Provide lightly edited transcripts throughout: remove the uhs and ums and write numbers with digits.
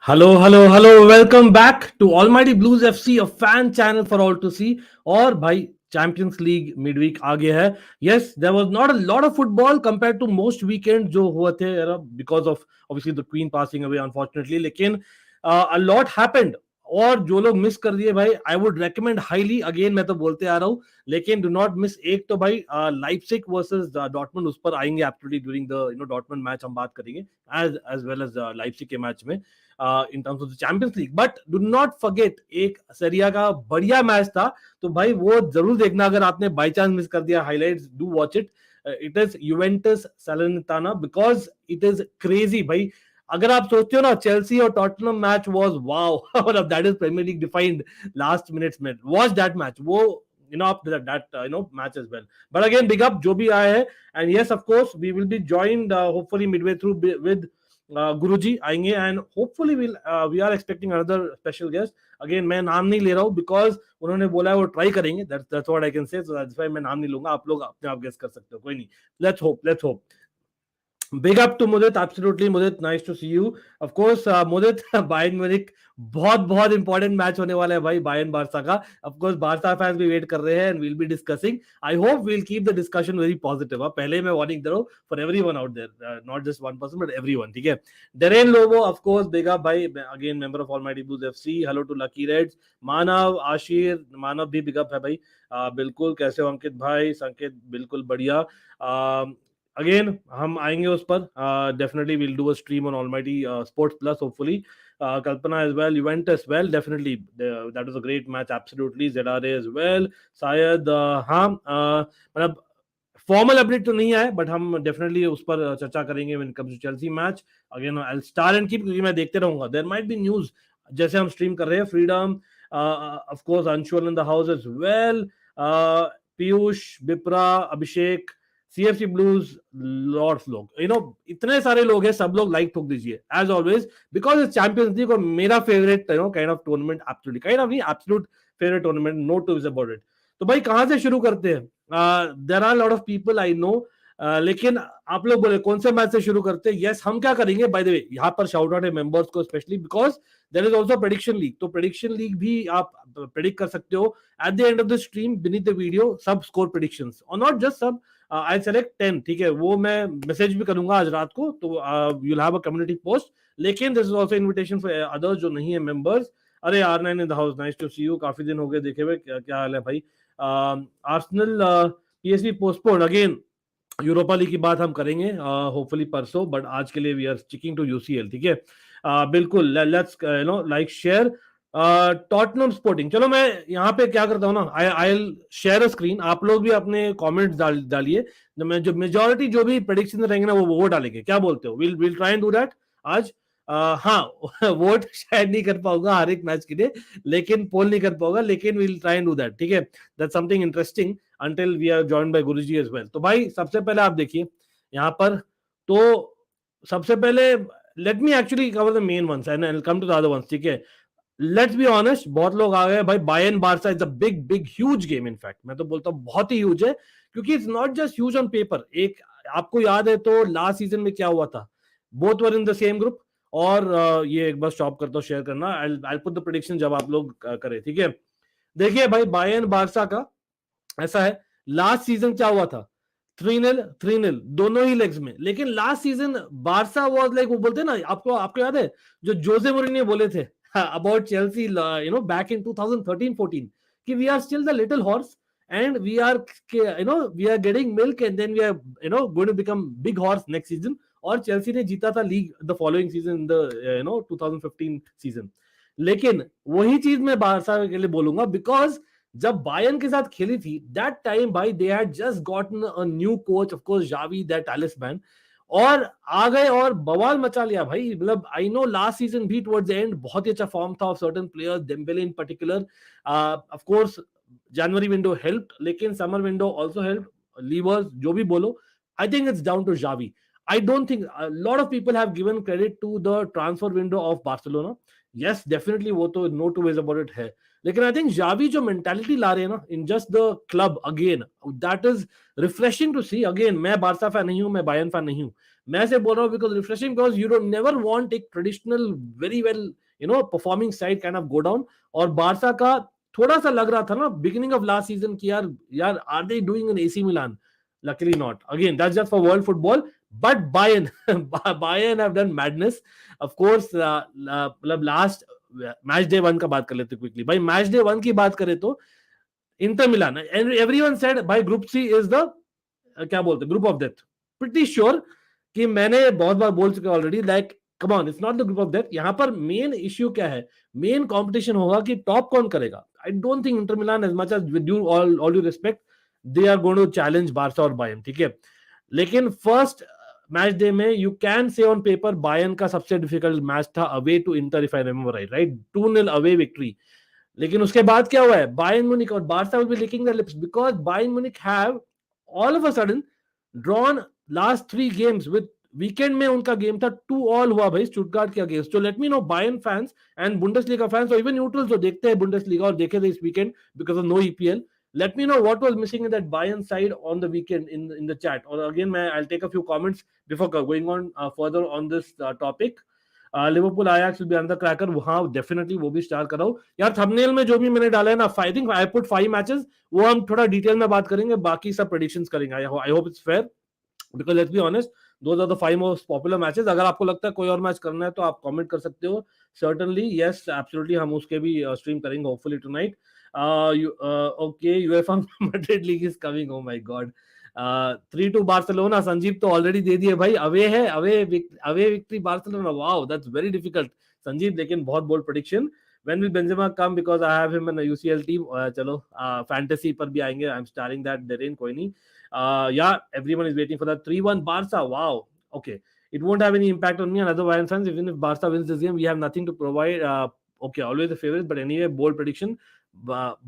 Hello, hello, hello. Welcome back to Almighty Blues FC, a fan channel for all to see. और भाई champions league mid week आ गया है. Yes, there was not a lot of football compared to most weekend जो हुए थे because of obviously the Queen passing away unfortunately. लेकिन a lot happened. और जो लोग मिस कर दिए भाई, I would recommend highly. Again मैं तो बोलते आ रहा हूँ, लेकिन डू नॉट मिस. एक तो भाई लाइप्जिग वर्सेस डॉर्टमुंड, उस पर आएंगे absolutely during the Dortmund match हम बात करेंगे एज वेल एज लाइप्जिग के मैच में इन terms of the Champions league. But do not forget एक सेरिया का बढ़िया मैच था, तो भाई वो जरूर देखना. अगर आपने बाय चांस मिस कर दिया highlights, do watch it. It is Juventus Salernitana, because it is crazy भाई. अगर आप सोचते हो ना, चेल्सी और टॉटनहम मैच वाज वाओ, मतलब that is Premier League defined last minutes में. Watch that match. वो match as well. But again, big up जो भी आए हैं. And yes, of course, we will be joined hopefully midway through with Guruji आएंगे. And hopefully we are expecting another special guest. Again मैं नाम नहीं ले रहा हूँ बिकॉज उन्होंने बोला है वो ट्राई करेंगे. That's what I can say. So that's why मैं नाम नहीं लूंगा. आप लोग अपने आप गेस कर सकते हो, कोई नहीं. Let's hope. Big up to Mudit, absolutely Mudit, nice to see you. Of course, Mudit, Bayern Munich बहुत बहुत इंपॉर्टेंट मैच होने वाला है भाई, बायर्न बारसा का. ऑफ कोर्स बारसा फैंस भी वेट कर रहे हैं and we'll be discussing. I hope we'll keep the discussion very positive. पहले मैं वार्निंग दे रहा हूं for everyone out there, not just one person but everyone, ठीक है. Darren Lobo, of course big up भाई, again member of Almighty Blues FC. Hello to Lucky Reds. Manav Ashir, Manav भी big up है भाई. बिल्कुल. कैसे हो अंकित भाई? संकेत बिल्कुल बढ़िया. अगेन हम आएंगे उस पर. Definitely will do a stream on Almighty sports plus hopefully. Kalpana as well, Juventus, well, definitely that was a great match, absolutely. ZRA as well, शायद हाँ, मतलब फॉर्मल अपडेट तो नहीं आया, बट हम डेफिनेटली उस पर चर्चा करेंगे when it comes to Chelsea match. Again I will star and keep, क्योंकि मैं देखते रहूंगा. देयर माइट बी न्यूज जैसे हम स्ट्रीम कर रहे हैं. Freedom, of course Anshul in the house as well. Piyush, Bipra, Abhishek, CFC Blues, Lords लोग, इतने सारे लोग हैं. सब लोग लाइक ठोक दीजिए as always, because it's Champions League और मेरा favourite kind of tournament. Absolutely kind of नहीं, absolute favourite tournament, no two is about it. तो भाई कहां से शुरू करते हैं? There are lot of people I know, लेकिन आप लोग बोले कौन से मैच से शुरू करते हैं. यस, हम क्या करेंगे, बाय द वे यहाँ पर शाउट आउट है मेंबर्स को specially, because there is also prediction league. तो प्रेडिक्शन लीग भी आप प्रेडिक्ट कर सकते हो at the end of the stream beneath the video. सब स्कोर प्रेडिक्शंस और नॉट जस्ट सब. आई सेलेक्ट 10, ठीक है. वो मैं मैसेज भी करूंगा आज रात को, तो you will have a community post. लेकिन this is also invitation for others जो नहीं है मेंबर्स. अरे R9 in the house, nice to see you. काफी दिन हो गए देखे हुए. क्या हाल है भाई? Arsenal PSV postpone again. Europa league की बात हम करेंगे होपफुली परसों, बट आज के लिए we are sticking to UCL, ठीक है. बिल्कुल. Let's like share Tottenham Sporting. चलो मैं यहाँ पे क्या करता हूँ ना, I will share a screen. आप लोग भी अपने कमेंट्स डालिए. जो मेजॉरिटी जो भी प्रेडिक्शन रहेंगे ना, वो डालेंगे. क्या बोलते हो? Will try and do that आज. हाँ, वोट शायद नहीं कर पाऊंगा हर एक मैच के लिए, लेकिन पोल नहीं कर पाऊंगा, लेकिन will try and do that, ठीक है. That's something interesting until we are joined by Guruji as well. तो भाई सबसे पहले आप देखिए यहाँ पर. तो सबसे पहले let me actually cover the main ones and I'll come to the other ones, ठीक है. Let's be honest, बहुत लोग आ गए भाई. Bayern Barça is a big huge game. In fact मैं तो बोलता हूँ बहुत ही ह्यूज है, क्योंकि it's not just huge on paper. एक आपको याद है तो लास्ट सीजन में क्या हुआ था, both were in the same group. और ये एक बार स्टॉप करता हूँ शेयर करना. आई पुट द प्रेडिक्शन जब आप लोग करें, ठीक है. देखिए भाई बायर्न बारसा का ऐसा है. लास्ट सीजन क्या हुआ था? 3-0 दोनों ही लेग्स में. लेकिन last season Barça was like, वो बोलते हैं ना, आपको याद है जो जोसे मोरिन्यो बोले थे अबाउट चेल्सी बैक इन 2013-14 कि we are still the little horse and we are getting milk and then we are going to become big horse next season. और चेल्सी ने जीता था league the following season, the 2015 season. लेकिन वही चीज मैं Barça के लिए बोलूंगा, बिकॉज जब बायर्न के साथ खेली थी दैट टाइम भाई, they had just gotten a new coach, of course Xavi, that talisman, और आ गए और बवाल मचा लिया भाई. मतलब आई नो लास्ट सीजन भी टुवर्ड्स द एंड बहुत ही अच्छा फॉर्म था of certain players, Dembele in particular. Of course January window helped, लेकिन summer window also helped. Leavers जो भी बोलो, I think it's down to Xavi. I don't think a lot of people have given credit to the transfer window of Barcelona. Yes, definitely वो तो no two ways about it है. लेकिन I think Xavi जो mentality ला रहे हैं ना in just the club again, that is refreshing to see. Again मैं बारसा फैन नहीं हूं, मैं बायर्न फैन नहीं हूं, मैं से बोल रहा हूं because refreshing, because you don't never want एक traditional very well performing side kind of go down. और बारसा का थोड़ा सा लग रहा था ना बिगिनिंग ऑफ लास्ट सीजन की यार यार are they doing in AC Milan. Luckily not. Again, that's just for world football. But Bayern have done madness. Of course, मतलब last मैच डे 1 का बात कर लेते क्विकली. भाई मैच डे 1 की बात करें तो इंटर मिलान, एवरीवन सेड भाई ग्रुप सी इज द क्या बोलते group of death. Pretty sure कि मैंने बहुत बार बोल चुका already, like come on, it's not the group of death. यहां पर मेन इश्यू क्या है, मेन कंपटीशन होगा कि टॉप कौन करेगा. I don't think Inter Milan, as much as with you all you respect, they are going to challenge Barca और Bayern. ठीक है, लेकिन फर्स्ट मैच डे में you can say on paper Bayern का सबसे डिफिकल्ट मैच था away to Inter, if I remember right, 2-0 away victory. लेकिन उसके बाद क्या हुआ है, बायर्न म्यूनिख और Barca will be licking their lips because Bayern Munich have all of a sudden drawn last 3 games with, weekend में उनका गेम था 2-2 हुआ भाई स्टुटगार्ट के अगेंस्ट. तो let me know Bayern fans and Bundesliga fans और even neutrals जो देखते हैं बुंडेसलीगा और देखे थे इस weekend because of no EPL, let me know what was missing in that Bayern side on the weekend in the chat. Or again, I'll take a few comments before going on further on this topic. Liverpool Ajax will be another cracker. हाँ definitely वो भी star कराओ यार. Thumbnail में जो भी मैंने डाला है ना, I think I put 5 matches, वो हम थोड़ा डिटेल में बात करेंगे, बाकी सब प्रेडिक्शंस करेंगे. I hope it's fair because let's be honest, those are the 5 most popular matches. अगर आपको लगता है कोई और मैच करना है तो आप कमेंट कर सकते हो. Certainly yes, absolutely, हम उसके भी स्ट्रीम करेंगे hopefully tonight. Okay, UEFA Madrid League is coming. Oh my God. 3-2 Barcelona. Sanjeev तो ऑलरेडी दे दिए भाई. अवे है, away victory Barcelona. Wow, that's very difficult Sanjeev, लेकिन बहुत bold prediction. When will Benzema come? Because I have him in a UCL team. चलो fantasy पर भी आएंगे. I'm starting that. Derin कोई नहीं. Yeah, everyone is waiting for that 3-1 Barca. Wow. Okay, it won't have any impact on me and other Bayern fans. Even if Barca wins this game, we have nothing to provide. Okay, always the favorites, but anyway, bold prediction.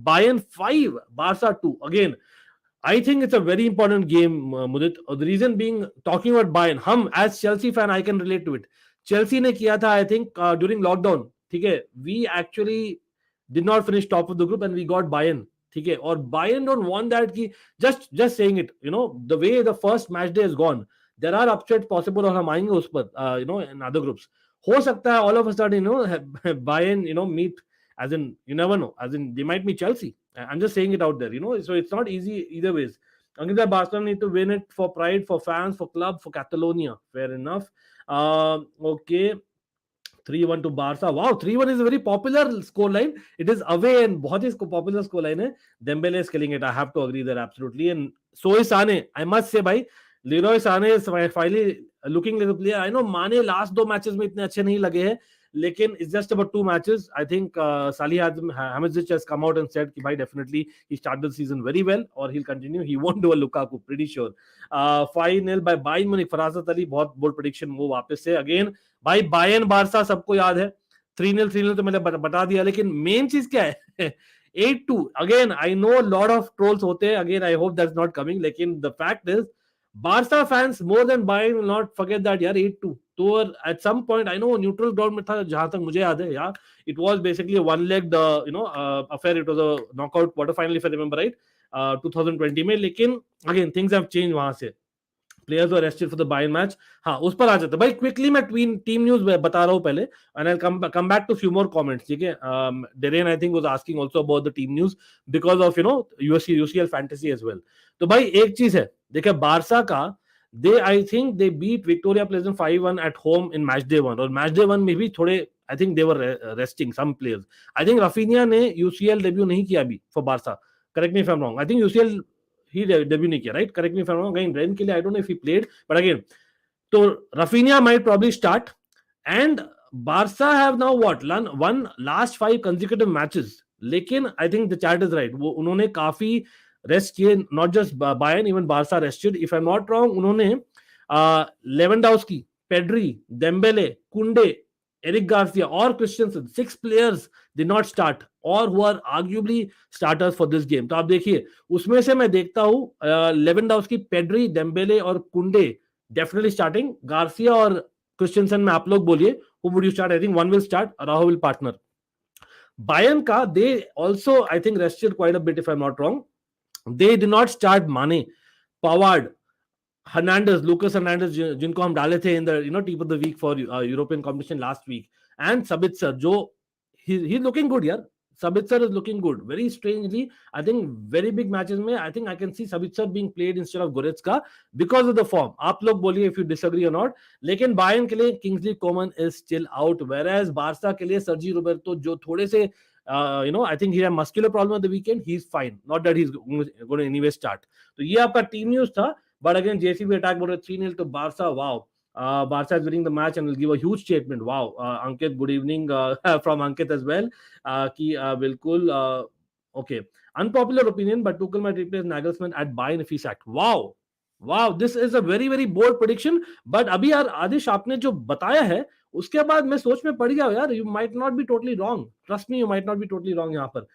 Bayern 5, Barca 2. Again, I think it's a very important game, Mudit. The reason being, talking about Bayern, हम as Chelsea fan, I can relate to it. Chelsea ने किया था, I think, during lockdown. ठीक है, we actually did not finish top of the group and we got Bayern. ठीक है, और Bayern don't want that कि just saying it, the way the first match day is gone, there are upsets possible और हम आएंगे उस पर, in other groups. हो सकता है all of a sudden, Bayern, meet, as in, you never know, as in they might meet Chelsea. I'm just saying it out there, so it's not easy either ways. Ankit, Barcelona need to win it for pride, for fans, for club, for Catalonia. Fair enough. Okay. 3-1 to Barca. Wow, 3-1 is a very popular scoreline. It is away and बहुत ही popular scoreline है. Dembele is killing it. I have to agree there absolutely. And so is Sane. I must say, भाई, Leroy Sane is finally looking like a player. I know Mane last 2 matches में इतने अच्छे नहीं लगे हैं, लेकिन it's just about 2 matches. I think Salihamidzic has come out and said कि भाई definitely he started the season very well or he'll continue. He won't do a Lukaku, pretty sure. 5-0 by Bayern Munich. फरासत Ali बहुत bold prediction वो वापस से. Again भाई Bayern Barça सबको याद है. 3-0 तो मैंने बता दिया, लेकिन मेन चीज क्या है 8-2. Again I know lot of trolls होते हैं. Again I hope that's not coming, लेकिन the fact is Barca fans more than Bayern will not forget that यार 8-2. तो at some point I know neutral ground में था जहां तक मुझे याद है यार. It was basically one leg affair. It was a knockout quarter final if I remember right 2020 में. लेकिन अगेन थिंग्स हैव चेंज. वहां से players were arrested for the Bayern match. हाँ, उस पर आ जाते भाई. क्विकली मैं टीम न्यूज बता रहा हूँ पहले and I'll come back to few more comments. ठीक है, Darren I think was asking also about the team news because of UCL fantasy as well. तो भाई एक चीज है, देखिए बारसा का I think they beat Viktoria Plzen 5-1 at home in match day 1. और match day 1 में भी थोड़े I think they were resting some players. I think Rafinha ने UCL डेब्यू नहीं किया अभी for Barca. Correct me if I'm wrong. I think UCL he debut नहीं किया, right? Correct me if I'm wrong. Again, Ren के लिए I don't know if he played, but again, तो Rafinha might probably start. And Barca have now won last 5 consecutive matches. लेकिन I think the chat is right. वो उन्होंने काफी rest किए, not just Bayern, even Barca rested. If I'm not wrong, उन्होंने Lewandowski, Pedri, Dembele, Kunde, Eric Garcia और Christensen, 6 players did not start or who are arguably starters for this game. तो आप देखिए उसमें से मैं देखता हूँ लेवेंडोव्स्की, पेड्री, डेम्बेले और कुंडे डेफिनेटली स्टार्टिंग. गार्सिया और क्रिस्टियनसन में आप लोग बोलिए who would you start? I think one will start, Araujo will partner. Bayern ka, they also, I think, rested quite a bit, if I'm not wrong. They did not start Mane, Pavard, Hernandez, Lucas Hernandez, जिनको हम डाले थे in the team of the week for European competition last week, and Sabitzer, जो he's looking good, yaar. Sabitzer is looking good. Very strangely, I think very big matches में I think I can see Sabitzer being played instead of Goretzka because of the form. आप लोग बोलिए if you disagree or not. लेकिन Bayern के लिए Kingsley Coman is still out, whereas Barca के लिए सर्जी Roberto जो थोड़े से I think he had muscular problem at the weekend. He's fine. Not that he's going to anyway start. तो ये आपका टीम न्यूज था. But again, JCB attack बोल रहे 3-0 to Barca. Wow. Barca is winning the match and will give a huge statement. Wow. Ankit, good evening from Ankit as well. कि बिल्कुल okay. Unpopular opinion, but Tuchel might replace Nagelsmann at Bayern if he's sacked. Wow. Wow, this is a very very bold prediction. But अभी यार आदिश आपने जो बताया है उसके बाद मैं सोच में पड़ गया यार. You might not be totally wrong. Trust me, you might not be totally wrong यहाँ पर.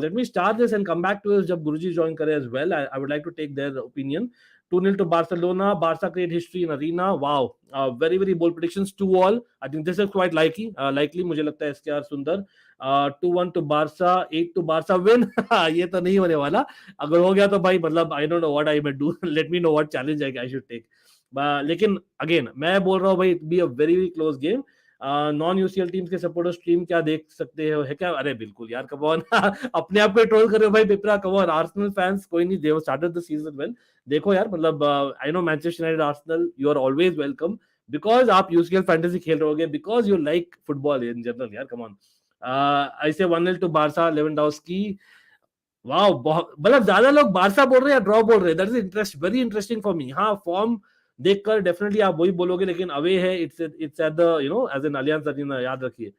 Let me start this and come back to this जब गुरुजी join करे as well. I would like to take their opinion. 2-0 to Barcelona. Barca create history in arena. Wow. Very, very bold predictions. 2-all. I think this is quite likely. Likely मुझे लगता है SKR सुंदर. 2-1 to Barca. 8 to Barca win. ये तो नहीं होने वाला. अगर हो गया तो भाई मतलब I don't know what I may do. Let me know what challenge I should take. लेकिन again मैं बोल रहा हूँ भाई it be a very, very close game. Non UCL teams के सपोर्टर्स टीम क्या देख सकते हो है क्या? अरे बिल्कुल यार, कम ऑन. अपने आप को ट्रोल कर रहे हो भाई Pipra. Come on, Arsenal fans कोई नहीं, they have started the season well. देखो यार मतलब I know Manchester United, Arsenal, you are always welcome because आप यूसीएल फैंटेसी खेल रहे होगे, because you like football in general यार. Come on. ऐसे 1-0 टू बार्सा, लेवेंडोव्स्की. वाओ, मतलब ज्यादा लोग बार्सा बोल रहे हैं या ड्रॉ बोल रहे हैं. That is very interesting for me. हाँ, फॉर्म देखकर डेफिनेटली आप वही बोलोगे, लेकिन अवे है, it's at the as an Allianz Arena, याद रखिए.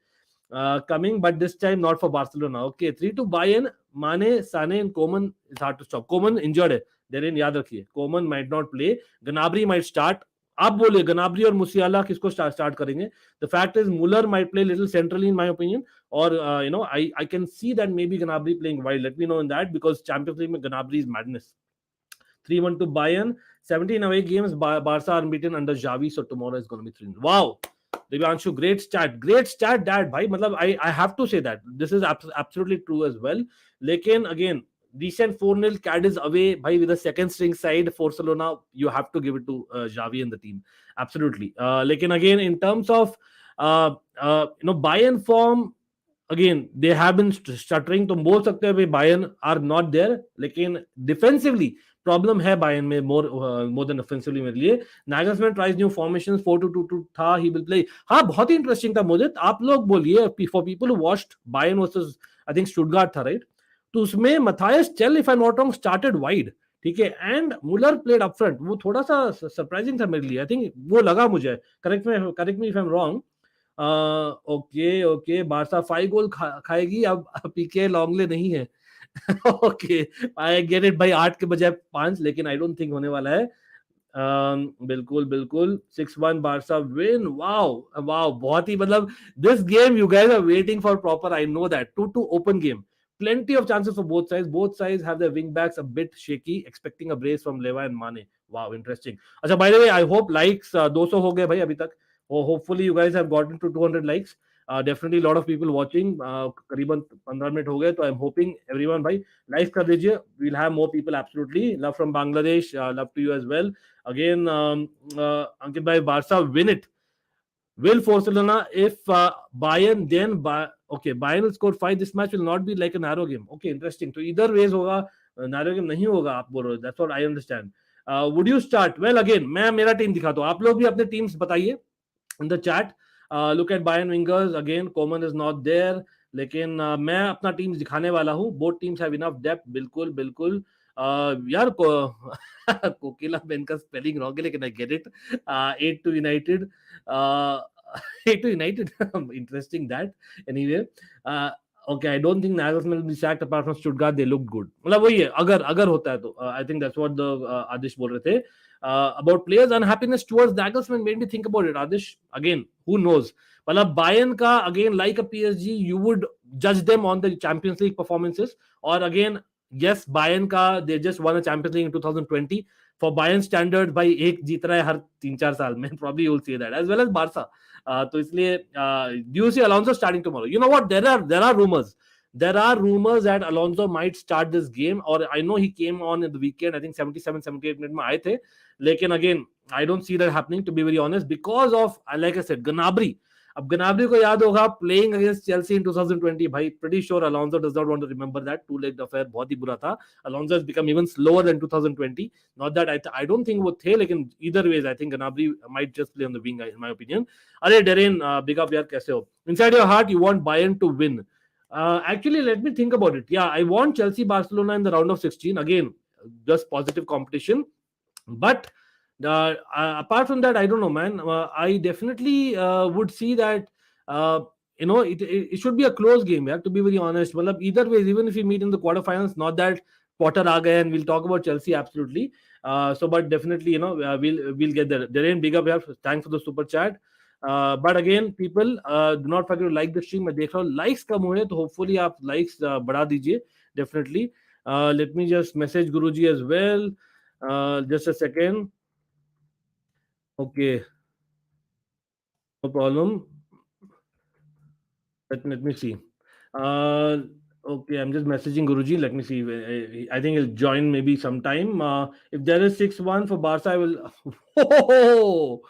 Coming, but this time not for Barcelona. Okay, 3 to Bayern. Mane, Sane and Coman is hard to stop. Coman injured है, therein याद रखिए. Coman might not play. Gnabry might start. आप बोले Gnabry और Musiala किसको start करेंगे? The fact is Muller might play little centrally in my opinion, or I can see that maybe Gnabry playing wide. Let me know in that, because Champions League में Gnabry is madness. 3-1 to Bayern. 17 away games. Barca are unbeaten under Xavi, so tomorrow is going to be 3. Wow. Divyanshu, great stat, dad. Bhai, matlab, I have to say that this is absolutely true as well. Lekin again, decent 4-0 Cadiz away, bhai, with the second string side, Barcelona, you have to give it to Xavi and the team. Absolutely. Lekin again, in terms of Bayern form, again they have been stuttering. तो बोल सकते हैं Bayern are not there, लेकिन defensively problem है Bayern में more than offensively मेरे लिए. Nagelsmann tries new formations, 4-2-2-2 था, ही विल प्ले. हाँ, बहुत ही इंटरेस्टिंग था मुझे. आप लोग बोलिए, for people who watched Bayern versus I think Stuttgart था, राइट? तो उसमें Mathys Tel, if I am not wrong, started wide, ठीक है, and Muller played up front. वो थोड़ा सा सरप्राइजिंग था मेरे लिए. आई थिंक वो लगा मुझे. Correct me if I am wrong. Okay, Barca 5 गोल खाएगी अब. पीके लॉन्गले नहीं है. ओके, आई गेट इट भाई. 8 के बजाय 5, लेकिन आई डोंट थिंक होने वाला है. बिल्कुल 6-1 बार्सा विन. वाओ, बहुत ही मतलब this game you guys are waiting for proper. I know that 2-2 open game, plenty of chances for both sides have their wing backs a bit shaky, expecting a brace from Leva and Mane. Wow, interesting. अच्छा, by the way, I hope likes 200 हो गए भाई अभी तक. Hopefully you guys have gotten to 200 likes. Definitely lot of people watching. करीबन 15 minute हो गए, तो I'm hoping everyone भाई लाइक कर दीजिए. We'll have more people, absolutely. Love from Bangladesh. Love to you as well. Again, Ankit bhai, Barca win it. Will Barcelona if Bayern then okay, Bayern will score 5. This match will not be like a narrow game. Okay, interesting. So either ways होगा, narrow game नहीं होगा, आप बोल रहे हो. That's what I understand. Would you start? Well, again, मैं मेरा team दिखाता हूँ. आप लोग भी अपने टीम्स बताइए in the chat. Look at Bayern wingers. Again, Coman is not there. लेकिन मैं अपना टीम्स दिखाने वाला हूँ. Both teams have enough depth. बिल्कुल. यार कोकिला बेन का स्पेलिंग रॉन्ग है, लेकिन I get it. 8 to United. 8 to United. Interesting that. Anyway, okay, I don't think Nagelsmann will be sacked apart from Stuttgart. They looked good. मतलब वही है, अगर होता है तो I think that's what the Adish बोल रहे थे. About players' unhappiness towards Nagelsmann made me think about it. Adish, again, who knows? मतलब Bayern का, again, like a PSG, you would judge them on the Champions League performances. Or again, yes, Bayern ka, they just won a Champions League in 2020. for Bayern standards भाई एक जीत रहा है हर 3-4 साल में, probably you'll see that, as well as Barca. तो इसलिए do you see Alonso starting tomorrow? You know what, there are rumors. There are rumors that Alonso might start this game, or I know he came on in the weekend, I think 77-78 minute में आए थे, लेकिन again I don't see that happening, to be very honest, because of, like I said, Gnabry. अब Gnabry को याद होगा playing against Chelsea in 2020, भाई pretty sure Alonso does not want to remember that two-legged affair, बहुत ही बुरा था. Alonso has become even slower than 2020. Not that I don't think वो थे, लेकिन either ways I think Gnabry might just play on the wing in my opinion. अरे Darren, big up यार, कैसे हो? Inside your heart you want Bayern to win. Actually, let me think about it. Yeah, I want Chelsea Barcelona in the round of 16. Again, just positive competition. But apart from that, I don't know, man. I definitely would see that, it should be a close game, yeah, to be very honest. Well, either way, even if we meet in the quarterfinals, not that Potter aa gaye, and we'll talk about Chelsea, absolutely. But definitely, we'll get there. Darren, big up, yeah. Thanks for the super chat. But again, people, do not forget to like the stream. मैं देख रहा हूँ likes कम हो रहे हैं, तो hopefully आप likes बढ़ा दीजिए, definitely. Let me just message Guruji as well. Just a second. Okay, no problem. Let me see. Okay, I'm just messaging Guruji. Let me see. I think he'll join maybe sometime. If there is 6-1 for Barca, I will. Oh,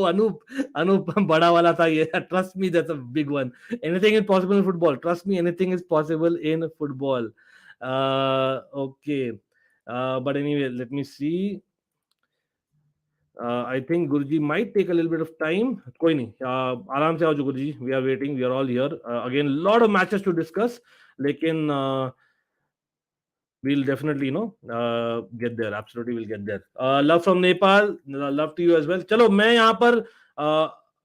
Anup, bada wala tha ye. Trust me, that's a big one. Anything is possible in football. Trust me, anything is possible in football. Okay. But anyway, let me see. I think Guruji might take a little bit of time. कोई नहीं, आराम से आओ जो Guruji. We are waiting. We are all here. Again, a lot of matches to discuss. लेकिन we'll definitely, get there. Absolutely, we'll get there. Love from Nepal. Love to you as well. चलो मैं यहाँ पर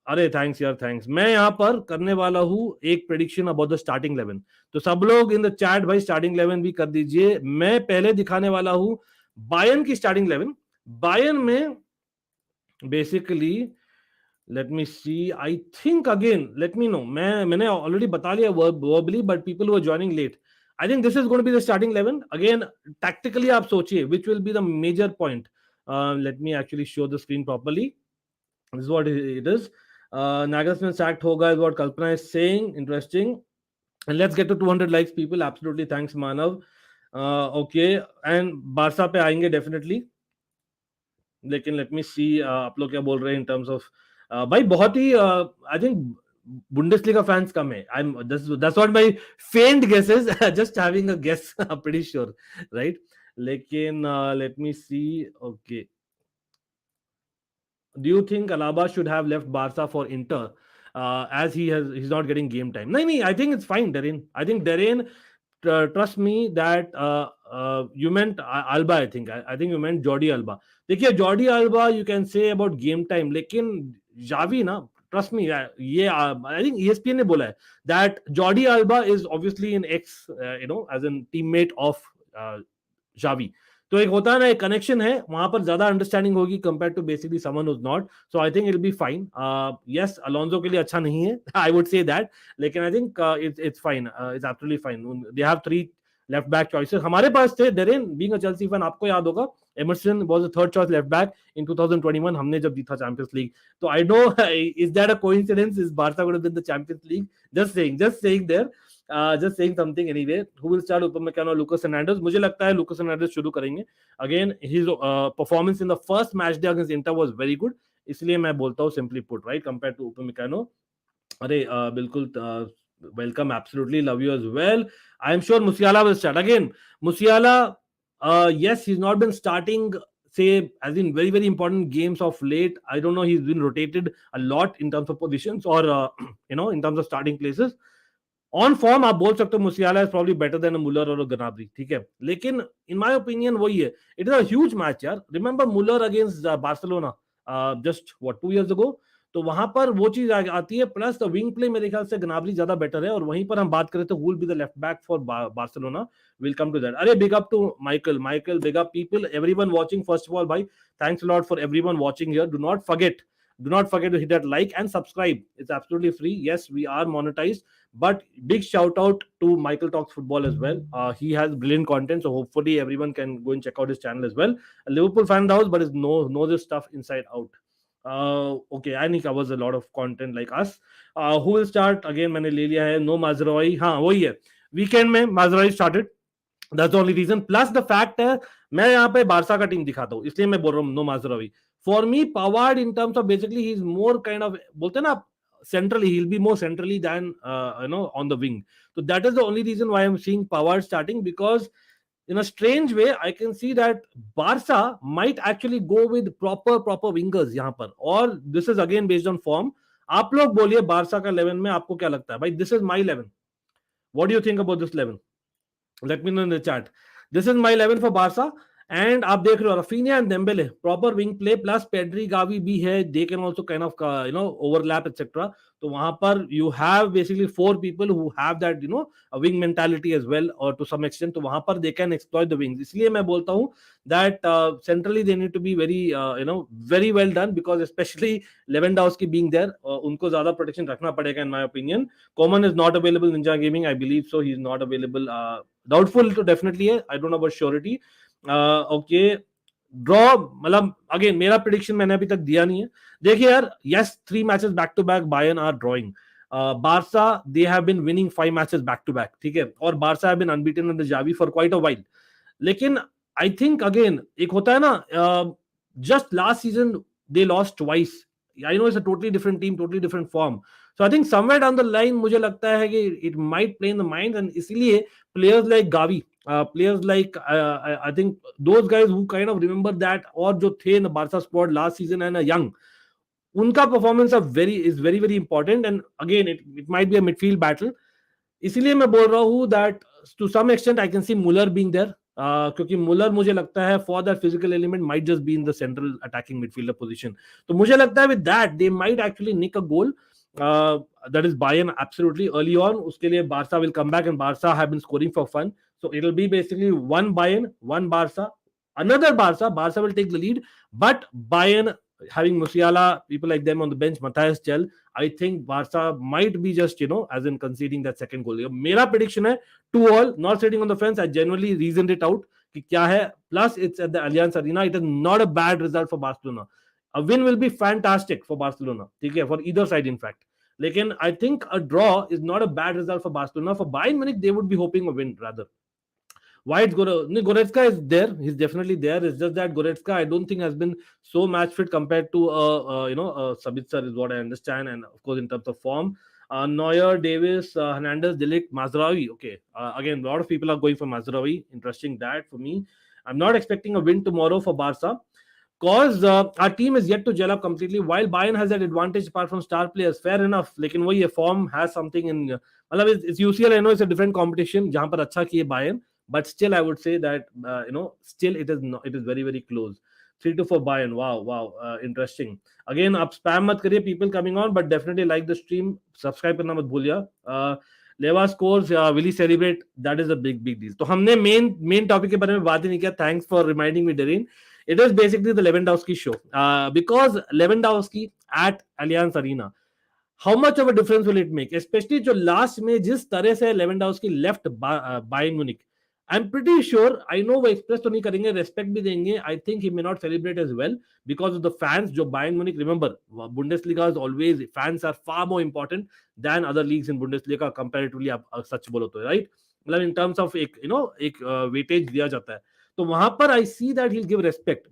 अरे thanks यार, thanks. मैं यहाँ पर करने वाला हूँ एक प्रेडिक्शन अबाउट द स्टार्टिंग 11. तो सब लोग इन द चैट भाई स्टार्टिंग 11 भी कर दीजिए. मैं पहले दिखाने वाला हूँ बायर्न की स्टार्टिंग 11. बायर्न में basically, let me see. I think again, let me know. मैंने already बता लिया verbally, but people who are joining late, I think this is going to be the starting 11. Again, tactically आप सोचिए which will be the major point. Let me actually show the screen properly. This is what it is. Nagelsmann sacked होगा is what Kalpana is saying. Interesting. And let's get to 200 likes, people. Absolutely, thanks Manav. Okay, and Barca पे आएंगे definitely. लेकिन let me सी आप लोग क्या बोल रहे हैं इन टर्म्स ऑफ भाई. बहुत ही आई थिंक बुंडेसलीगा फैंस कम है. I am that's what my faint guesses, just having a guess, pretty sure, right. लेकिन let me see. Okay, do you think Alaba should have left Barca for Inter, as he's not getting game time? No, I think it's fine, Darren. I think Darren, trust me that you meant Alba. I think you meant Jordi Alba. देखिए Jordi Alba you can say about game time, लेकिन Xavi ना, trust me, ये I think ESPN ने बोला है that Jordi Alba is obviously an ex, as in teammate of Xavi. तो एक होता है ना, एक कनेक्शन है वहां पर, ज्यादा अंडरस्टैंडिंग होगी compare to basically someone who's not. So I think it be fine. Yes, Alonso के लिए अच्छा नहीं है, आई वुड से दैट, लेकिन I think it's fine, it's absolutely fine. They have 3 left back choices. हमारे पास थे Darren, being a Chelsea fan, आपको याद होगा Emerson was the third choice left back in 2021, हमने जब जीता चैंपियंस लीग. तो I know, is that a coincidence? Is Barca gonna win the Champions League? Just saying there. Just saying something anyway. Who will start? Upamecano, Lucas Hernandez. मुझे लगता है Lucas Hernandez शुरू करेंगे. Again, his performance in the first match day against Inter was very good. इसलिए मैं बोलता हूँ simply put, right, compared to Upamecano. अरे बिल्कुल, welcome, absolutely, love you as well. I am sure Musiala will start. Again, Musiala, yes, he's not been starting, say, as in very, very important games of late. I don't know, he's been rotated a lot in terms of positions or, in terms of starting places. On form आप बोल सकते हो Musiala is probably better than Muller और Gnabry, ठीक है, लेकिन in my opinion वही है. It is a huge match यार. Remember Muller against Barcelona just 2 years ago. तो वहां पर वो चीज आती है. प्लस द विंग प्ले मेरे ख्याल से गनाब्री ज्यादा बेटर है. और वहीं पर हम बात करें तो who will be the left back for Barcelona, will come to that. अरे big up to Michael, big up people, everyone watching. First of all भाई, thanks a lot for everyone watching here. Do not forget, Do not forget to hit that like and subscribe. It's absolutely free. Yes, we are monetized, but big shout out to Michael Talks Football as well. He has brilliant content, so hopefully everyone can go and check out his channel as well. A Liverpool fan house, but is know this stuff inside out. Okay, and he covers a lot of content like us. Who will start again? मैंने ले लिया है. No Mazraoui. हाँ वही है. Weekend में Mazraoui started. That's the only reason. Plus the fact है मैं यहाँ पे बारसा का टीम दिखाता हूँ, इसलिए मैं बोल रहा हूँ no माजरावी. For me, Pavard in terms of basically he's more kind of बोलते हैं ना centrally, he'll be more centrally than on the wing. So that is the only reason why I'm seeing Pavard starting, because in a strange way I can see that Barca might actually go with proper wingers यहाँ पर. और this is again based on form. आप लोग बोलिए Barça का 11 में आपको क्या लगता है भाई? This is my 11. What do you think about this 11? Let me know in the chat. This is my 11 for Barca. And आप देख रहे हो Rafinha and Dembele, proper wing play, plus Pedri, Gavi भी है. They can also kind of overlap etc. तो वहां पर you have basically 4 people who have that a wing mentality as well, or to some extent. तो वहां पर they can exploit the wings. इसलिए मैं बोलता हूँ that centrally they need to be very very well done, because especially Lewandowski being there, उनको ज्यादा protection रखना पड़ेगा in my opinion. Coman is not available. Ninja Gaming, I believe so, he's not available. Doubtful to definitely है. I don't know about surety. Okay, draw मतलब again मेरा prediction मैंने अभी तक दिया नहीं है. देखिए यार, yes 3 matches back to back Bayern are drawing. Barca they have been winning 5 matches back to back, ठीक है, और Barca have been unbeaten under Xavi for quite a while. लेकिन आई थिंक अगेन एक होता है ना, just last season they lost twice. I know it's a totally different team, totally different form. So I think somewhere down the line मुझे लगता है कि it might play in the minds, and इसीलिए players like Gavi, players like I think those guys who kind of remember that, और जो थे in the Barca squad last season and are young, उनका performance is very very important. And again it might be a midfield battle. इसीलिए मैं बोल रहा हूँ that to some extent I can see Muller being there, क्योंकि Muller मुझे लगता है for that physical element might just be in the central attacking midfielder position. तो मुझे लगता है with that they might actually nick a goal. That is Bayern absolutely early on. उसके लिए Barca will come back, and Barca have been scoring for fun. So it'll be basically one Bayern, one Barca, another Barca. Barca will take the lead, but Bayern having Musiala, people like them on the bench, Matthias Chell, I think Barca might be just as in conceding that second goal. मेरा prediction है 2-2, not sitting on the fence. I genuinely reasoned it out कि क्या है. Plus it's at the Allianz Arena. It is not a bad result for Barcelona. A win will be fantastic for Barcelona, ठीक है, for either side in fact. लेकिन I think a draw is not a bad result for Barcelona. For Bayern Munich, they would be hoping a win rather. Why it's Goretzka is there. He's definitely there. It's just that Goretzka, I don't think, has been so match fit compared to Sabitzer is what I understand, and of course in terms of form. Neuer, Davis, Hernandez, De Ligt, Mazraoui. Okay, again, a lot of people are going for Mazraoui. Interesting that for me. I'm not expecting a win tomorrow for Barca, because our team is yet to gel up completely. While Bayern has that advantage apart from star players, fair enough. लेकिन वही है, form has something in. मतलब it's UCL. I know it's a different competition जहाँ पर अच्छा किए Bayern, but still I would say that still it is very very close. 3-2 for Bayern. Wow, interesting. Again, आप spam मत करिए, people coming on, but definitely like the stream, subscribe करना मत भूलिए. Leva scores, will he celebrate? That is a big deal. तो हमने main topic के बारे में बात ही नहीं किया. Thanks for reminding me, Darren. It is basically the Lewandowski show, because Lewandowski at Allianz Arena, how much of a difference will it make? Especially जो last में जिस तरह से Lewandowski left Bayern Munich, I'm pretty sure, I know वो express तो नहीं करेंगे, respect भी देंगे. I think he may not celebrate as well because of the fans. जो Bayern Munich, remember, Bundesliga is always, fans are far more important than other leagues in Bundesliga comparatively. आप सच बोलो तो, right? मतलब in terms of एक weightage दिया जाता है. तो वहां पर I see that he give respect,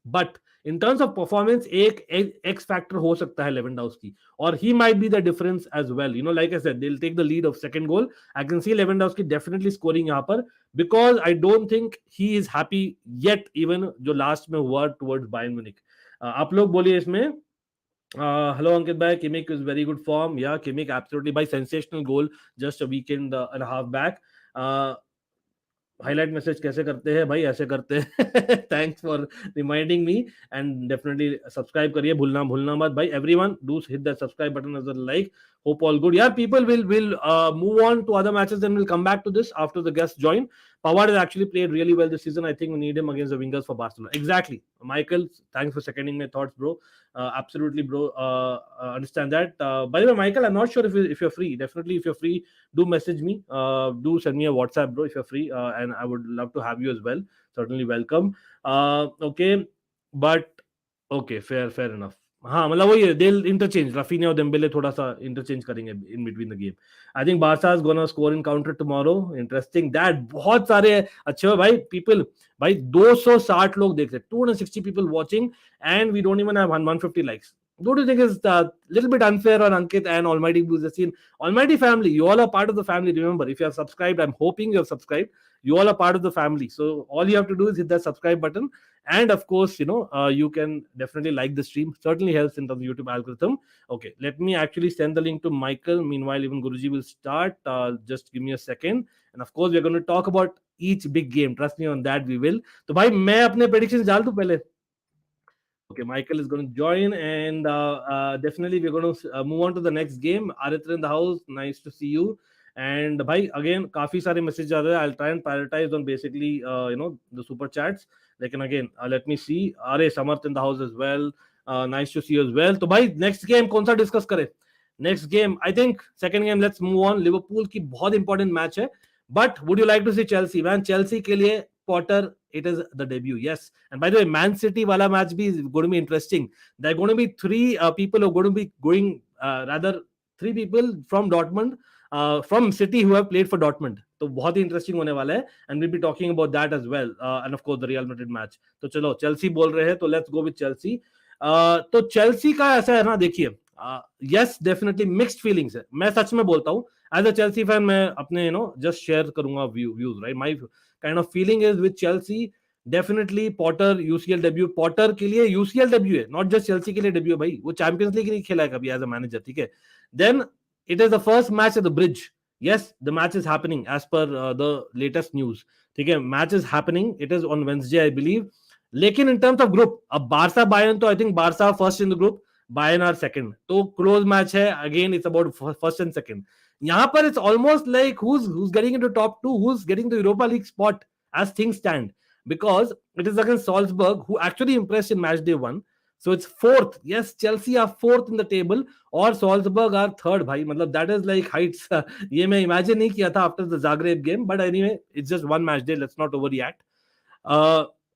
but in terms of performance एक एक्स फैक्टर हो सकता है लेवेंडोव्स्की, और he might be the difference as well. Like I said, they will take the lead of second goal. I can see Lewandowski definitely scoring यहां पर, because I don't think he is happy yet, even जो last में हुआ towards Bayern Munich. आप लोग बोलिए इसमें. Hello Ankit भाई, Kimmich is very good form. Yeah Kimmich absolutely भाई, sensational goal just a weekend and half back. Highlight message कैसे करते हैं भाई? ऐसे करते हैं. Thanks for reminding me, and definitely subscribe करिए, भूलना मत भाई. Everyone do hit that subscribe button as a like. Hope all good. यार, people will move on to other matches and will come back to this after the guests join. Pavard has actually played really well this season. I think we need him against the wingers for Barcelona. Exactly. Michael, thanks for seconding my thoughts, bro. Absolutely, bro. Understand that. By the way, Michael, I'm not sure if you're free. Definitely, if you're free, do message me. Do send me a WhatsApp, bro, if you're free. And I would love to have you as well. Certainly welcome. Okay. But okay, fair enough. हाँ मतलब वही है, they'll interchange. Rafinha और Dembele थोड़ा सा interchange करेंगे in between the game. I think Barca is gonna score in counter tomorrow. Interesting. That बहुत सारे अच्छे भाई people भाई 260 लोग देख रहे, 260 people watching, and we don't even have 150 likes. Don't you think it's a little bit unfair on Ankit and Almighty Blues? Scene Almighty family, you all are part of the family. Remember, if you have subscribed, I'm hoping you have subscribed. You all are part of the family. So all you have to do is hit that subscribe button, and of course, you can definitely like the stream. Certainly helps in terms of YouTube algorithm. Okay, let me actually send the link to Michael. Meanwhile, even Guruji will start. Just give me a second. And of course, we're going to talk about each big game. Trust me on that, we will. So, bhai, मैं अपने predictions डाल दूं पहले. Okay, Michael is going to join, and definitely we're going to move on to the next game. Aritra in the house, nice to see you. And bhai, again, काफी सारे messages आ रहे हैं. I'll try and prioritize on basically the super chats. Like, and again, let me see. Are Samarth in the house as well. Nice to see you as well. तो भाई next game कौन सा discuss करें? Next game, I think second game. Let's move on. Liverpool की बहुत important match है. But would you like to see Chelsea? Man, Chelsea के लिए Potter, it is the debut. Yes. And by the way, Man City wala match bhi is going to be interesting. There are going to be three people who are going to be going, rather three people from Dortmund, from City who have played for Dortmund. तो बहुत ही interesting होने वाला है, and we'll be talking about that as well, and of course the Real Madrid match. तो चलो Chelsea बोल रहे हैं, तो let's go with Chelsea. तो Chelsea का ऐसा है ना, देखिए, yes, definitely mixed feelings है. मैं सच में बोलता हूँ, as a Chelsea fan, मैं अपने just share करूंगा views, right? My kind of feeling is with Chelsea, definitely Potter UCL debut. Potter के लिए UCL debut है, not just Chelsea के लिए debut है भाई. वो Champions League नहीं खेला है कभी as a manager, ठीक है? Then it is the first match at the Bridge. Yes, the match is happening as per the latest news. ठीक है, match is happening. It is on Wednesday, I believe. लेकिन in terms of group, अब Barca Bayern तो I think Barca first in the group, Bayern are second. तो close match है. Again, it's about first and second. यहाँ पर it's almost like who's getting into top two, who's getting the Europa League spot as things stand, because it is against Salzburg, who actually impressed in match day one. So it's fourth. Yes, Chelsea are fourth in the table, or Salzburg are third. Bhai, matlab that is like heights. ये मैं imagine नहीं किया था after the Zagreb game, but anyway, it's just one match day. Let's not overreact.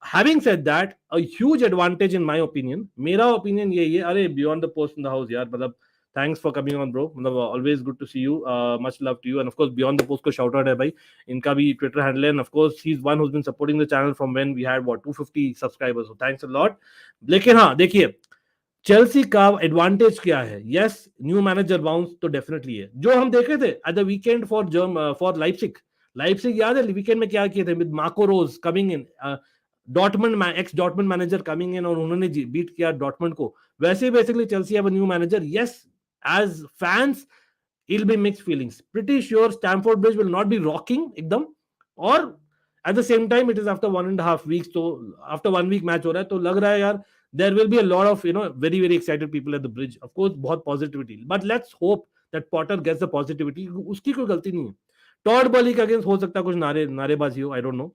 Having said that, a huge advantage in my opinion, मेरा opinion यही है. अरे beyond the post in the house यार, मतलब thanks for coming on, bro. मतलब always good to see you. Much love to you, and of course beyond the post को shout out है भाई. इनका भी Twitter handle है, and of course he's one who's been supporting the channel from when we had 250 subscribers. So thanks a lot. लेकिन हाँ देखिए, Chelsea का एडवांटेज क्या है? यस, न्यू मैनेजर बाउंस तो डेफिनेटली है, जो हम देखे थे at the weekend for Leipzig याद है वीकेंड में क्या किए थे with Marco Rose coming in, Dortmund ex Dortmund manager coming in, और उन्होंने बीट किया डॉटमंड को. वैसे basically Chelsea have a new manager. Yes, as fans it'll be mixed feelings. Pretty sure Stamford Bridge will not be rocking एकदम, और at the same time it is after 1.5 weeks, तो after 1 week match हो रहा है, तो लग रहा है यार there will be a lot of very very excited people at the Bridge. Of course बहुत positivity, but let's hope that Potter gets the positivity. उसकी कोई गलती नहीं है. टॉड बॉली के अगेंस्ट हो सकता है कुछ नारेबाजी हो, आई डोंट नो,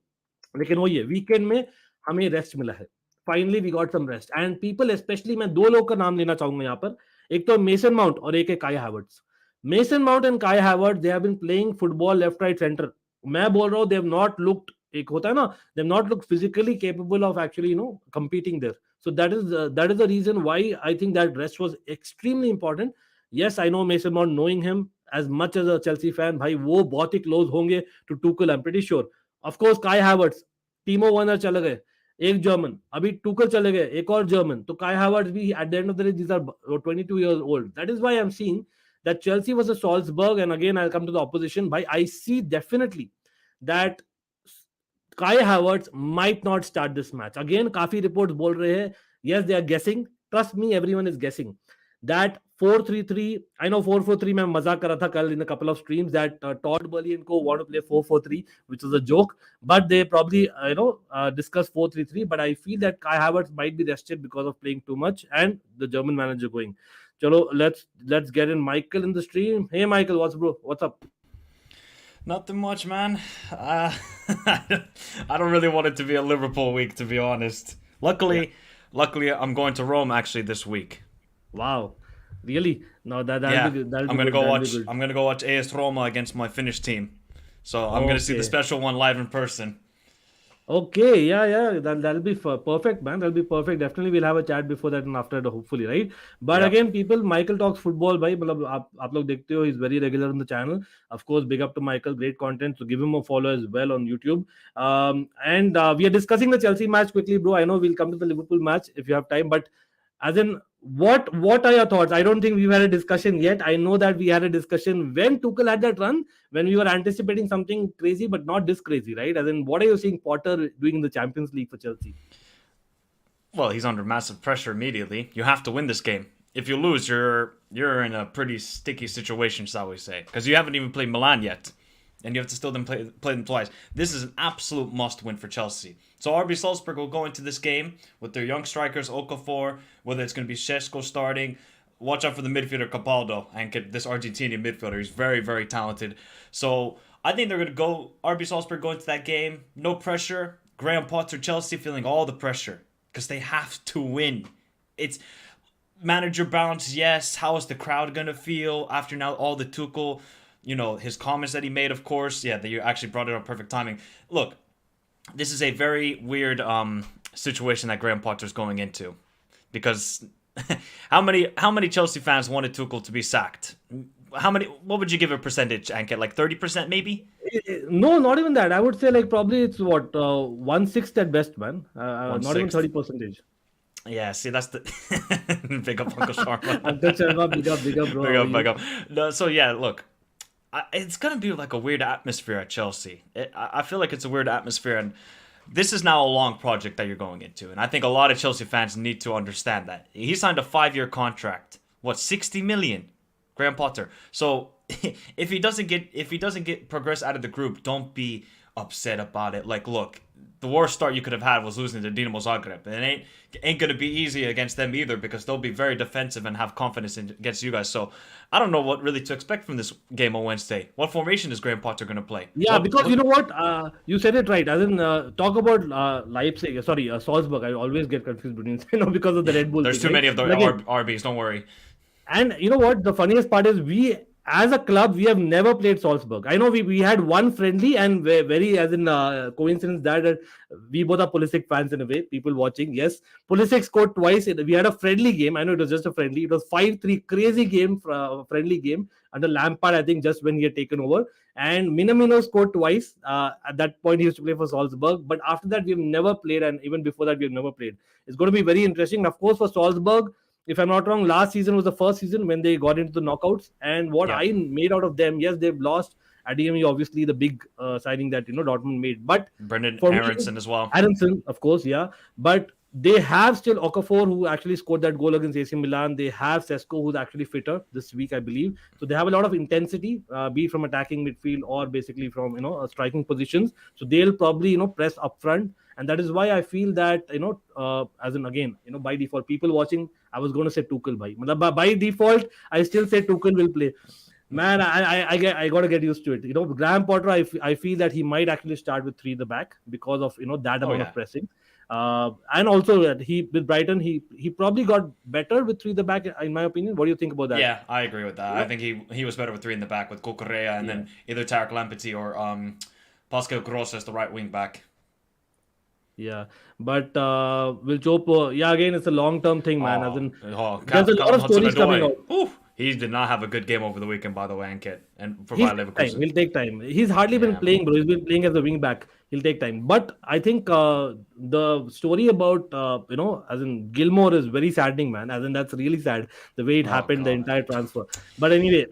लेकिन वही है, वीकेंड में हमें रेस्ट मिला है. Finally we got some rest, and people specially, मैं दो लोग का नाम लेना चाहूंगा यहाँ पर. एक तो मेसन माउंट और एक है काई Havertz. Mason Mount and Kai Havertz, they have been playing football left, right, center. मैं बोल रहा हूँ, they have not looked, एक होता है ना, they have not looked physically capable of actually competing there. So that is the reason why I think that rest was extremely important. Yes, I know Mason Mount, knowing him as much as a Chelsea fan, भाई वो बहुत ही close होंगे to Tuchel, I'm pretty sure. Of course, Kai Havertz, Timo Werner चले गए, एक German, अभी Tuchel चले गए, एक और जर्मन, तो Kai Havertz भी at the end of the day, these are 22 years old. That is why I'm seeing that Chelsea was a Salzburg, and again I'll come to the opposition. By I see definitely that Kai Havertz might not start this match. Again, काफी reports बोल रहे हैं. Yes, they are guessing. Trust me, everyone is guessing. That 4-3-3, I know 4-4-3 मैं मजाक कर रहा था कल in a couple of streams that Todd Boehly and co want to play 4-4-3, which was a joke, but they probably discuss 4-3-3. But I feel that Kai Havertz might be rested because of playing too much, and the German manager going. Chalo, let's get in Michael in the stream. Hey Michael, what's up? Nothing much, man. I don't really want it to be a Liverpool week, to be honest. Yeah. Luckily, I'm going to Rome actually this week. Wow. Really? No, that'll be Yeah, good. That'll I'm be gonna good. go That'll be watch. good. I'm gonna go watch AS Roma against my Finnish team. So I'm gonna see the Okay. special one live in person. Okay, yeah, yeah, that'll be perfect, man. That'll be perfect. Definitely, we'll have a chat before that and after that, hopefully, right? But Yep. again, people, Michael talks football, भाई मतलब आप लोग देखते हो, he's very regular on the channel. Of course, big up to Michael, great content. So give him a follow as well on YouTube. And we are discussing the Chelsea match quickly, bro. I know we'll come to the Liverpool match if you have time, but as in what are your thoughts? I don't think we've had a discussion yet. I know that we had a discussion when Tuchel had that run, when we were anticipating something crazy, but not this crazy, right? As in, what are you seeing Potter doing in the Champions League for Chelsea? Well, he's under massive pressure immediately. You have to win this game. If you lose, you're in a pretty sticky situation, shall we say? Because you haven't even played Milan yet, and you have to still then play them twice. This is an absolute must-win for Chelsea. So RB Salzburg will go into this game with their young strikers, Okafor, whether it's going to be Šeško starting. Watch out for the midfielder Capaldo and get this Argentinian midfielder. He's very, very talented. So I think they're going to go RB Salzburg go into that game. No pressure. Graham Potter, Chelsea feeling all the pressure because they have to win. It's manager bounce, yes. How is the crowd gonna feel after now all the Tuchel, his comments that he made, of course. Yeah, that you actually brought it up perfect timing. Look, this is a very weird situation that Graham Potter's going into because how many Chelsea fans wanted Tuchel to be sacked? What would you give a percentage, Ankit? Like 30% maybe? No, not even that. I would say like probably it's what 1/6 at best, man. One Not even sixth. 30%. Yeah, see, that's the big up Uncle Sharma. Uncle Sharma, big up, bro. Big How are up, big you? up. No, so yeah, look, it's gonna be like a weird atmosphere at Chelsea. I feel like it's a weird atmosphere, and this is now a long project that you're going into, and I think a lot of Chelsea fans need to understand that he signed a 5-year contract. What, 60 million, Graham Potter. So if he doesn't get progress out of the group, don't be upset about it. Like, look, the worst start you could have had was losing to Dinamo Zagreb, and it ain't gonna be easy against them either because they'll be very defensive and have confidence against you guys. So I don't know what really to expect from this game on Wednesday. What formation is Graham Potter gonna play? Yeah, What because you what? know what? You said it right. As in, talk about Leipzig, sorry, Salzburg. I always get confused between, because of the Red Bull There's thing, too right? many of the But again, RBs. Don't worry. and you know what? The funniest part is as a club, we have never played Salzburg. I know we had one friendly and very, as in coincidence that we both are Pulisic fans in a way. People watching, yes, Pulisic scored twice. We had a friendly game. I know it was just a friendly. It was 5-3 crazy game, friendly game under Lampard. I think just when he had taken over, and Minamino scored twice. At that point, he used to play for Salzburg. But after that, we've never played, and even before that, we've never played. It's going to be very interesting. Of course, for Salzburg, if I'm not wrong, last season was the first season when they got into the knockouts. And what Yep. I made out of them, yes, they've lost. Adeyemi, obviously, the big signing that Dortmund made. But Brendan for me, Aronson as well. Aronson, of course, yeah. But they have still Okafor, who actually scored that goal against AC Milan. They have Sesko, who's actually fitter this week, I believe. So they have a lot of intensity, be it from attacking midfield or basically from striking positions. So they'll probably press up front, and that is why I feel that as in again by default, people watching, I was going to say Tuchel by default. I still say Tuchel will play. Man, I gotta get used to it. Graham Potter, I feel that he might actually start with three in the back because of that Oh amount of yeah. pressing. And also that he with Brighton, he probably got better with three in the back, in my opinion. What do you think about that? Yeah, I agree with that. I Yeah, think he was better with three in the back with Cucurella and yeah, then either Tarek Lamptey or Pascal Gross as the right wing back. yeah. But will Chope? Yeah, again, it's a long term thing, man. As in, there's a lot Callum of stories coming Hudson-Odoi. out. Ooh, he did not have a good game over the weekend, by the way, Ankit, and for He'll Bayer take time. Leverkusen. He'll take time. He's hardly been Yeah. playing, bro. He's been playing as a wing back. He'll take time. But I think the story about as in Gilmore is very saddening, man. As in that's really sad the way it Oh happened, the God. entire transfer. But anyway,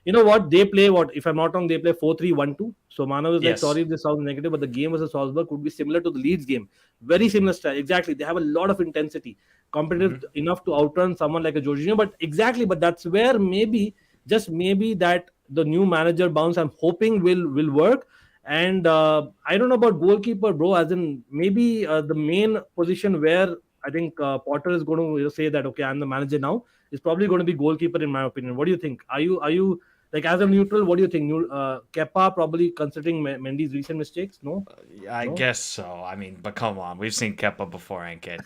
you know what? They play what? If I'm not wrong, they play 4-3-1-2. So Manav is like, Yes. sorry if this sounds negative, but the game versus Salzburg could be similar to the Leeds game. Very similar style. Exactly. They have a lot of intensity, Hmm. competitive enough to outrun someone like a Jorginho. But exactly, but that's where maybe just maybe that the new manager bounce I'm hoping will work. And I don't know about goalkeeper, bro, as in maybe the main position where I think Potter is going to say that okay, I'm the manager now, is probably going to be goalkeeper, in my opinion. What do you think? Are you Like as a neutral, what do you think? Kepa probably considering Mendy's recent mistakes. No, I no, guess so. I mean, but come on, we've seen Kepa before, Ankit.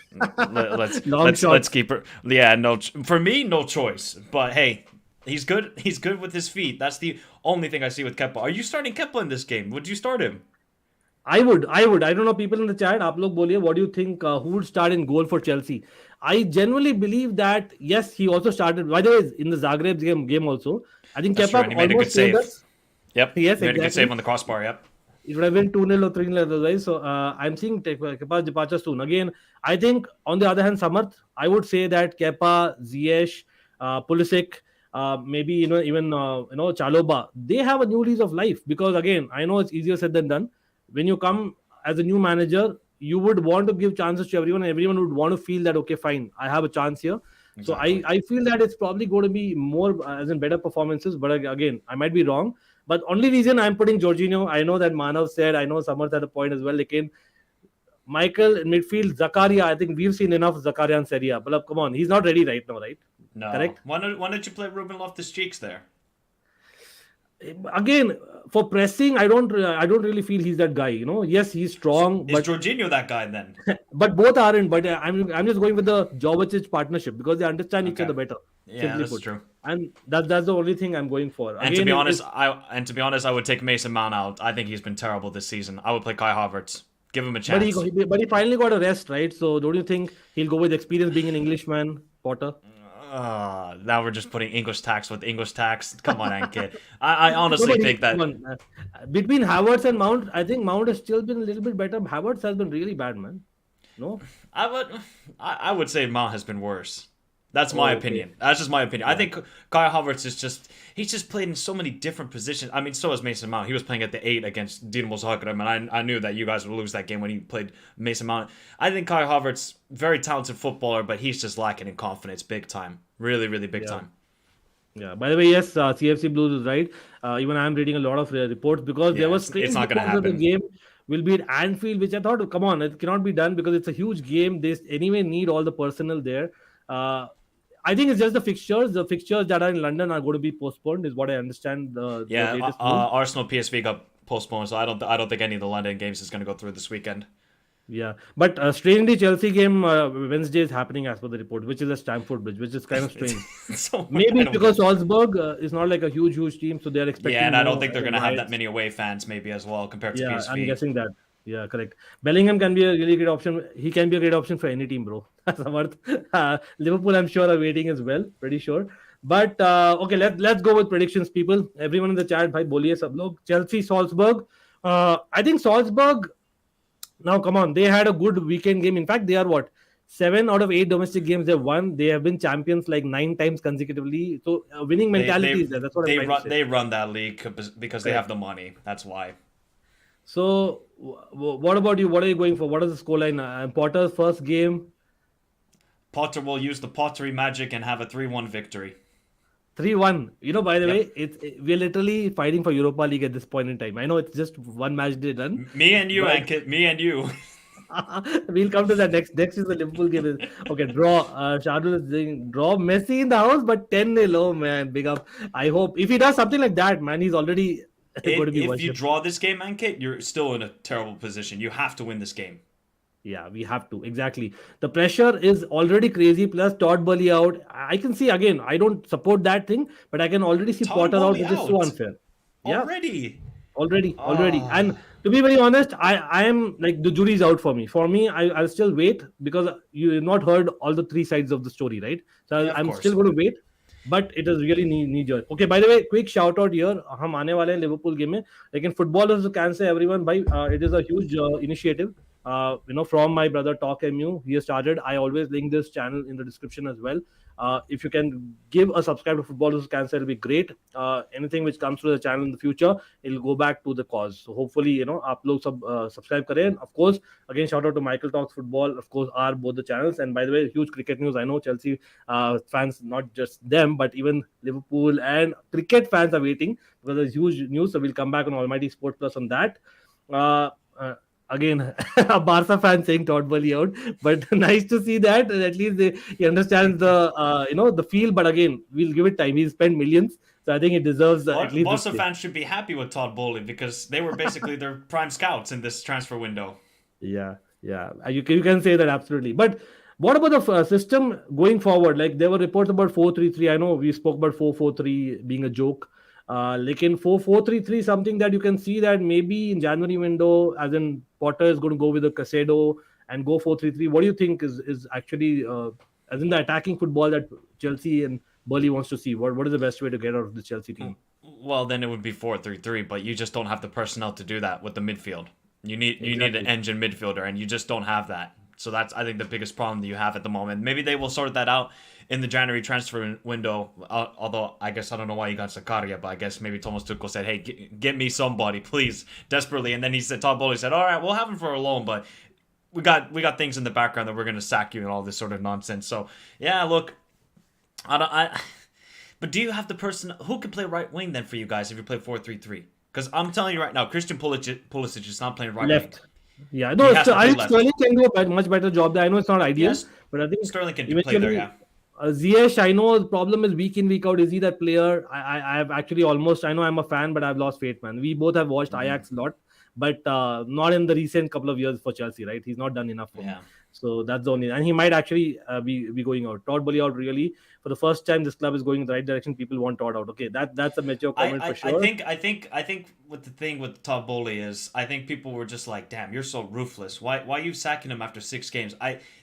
Let's long let's shots. keep her. Yeah, no. For me, no choice. But hey, he's good. He's good with his feet. That's the only thing I see with Kepa. Are you starting Kepa in this game? Would you start him? I would. I don't know. People in the chat, आप लोग बोलिए, what do you think? Who would start in goal for Chelsea? I genuinely believe that yes, he also started. By the way, in the Zagreb game also, I think That's true, Kepa and he made a good almost saved save. us. Yep, Yes, he made a good save exactly. on the crossbar. Yep. It would have been 2-0 or 3-0 otherwise. So I'm seeing Kepa's departure soon. Again, I think on the other hand, Samarth, I would say that Kepa, Ziyech, Pulisic, maybe even Chaloba, they have a new lease of life because again, I know it's easier said than done. When you come as a new manager, you would want to give chances to everyone, and everyone would want to feel that okay, fine, I have a chance here. So I, Exactly. I feel that it's probably going to be more as in better performances, but again, I might be wrong. But only reason I'm putting Jorginho, I know that Manav said, I know Samarth had a point as well. Like in Michael in midfield, Zakaria, I think we've seen enough Zakaria and Seria. But come on, he's not ready right now, right? No. Correct? Why don't you play Ruben Loftus-Cheeks there? Again, for pressing, I don't really feel he's that guy. Yes, he's strong, Is but Jorginho that guy then? both aren't. But I'm just going with the Jovic partnership because they understand each Okay. other better. Yeah, Simply that's put, true. and that's the only thing I'm going for. And to Again, be if honest, I would take Mason Mount out. I think he's been terrible this season. I would play Kai Havertz. Give him a but he chance. but he finally got a rest, right? So don't you think he'll go with experience being an Englishman, Potter? Now we're just putting English tax with English tax. Come on, Ankit. I No, honestly but think come that on. Between Havertz and Mount, I think Mount has still been a little bit better. Havertz has been really bad, man. No? I would I would say Mount has been worse. That's my Oh, okay. opinion. That's just my opinion. I Yeah. think Kai Havertz is he's just played in so many different positions. I mean, so is Mason Mount. He was playing at the 8 against Dinamo Zagreb, and I knew that you guys would lose that game when he played Mason Mount. I think Kai Havertz, very talented footballer, but he's just lacking in confidence big time. Really, really big Yeah. time. Yeah. By the way, yes, CFC Blues is right. Even I'm reading a lot of reports because there Yeah, were it's strange not going to reports that the happen. game will be at Anfield, which I thought, come on, it cannot be done because it's a huge game. They anyway need all the personnel there. Uh, I think it's just the fixtures. The fixtures that are in London are going to be postponed, is what I understand. The Yeah, latest news. Arsenal PSV got postponed, so I don't think any of the London games is going to go through this weekend. Yeah, but strangely, Chelsea game Wednesday is happening as per the report, which is at Stamford Bridge, which is kind of strange. So Maybe I it's don't because get. Salzburg is not like a huge team, so they are Yeah, expecting and I don't more think they're going to have that riots. many away fans, maybe as well compared to Yeah, I'm PSV. guessing that. Yeah, correct. Bellingham can be a really great option. He can be a great option for any team, bro. Samarth. Liverpool, I'm sure, are waiting as well. Pretty sure. But okay, let's go with predictions, people. Everyone in the chat, bhai, boliye sab log. Chelsea, Salzburg. I think Salzburg. Now, come on, they had a good weekend game. In fact, they are what 7 out of 8 domestic games they've won. They have been champions like 9 times consecutively. So, winning They mentality they is there. That's what I'm they trying to run say. they run that league because they have Correct. the money. That's why. So, what about you? What are you going for? What is the scoreline? Potter's first game, Potter will use the pottery magic and have a 3-1 victory. 3-1. By the Yep. way, we're literally fighting for Europa League at this point in time. I know it's just one match day done, Me and you, but Ankit. Me and you. we'll come to that next. Next is the Liverpool game. Okay, draw. Shardul is saying draw. Messi in the house, but 10-0. Oh man, big up. I hope if he does something like that, man, he's already going to be If you worshipped. draw this game, Ankit, you're still in a terrible position. You have to win this game. Yeah, we have to. Exactly. The pressure is already crazy. Plus, Todd Burley out. I can see again. I don't support that thing, but I can already see Todd Potter out, Bowley which is so out unfair. Yeah, already. already. And Ah, to be very honest, I am like the jury's out for me. For me, I'll still wait because you have not heard all the three sides of the story, right? So yeah, of I'm still course. going to wait. But it is really knee jerk. Okay, by the way, quick shout out here. हम आने वाले हैं Liverpool game में. लेकिन footballers can say everyone, by it is a huge initiative. From my brother Talk MU, he has started. I always link this channel in the description as well. If you can give a subscribe to Footballers Cancer, it'll be great. Anything which comes to the channel in the future, it'll go back to the cause. So hopefully, आप लोग subscribe करें. Of course, again, shout out to Michael Talks Football. Of course, are both the channels. And by the way, huge cricket news. I know Chelsea fans, not just them, but even Liverpool and cricket fans are waiting because there's huge news. So we'll come back on Almighty Sport Plus on that. Uh, uh, again, a Barca fan saying Todd Bowley out, but nice to see that at least he understands the the feel. But again, we'll give it time. He spent millions, so I think he deserves at least this Barca play. fans should be happy with Todd Bowley because they were basically their prime scouts in this transfer window. Yeah, yeah, you can say that absolutely. But what about the system going forward? Like there were reports about 4-3-3. I know we spoke about 4-4-3 being a joke. Like in 4-4-3-3, something that you can see that maybe in January window, as in Potter is going to go with the Casado and go 4-3-3. What do you think is actually as in the attacking football that Chelsea and Burley wants to see? What is the best way to get out of the Chelsea team? Well, then it would be 4-3-3, but you just don't have the personnel to do that with the midfield. You need an Exactly. engine midfielder, and you just don't have that. So that's, I think, the biggest problem that you have at the moment. Maybe they will sort that out in the January transfer window. Although I guess I don't know why you got Zakaria, but I guess maybe Thomas Tuchel said, "Hey, get me somebody, please, desperately." And then he said, Todd Bowley said, "All right, we'll have him for a loan, but we got things in the background that we're gonna sack you and all this sort of nonsense." So yeah, look, I don't. But do you have the person who can play right wing then for you guys if you play 4-3-3? Because I'm telling you right now, Christian Pulisic is not playing right wing. Left. Yeah, He no, has so to I play think left. Sterling can do a much better job there. I know it's not ideal, Yes, but I think Sterling can play there. eventually Yeah. Ziyech, I know the problem is week in, week out. Is he that player? I've actually almost, I know I'm a fan, but I've lost faith, man. We both have watched Mhm. Ajax a lot, but not in the recent couple of years for Chelsea, right? He's not done enough for me. Yeah. So that's the only, and he might actually be going out. Todd Bully out really for the first time. This club is going in the right direction. People want Todd out. Okay, that's a mature I, comment for I, I sure. think I think I think what the thing with Todd Bowley is I think people were just like, damn, you're so ruthless. Why are you sacking him after 6 games?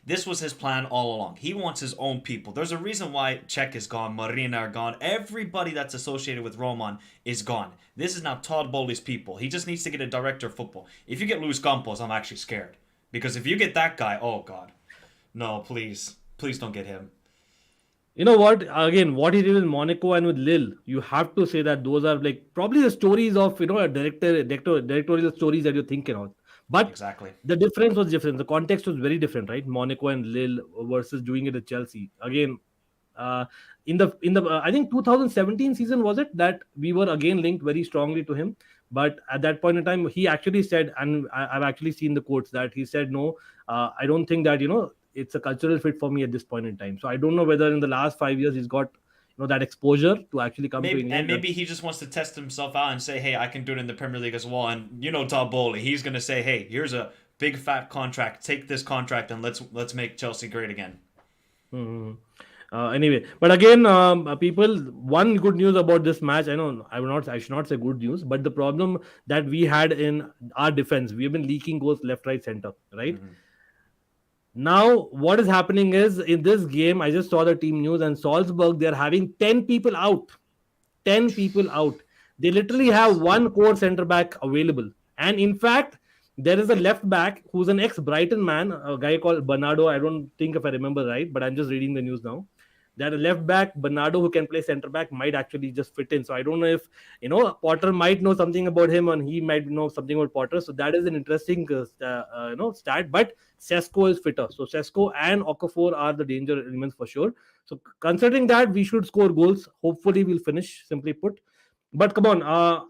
This was his plan all along. He wants his own people. There's a reason why Czech is gone, Marina are gone, everybody that's associated with Roman is gone. This is now Todd Bowley's people. He just needs to get a director of football. If you get Luis Campos, I'm actually scared. Because if you get that guy, oh god. No, please. Please don't get him. You know what? Again, what he did with Monaco and with Lille, you have to say that those are like probably the stories of a directorial stories that you're thinking of. But Exactly. the difference was different. The context was very different, right? Monaco and Lille versus doing it at Chelsea. Again, uh, in the I think 2017 season was it that we were again linked very strongly to him. But at that point in time, he actually said, and I've actually seen the quotes that he said, no, I don't think that it's a cultural fit for me at this point in time. So I don't know whether in the last 5 years he's got that exposure to actually come to England. Maybe he just wants to test himself out and say, "Hey, I can do it in the Premier League as well." And Todd Bowley, he's gonna say, "Hey, here's a big fat contract. Take this contract and let's make Chelsea great again." Mhm. Anyway, but again, people. One good news about this match, I know I should not say good news, but the problem that we had in our defense, we have been leaking goals left, right, center, right? Hmm. Now, what is happening is in this game, I just saw the team news and Salzburg, they're having 10 people out. 10 people out. They literally have Jesus. one core center back available. And in fact, there is a left back who's an ex Brighton man, a guy called Bernardo. I don't think if I remember right, but I'm just reading the news now. That a left back, Bernardo, who can play center back, might actually just fit in. So I don't know if Potter might know something about him, and he might know something about Potter. So that is an interesting stat. But Sesko is fitter. So Sesko and Okafor are the danger elements for sure. So considering that, we should score goals. Hopefully, we'll finish. Simply put. But come on,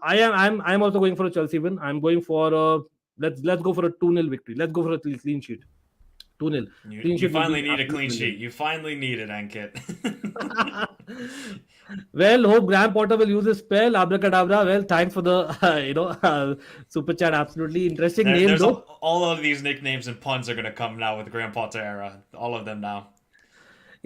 I'm also going for a Chelsea win. I'm going for let's go for a 2-0 victory. Let's go for a clean sheet. 2-0. You Clean you sheet will finally be need a absolutely clean brilliant. sheet. You finally need it, Ankit. Well, hope Graham Potter will use his spell, abracadabra. Well, thanks for the super chat. Absolutely interesting name There's though. all of these nicknames and puns are gonna come now with the Graham Potter era. All of them now.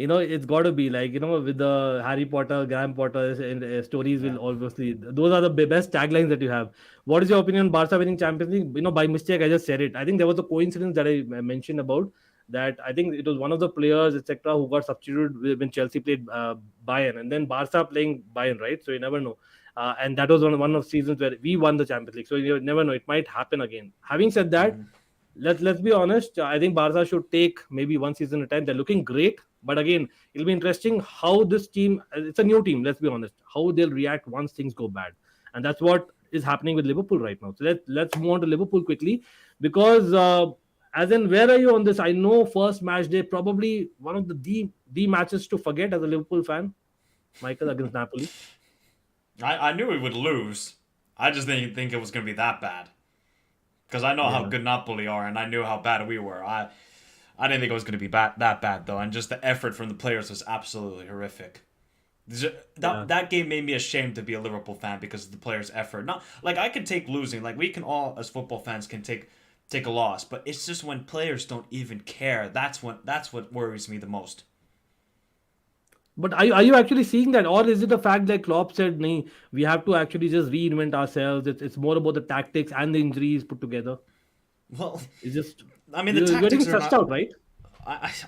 It's got to be like with the Harry Potter, Graham Potter and stories Yeah. will obviously those are the best taglines that you have. What is your opinion on Barca winning Champions League? By mistake I just said it. I think there was a coincidence that I mentioned about that. I think it was one of the players etc. who got substituted when Chelsea played Bayern and then Barca playing Bayern, right? So you never know. And that was one of seasons where we won the Champions League. So you never know. It might happen again. Having said that, Mhm. let's be honest. I think Barca should take maybe one season at a time. They're looking great, but again, it'll be interesting how this team. It's a new team. Let's be honest. How they'll react once things go bad, and that's what is happening with Liverpool right now. So let's move on to Liverpool quickly because. As in, where are you on this? I know first match day probably one of the matches to forget as a Liverpool fan. Michael against Napoli. I knew we would lose. I just didn't think it was gonna be that bad. because I know how Yeah. good Napoli are, and I knew how bad we were. I didn't think it was going to be that bad though, and just the effort from the players was absolutely horrific. Yeah. That game made me ashamed to be a Liverpool fan because of the players' effort. Not like I can take losing, like we can all as football fans can take a loss, but it's just when players don't even care. That's what worries me the most. But are you actually seeing that, or is it the fact that Klopp said, "Nee, we have to actually just reinvent ourselves"? It's more about the tactics and the injuries put together. Well, It's just I mean the you're getting tactics are stressed not. out, right?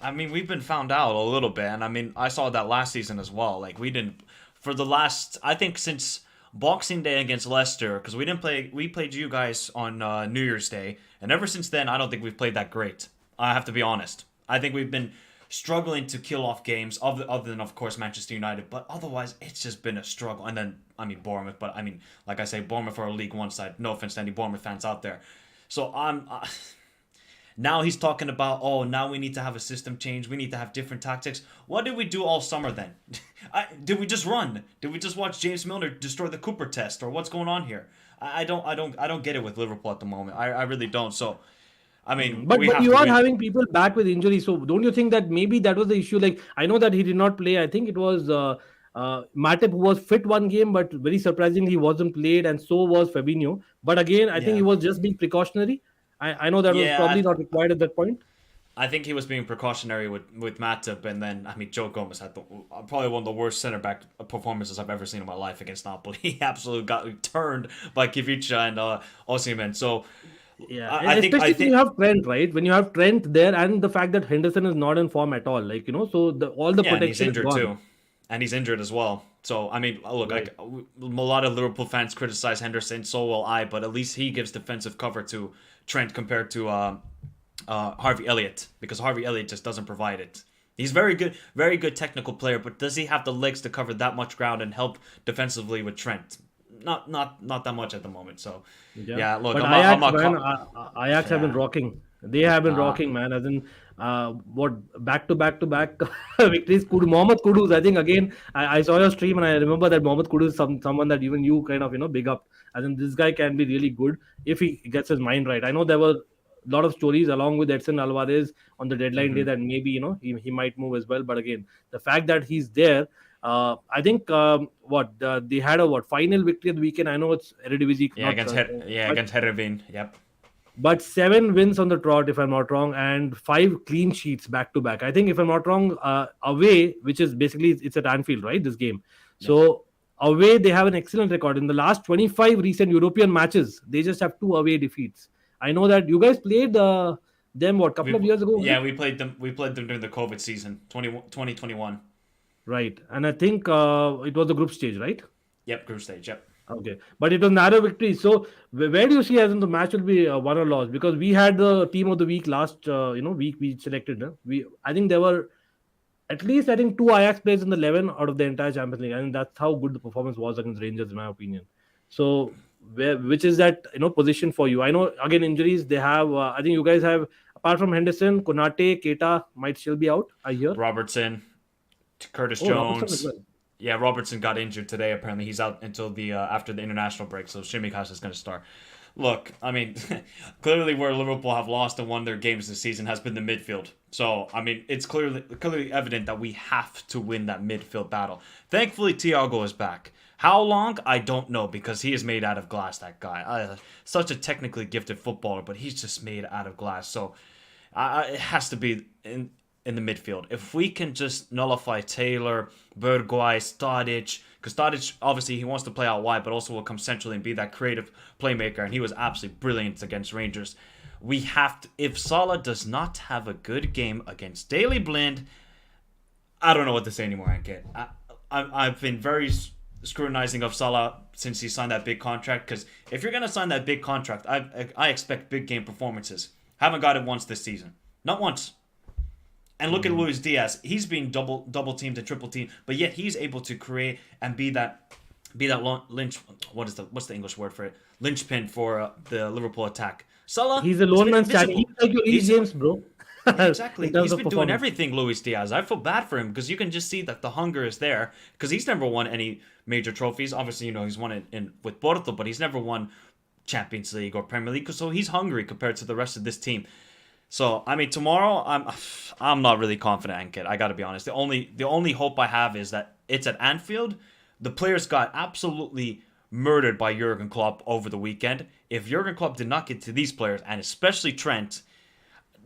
I mean we've been found out a little bit, and I mean I saw that last season as well. Like we didn't for the last I think since Boxing Day against Leicester because we played you guys on New Year's Day, and ever since then I don't think we've played that great. I have to be honest. I think we've been struggling to kill off games, other than of course Manchester United, but otherwise it's just been a struggle. And then I mean Bournemouth, but I mean like I say Bournemouth are a League One side. No offense to any Bournemouth fans out there. So now he's talking about, oh, now we need to have a system change. We need to have different tactics. What did we do all summer then? Did we just run? Did we just watch James Milner destroy the Cooper test, or what's going on here? I don't get it with Liverpool at the moment. I really don't. So, I mean, But we have you to are win. having people back with injuries, so don't you think that maybe that was the issue? Like I know that he did not play. I think it was Matip who was fit one game, but very surprisingly he wasn't played, and so was Fabinho. But again, I think he Yeah, was just being precautionary. I know that was yeah. probably not required at that point. I think he was being precautionary with Matip, and then I mean Joe Gomez had probably one of the worst center back performances I've ever seen in my life against Napoli. He absolutely got turned by Kivicha and Osimhen. So Yeah, especially I when you think have Trent, right? When you have Trent there, and the fact that Henderson is not in form at all, like so all the yeah, and he's protection is injured gone. too, and he's injured as well. So I mean, look, Right. like a lot of Liverpool fans criticize Henderson, so will I, but at least he gives defensive cover to Trent compared to Harvey Elliott because Harvey Elliott just doesn't provide it. He's very good technical player, but does he have the legs to cover that much ground and help defensively with Trent? Not that much at the moment. So Yeah, yeah, look, but I'm Ajax, not. man, Ajax have been Yeah, rocking. They have been nah. rocking, man. As in, what back to back victories. Mohammad Kudus. I think again, I saw your stream and I remember that Mohammad Kudus is someone that even you kind of big up. As in, this guy can be really good if he gets his mind right. I know there were a lot of stories along with Edson Alvarez on the deadline day Hmm. that maybe he might move as well. But again, the fact that he's there. I think they had a final victory at the weekend. I know it's Eredivisie, Yeah, not but against Herreveen. Yep. 7 wins on the trot, if I'm not wrong, and 5 clean sheets back to back. I think, if I'm not wrong, away, which is basically it's at Anfield, right? This game. Yep. So away, they have an excellent record in the last 25 recent European matches. They just have 2 away defeats. I know that you guys played them couple of years ago, was it? We played them. We played them during the COVID season, 2021. Right, and I think it was the group stage, right? Yep, group stage. Yep. Okay, but it was narrow victory. So where do you see as in the match will be won or lost? Because we had the team of the week last week we selected. We I think there were at least I think 2 Ajax players in the 11 out of the entire Champions League, and that's how good the performance was against Rangers, in my opinion. So which is that position for you? I know again injuries they have. I think you guys have, apart from Henderson, Konate, Keita might still be out. I hear. Robertson, Curtis Oh, Robertson as Jones. well. Yeah, Robertson got injured today. Apparently, he's out until the after the international break. So Shimikas is going to start. Look, I mean, clearly where Liverpool have lost and won their games this season has been the midfield. So I mean, it's clearly evident that we have to win that midfield battle. Thankfully, Thiago is back. How long? I don't know because he is made out of glass. That guy, such a technically gifted footballer, but he's just made out of glass. So it has to be in the midfield. If we can just nullify Taylor, Bergwijn, Stadic, because Stadic, obviously, he wants to play out wide, but also will come centrally and be that creative playmaker, and he was absolutely brilliant against Rangers. We have to, if Salah does not have a good game against Daily Blind, I don't know what to say anymore, Ankit. I've been very scrutinizing of Salah since he signed that big contract, because if you're going to sign that big contract, I expect big game performances. Haven't got it once this season. Not once. And look at Luis Diaz. He's being double teamed and triple teamed, but yet he's able to create and be that lynch. What's the English word for it? Linchpin for the Liverpool attack. Salah He's a has lone been man standing. invisible. He's like your Reece He's James, bro. Yeah, exactly. In terms He's of been doing performance. everything, Luis Diaz. I feel bad for him because you can just see that the hunger is there because he's never won any major trophies. Obviously, he's won it with Porto, but he's never won Champions League or Premier League, so he's hungry compared to the rest of this team. So I mean, tomorrow I'm not really confident, Ankit. I got to be honest. The only hope I have is that it's at Anfield. The players got absolutely murdered by Jurgen Klopp over the weekend. If Jurgen Klopp did not get to these players, and especially Trent,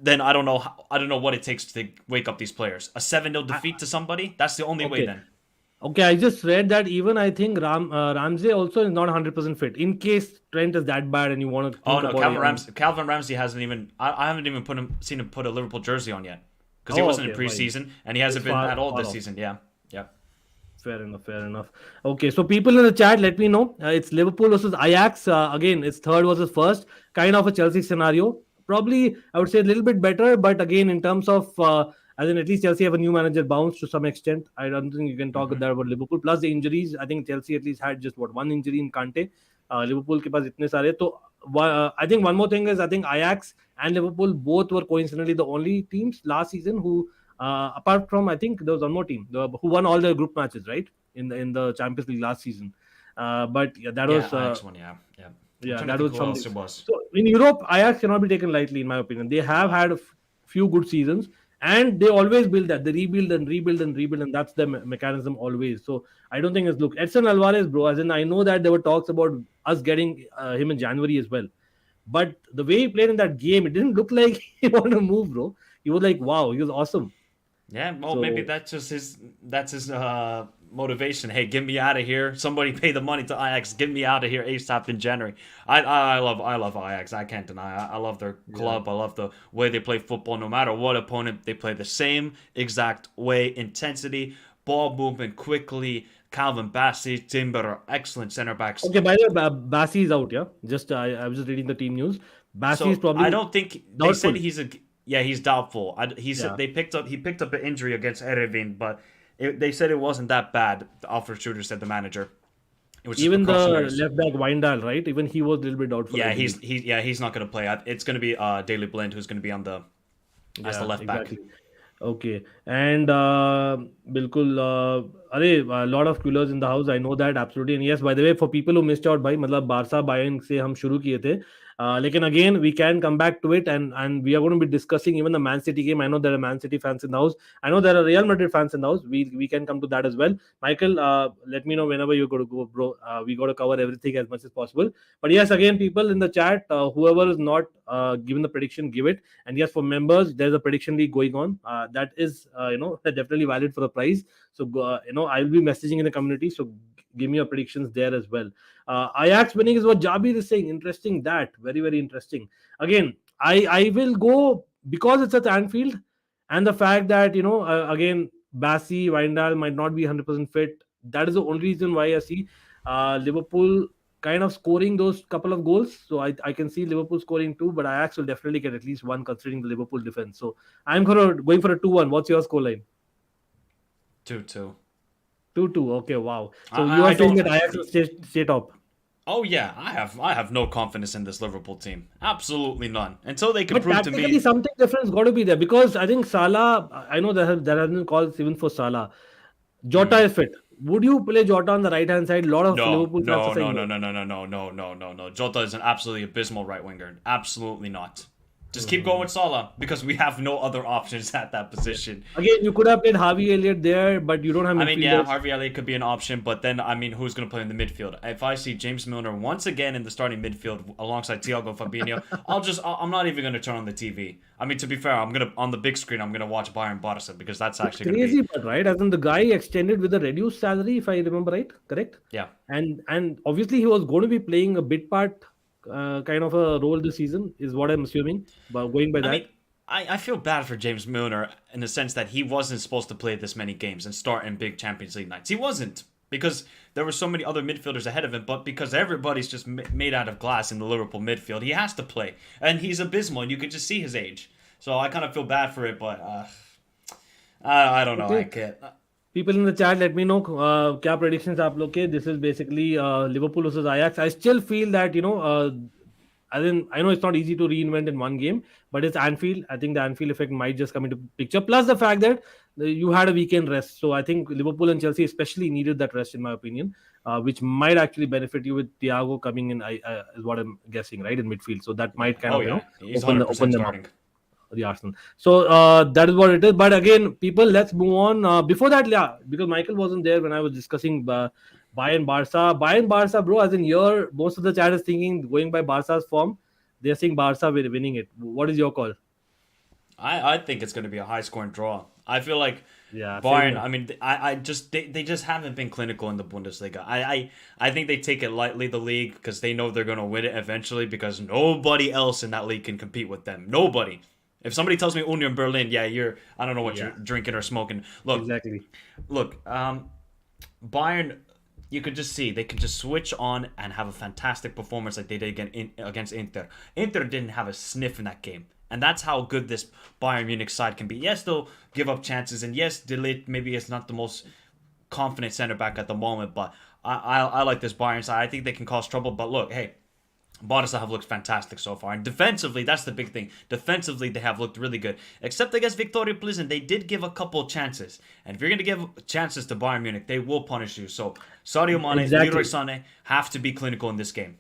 then I don't know. I don't know what it takes to wake up these players. A 7-0 defeat to somebody. That's the only way. Then. Okay, I just read that even I think Ramsey also is not 100% fit. In case Trent is that bad and you want to Oh no, Calvin Ramsey hasn't even. I haven't even seen him put a Liverpool jersey on yet because he wasn't in preseason and he hasn't been at all this season. Yeah. Fair enough. Okay, so people in the chat, let me know. It's Liverpool versus Ajax. Again, it's third versus first. Kind of a Chelsea scenario. Probably, I would say a little bit better, but again, in terms of, as in at least Chelsea have a new manager bounce to some extent. I don't think you can talk that about Liverpool. Plus the injuries, I think Chelsea at least had just one injury in Kante. Liverpool ke paas itne sare. So I think one more thing is I think Ajax and Liverpool both were coincidentally the only teams last season who apart from I think there was one more team who won all their group matches, right, in the Champions League last season. But yeah, that was Ajax won, yeah. that was something. So in Europe, Ajax cannot be taken lightly, in my opinion. They have had a few good seasons, and they always build that. They rebuild, and that's the mechanism always. So I don't think it's look. Edson Alvarez, bro. As in, I know that there were talks about us getting him in January as well, but the way he played in that game, it didn't look like he wanted to move, bro. He was like, wow, he was awesome. Yeah, well, maybe that's his motivation. Hey, get me out of here. Somebody pay the money to Ajax. Get me out of here ASAP in January. I love Ajax. I can't deny. I love their club. I love the way they play football. No matter what opponent, they play the same exact way. Intensity, ball movement quickly. Calvin Bassey, Timber, excellent center backs. Okay, by the way, Bassey is out. Yeah, just I was just reading the team news. Bassey is probably. I don't think they said he's a. Yeah, he's doubtful. He picked up an injury against Erevin, but they said it wasn't that bad. The Alfred Schroeder said, the manager. Even the left back Weindal, right? Even he was a little bit doubtful. Yeah, he's not going to play. It's going to be Daley Blind who's going to be on as the left back. Okay, and bilkul, a lot of coolers in the house. I know that absolutely. And yes, by the way, for people who missed out, by मतलब Barca Bayern से हम शुरू किए थे. Lekin again, we can come back to it, and we are going to be discussing even the Man City game. I know there are Man City fans in the house. I know there are Real Madrid fans in the house. We can come to that as well. Michael, let me know whenever you're going to go, bro. We got to cover everything as much as possible. But yes, again, people in the chat, whoever is not given the prediction, give it. And yes, for members, there's a prediction league going on. That is, definitely valid for the prize. So, I'll be messaging in the community. So give me your predictions there as well. Ajax winning is what Jabir is saying. Interesting that. Very, very interesting. Again, I will go because it's at Anfield and the fact that, again, Bassey, Weindal might not be 100% fit. That is the only reason why I see Liverpool kind of scoring those couple of goals. So I can see Liverpool scoring 2, but Ajax will definitely get at least 1 considering the Liverpool defense. So I'm going for a 2-1. What's your scoreline? 2-2. 2-2. Okay, wow. So you are saying that Ajax will stay top? Oh yeah, I have no confidence in this Liverpool team. Absolutely none. Until they can prove to me. But something different has got to be there because I think Salah. I know there have been calls even for Salah. Jota is fit. Would you play Jota on the right hand side? A lot of Liverpool fans are saying no. Jota is an absolutely abysmal right winger. Absolutely not. Just keep going with Salah because we have no other options at that position. Again, you could have played Harvey Elliott there, but you don't have. Harvey Elliott could be an option, but then who's going to play in the midfield? If I see James Milner once again in the starting midfield alongside Thiago Fabinho, I'm not even going to turn on the TV. To be fair, on the big screen, I'm gonna watch Bayern Barca because that's actually crazy, but right? As in the guy extended with a reduced salary, if I remember right, correct? Yeah. And obviously he was going to be playing a bit part. Kind of a role this season is what I'm assuming. But going by that, I feel bad for James Milner in the sense that he wasn't supposed to play this many games and start in big Champions League nights. He wasn't because there were so many other midfielders ahead of him. But because everybody's just made out of glass in the Liverpool midfield, he has to play, and he's abysmal, and you can just see his age. So I kind of feel bad for it, but I don't know. Okay. I can't. People in the chat, let me know क्या predictions आप लोग के. This is basically Liverpool versus Ajax. I still feel that I know it's not easy to reinvent in one game, but it's Anfield. I think the Anfield effect might just come into picture. Plus the fact that you had a weekend rest. So I think Liverpool and Chelsea especially needed that rest, in my opinion, which might actually benefit you with Thiago coming in. Is what I'm guessing, right, in midfield. So that Yeah. might kind Oh of yeah, he's open 100% them up, starting. the Arsenal. So that is what it is. But again, people, let's move on. Before that, yeah, because Michael wasn't there when I was discussing Bayern Barca. Bayern Barca, bro, as in here, most of the chat is thinking going by Barca's form, they're saying Barca winning it. What is your call? I think it's going to be a high scoring draw. I feel like Yeah, same Bayern. here. I mean, I just they just haven't been clinical in the Bundesliga. I think they take it lightly, the league, because they know they're going to win it eventually. Because nobody else in that league can compete with them. Nobody. If somebody tells me Union Berlin, yeah, I don't know what you're Yeah, drinking or smoking. exactly. Look, Bayern, you could just see they could just switch on and have a fantastic performance like they did against Inter. Inter didn't have a sniff in that game. And that's how good this Bayern Munich side can be. Yes, they'll give up chances, and yes, Delete maybe is not the most confident center back at the moment, but I like this Bayern side. I think they can cause trouble. But look, hey, Borussia have looked fantastic so far. And defensively, that's the big thing. Defensively, they have looked really good. Except against Viktoria Plzen, they did give a couple of chances. And if you're going to give chances to Bayern Munich, they will punish you. So Sadio Mane, Leroy Exactly. Sané have to be clinical in this game.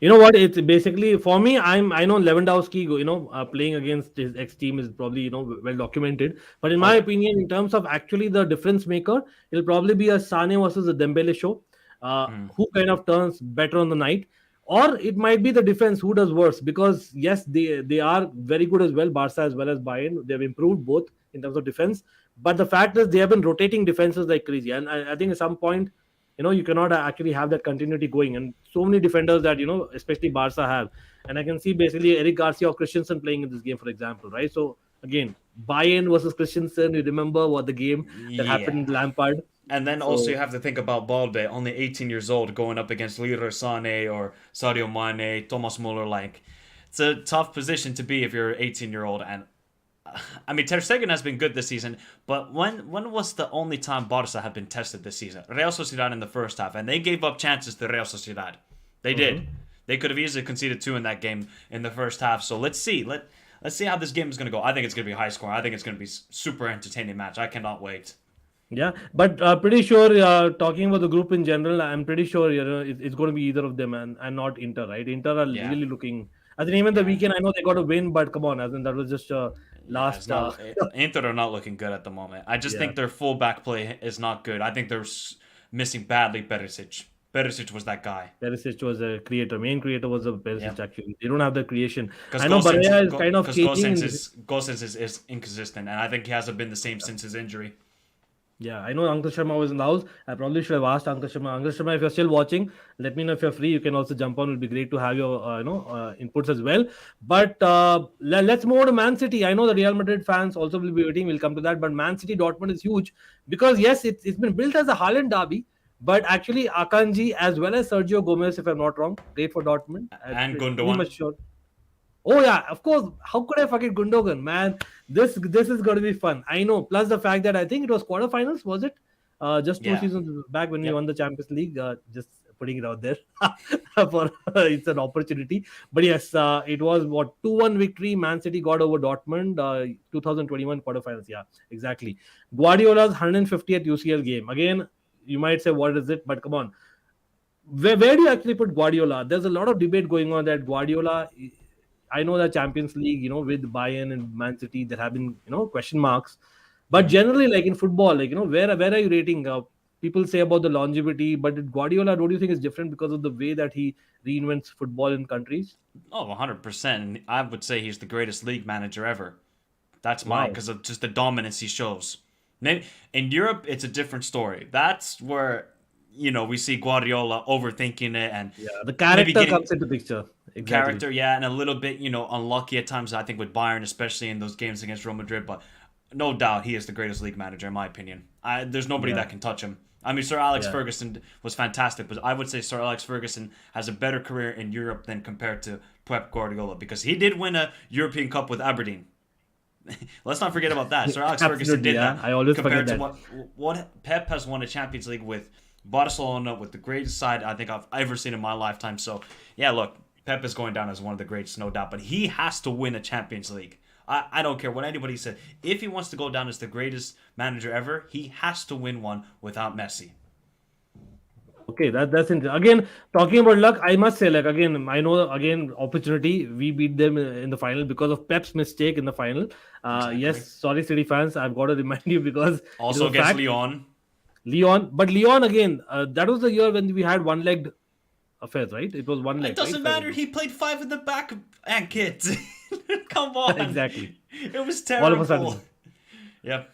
You know what? It's basically for me. I know Lewandowski, playing against his ex team is probably well documented. But in Oh, my yeah. opinion, in terms of actually the difference maker, it'll probably be a Sane versus a Dembele show. Mm. Who kind of turns better on the night, or it might be the defense who does worse. Because yes, they are very good as well, Barca as well as Bayern. They've improved both in terms of defense. But the fact is, they have been rotating defenses like crazy, and I think at some point you cannot actually have that continuity going, and so many defenders that especially Barca have. And I can see basically Eric Garcia or Christensen playing in this game, for example, right? So again, Bayern versus Christensen, you remember what the game that Yeah. happened in Lampard. And then also So you have to think about Balde, only 18 years old, going up against Leroy Sané or Sadio Mane, Thomas Muller. Like, it's a tough position to be if you're 18-year-old. And I mean, Ter Stegen has been good this season, but when was the only time Barca have been tested this season? Real Sociedad in the first half, and they gave up chances to Real Sociedad. They did. mhm. They could have easily conceded two in that game in the first half. So let's see. Let's see how this game is going to go. I think it's going to be high scoring. I think it's going to be super entertaining match. I cannot wait. Yeah, but pretty sure talking about the group in general, I'm pretty sure it's going to be either of them, and not Inter, right? Inter are Yeah. really looking. I think even the Yeah. weekend, I know they got a win, but come on, as in that was just Yeah, it's last. not. Inter are not looking good at the moment. I just Yeah, think their fullback play is not good. I think they're missing badly Perisic. Perisic was that guy. Perisic was a creator. Main creator was a Yeah, Perisic actually. They don't have the creation. because I know Barella is kind of changing. Gosens is inconsistent, and I think he hasn't been the same since his injury. Yeah, I know Uncle Sharma was in the house. I probably should have asked Uncle Sharma. Uncle Sharma, if you're still watching, let me know if you're free. You can also jump on. It'll be great to have your inputs as well. But let's move on to Man City. I know the Real Madrid fans also will be waiting. We'll come to that. But Man City Dortmund is huge because yes, it's been built as a Haaland derby. But actually, Akanji as well as Sergio Gomez, if I'm not wrong, great for Dortmund. I'm And pretty Gundogan. much sure. Oh yeah, of course. How could I forget Gundogan, man? This is going to be fun. I know. Plus the fact that I think it was quarterfinals, was it? Just two Yeah. seasons back when we Yep. won the Champions League. Just putting it out there for it's an opportunity. But yes, it was what 2-1 victory. Man City got over Dortmund. 2021 quarterfinals. Yeah, exactly. Guardiola's 150th UCL game. Again, you might say, what is it? But come on, where do you actually put Guardiola? There's a lot of debate going on that Guardiola. I know the Champions League, with Bayern and Man City, there have been question marks, but Mhm. generally, like in football, like where are you rating? People say about the longevity, but with Guardiola, don't you think is different because of the way that he reinvents football in countries? Oh, 100%. And I would say he's the greatest league manager ever. That's mine Wow. because of just the dominance he shows. In Europe, it's a different story. That's where we see Guardiola overthinking it and Yeah, the maybe character getting comes into picture. Exactly. character, yeah, and a little bit, unlucky at times. I think with Bayern, especially in those games against Real Madrid, but no doubt he is the greatest league manager in my opinion. There's nobody Yeah, that can touch him. I mean, Sir Alex yeah. Ferguson was fantastic, but I would say Sir Alex Ferguson has a better career in Europe than compared to Pep Guardiola because he did win a European Cup with Aberdeen. Let's not forget about that. Sir Alex Ferguson Absolutely, did yeah. that I always compared forget to that. what Pep has won a Champions League with Barcelona with the greatest side I think I've ever seen in my lifetime. So yeah, look, Pep is going down as one of the greats, no doubt, but he has to win a Champions League. I don't care what anybody said. If he wants to go down as the greatest manager ever, he has to win one without Messi. Okay, that's interesting. Again, talking about luck, I must say, like again, I know again opportunity. We beat them in the final because of Pep's mistake in the final. Exactly. Yes, sorry, City fans, I've got to remind you because it is Also a against fact. Lyon. But Leon again, that was the year when we had one-legged affairs, right? It was one It leg, right? doesn't If I matter. remember. He played five in the back, Ankit. Come on. Exactly. It was All of a terrible. sudden. Yep.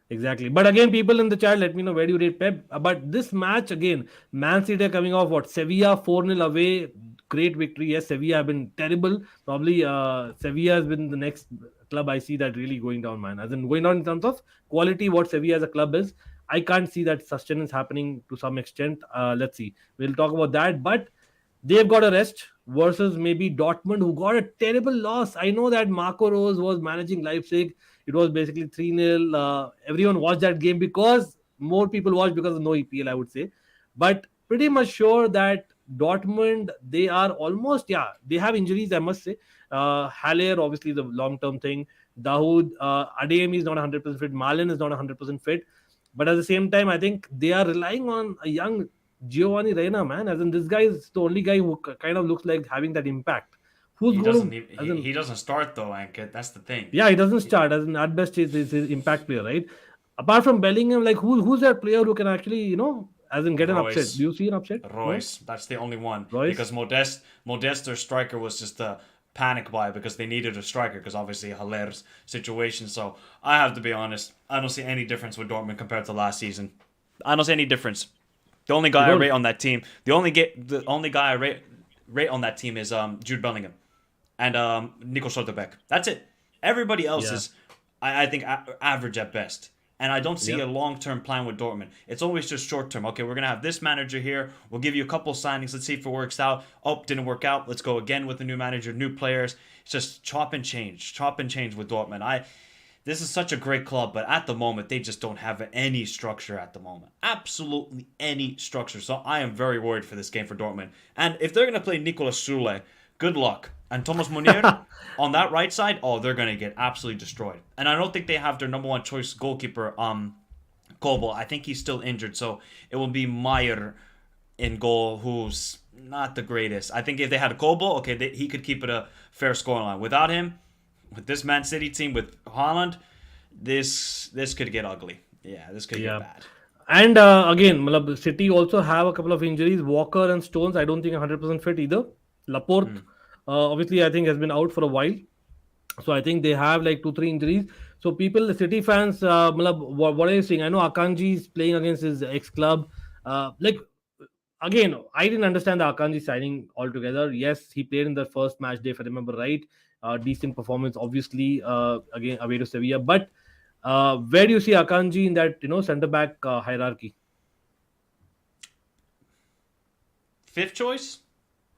Exactly. But again, people in the chat, let me know where do you rate Pep. But this match again, Man City are coming off what? Sevilla 4-0 away. Great victory. Yes, Sevilla have been terrible. Probably Sevilla has been the next club I see that really going down, man. As in going down in terms of quality, what Sevilla as a club is. I can't see that sustenance happening to some extent. Let's see. We'll talk about that. But they've got a rest versus maybe Dortmund, who got a terrible loss. I know that Marco Rose was managing Leipzig. It was basically 3-0. Everyone watched that game because more people watched because of no EPL, I would say. But pretty much sure that Dortmund, they are almost, yeah, they have injuries, I must say. Haller, obviously, the long term thing. Dahoud, Adeyemi is not 100% fit. Malen is not 100% fit. But at the same time, I think they are relying on a young Giovanni Reina, man. As in, this guy is the only guy who kind of looks like having that impact. Who's He going doesn't. to, as He in, doesn't start though, Ankit. That's the thing. yeah, he doesn't start. As in, at best, he's his impact player, right? Apart from Bellingham, like who's that player who can actually, as in get an upset? Royce. Do you see an upset? No, Royce. That's the only one. Royce. Because Modeste, their striker, was just a panic buy because they needed a striker because obviously Haller's situation. So I have to be honest. I don't see any difference with Dortmund compared to last season. I don't see any difference. The only You guy I don't. rate on that team, the only guy I rate on that team is Jude Bellingham and Nico Schlotterbeck. That's it. Everybody else Yeah. is, I think, average at best. And I don't see Yep. a long-term plan with Dortmund. It's always just short-term. Okay, we're going to have this manager here. We'll give you a couple signings. Let's see if it works out. Oh, didn't work out. Let's go again with the new manager, new players. It's just chop and change with Dortmund. This is such a great club, but at the moment, they just don't have any structure at the moment. Absolutely any structure. So I am very worried for this game for Dortmund. And if they're going to play Nicolas Sule, good luck. And Thomas Munir on that right side, oh, they're going to get absolutely destroyed. And I don't think they have their number one choice goalkeeper, Kobel. I think he's still injured. So it will be Meyer in goal, who's not the greatest. I think if they had Kobel, okay, he could keep it a fair scoreline. Without him, with this Man City team, with Haaland, this could get ugly. Yeah, this could Yeah. get bad. And again, malab, City also have a couple of injuries. Walker and Stones, I don't think 100% fit either. Laporte, obviously, I think has been out for a while. So I think they have like 2-3 injuries. So people, the City fans, what are you saying? I know Akanji is playing against his ex club. Like again, I didn't understand the Akanji signing altogether. Yes, he played in the first match day, if I remember right. Decent performance, obviously, again away to Sevilla. But where do you see Akanji in that centre back hierarchy? Fifth choice?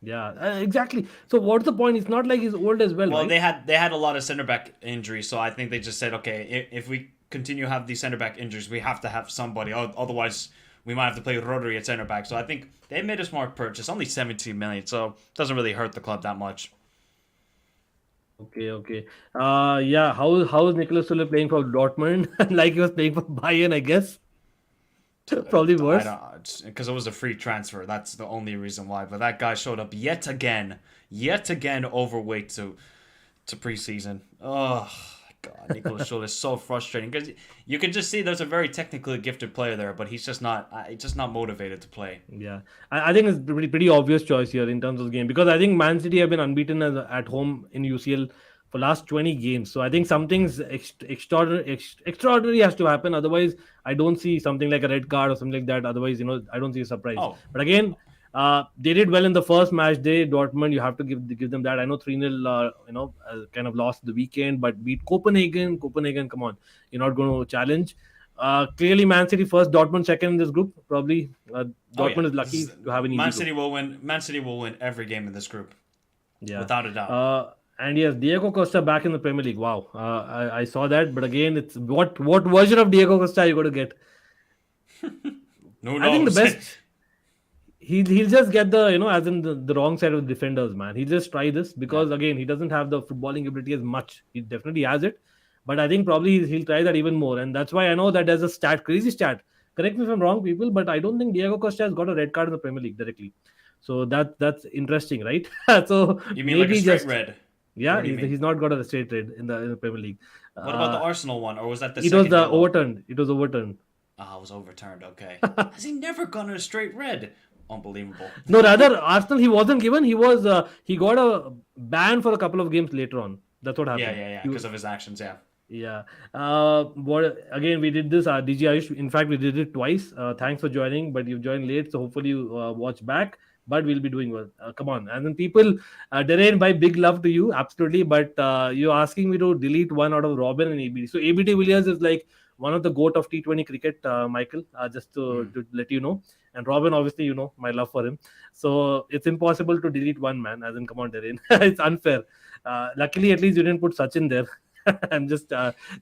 Yeah, exactly. So what's the point? It's not like he's old as well, Well, right? they had a lot of center back injuries, so I think they just said, okay, if we continue to have these center back injuries, we have to have somebody. Otherwise, we might have to play Rodri at center back. So I think they made a smart purchase, only 17 million, so it doesn't really hurt the club that much. Okay, okay. Yeah. How is Nicolas Sule playing for Dortmund? Like he was playing for Bayern, I guess. Probably I worse. don't, because it was a free transfer. That's the only reason why. But that guy showed up yet again overweight to preseason. Oh God, Nicolas Schul is so frustrating because you can just see there's a very technically gifted player there, but he's just not motivated to play. Yeah, I think it's pretty obvious choice here in terms of the game because I think Man City have been unbeaten at home in UCL for last 20 games. So I think something's extraordinary has to happen. Otherwise, I don't see something like a red card or something like that. Otherwise, I don't see a surprise. Oh, But again, they did well in the first match day. Dortmund, you have to give them that. I know 3-0, kind of lost the weekend, but beat Copenhagen. Copenhagen, come on, you're not going to challenge. Clearly, Man City first, Dortmund second in this group. Probably Dortmund is lucky to have an easy Man group. City will win. Man City will win every game in this group, without a doubt. And yes, Diego Costa back in the Premier League. Wow, I saw that. But again, it's what version of Diego Costa are you going to get? Who knows? I think the best. he'll just get the as in the wrong side of the defenders, man. He'll just try this because again he doesn't have the footballing ability as much. He definitely has it, but I think probably he'll try that even more, and that's why I know that there's a crazy stat. Correct me if I'm wrong, people, but I don't think Diego Costa has got a red card in the Premier League directly. So that's interesting, right? So You mean like a maybe straight just red? Or yeah, what do you mean? he's not got a straight red in the Premier League. What about the Uh, Arsenal one, or was that the it was second the yellow? overturned. It was overturned. Ah, it was overturned. Okay. Has he never gone a straight red? Unbelievable. No, rather Arsenal. He wasn't given. He got a ban for a couple of games later on. That's what Yeah, happened. yeah, yeah. He, Because of his actions. Yeah. yeah. What again? We did this. DG Ayush. In fact, we did it twice. Thanks for joining, but you joined late, so hopefully you watch back. But we'll be doing well. Come on, and then people, Darren, by big love to you, absolutely. But you're asking me to delete one out of Robin and ABD. So ABD Williams is like one of the goat of T20 cricket, Michael. Just Hmm. to let you know. And Robin, obviously, my love for him. So it's impossible to delete one man. As in, come on, Darren, it's unfair. Luckily, at least you didn't put Sachin there. I'm just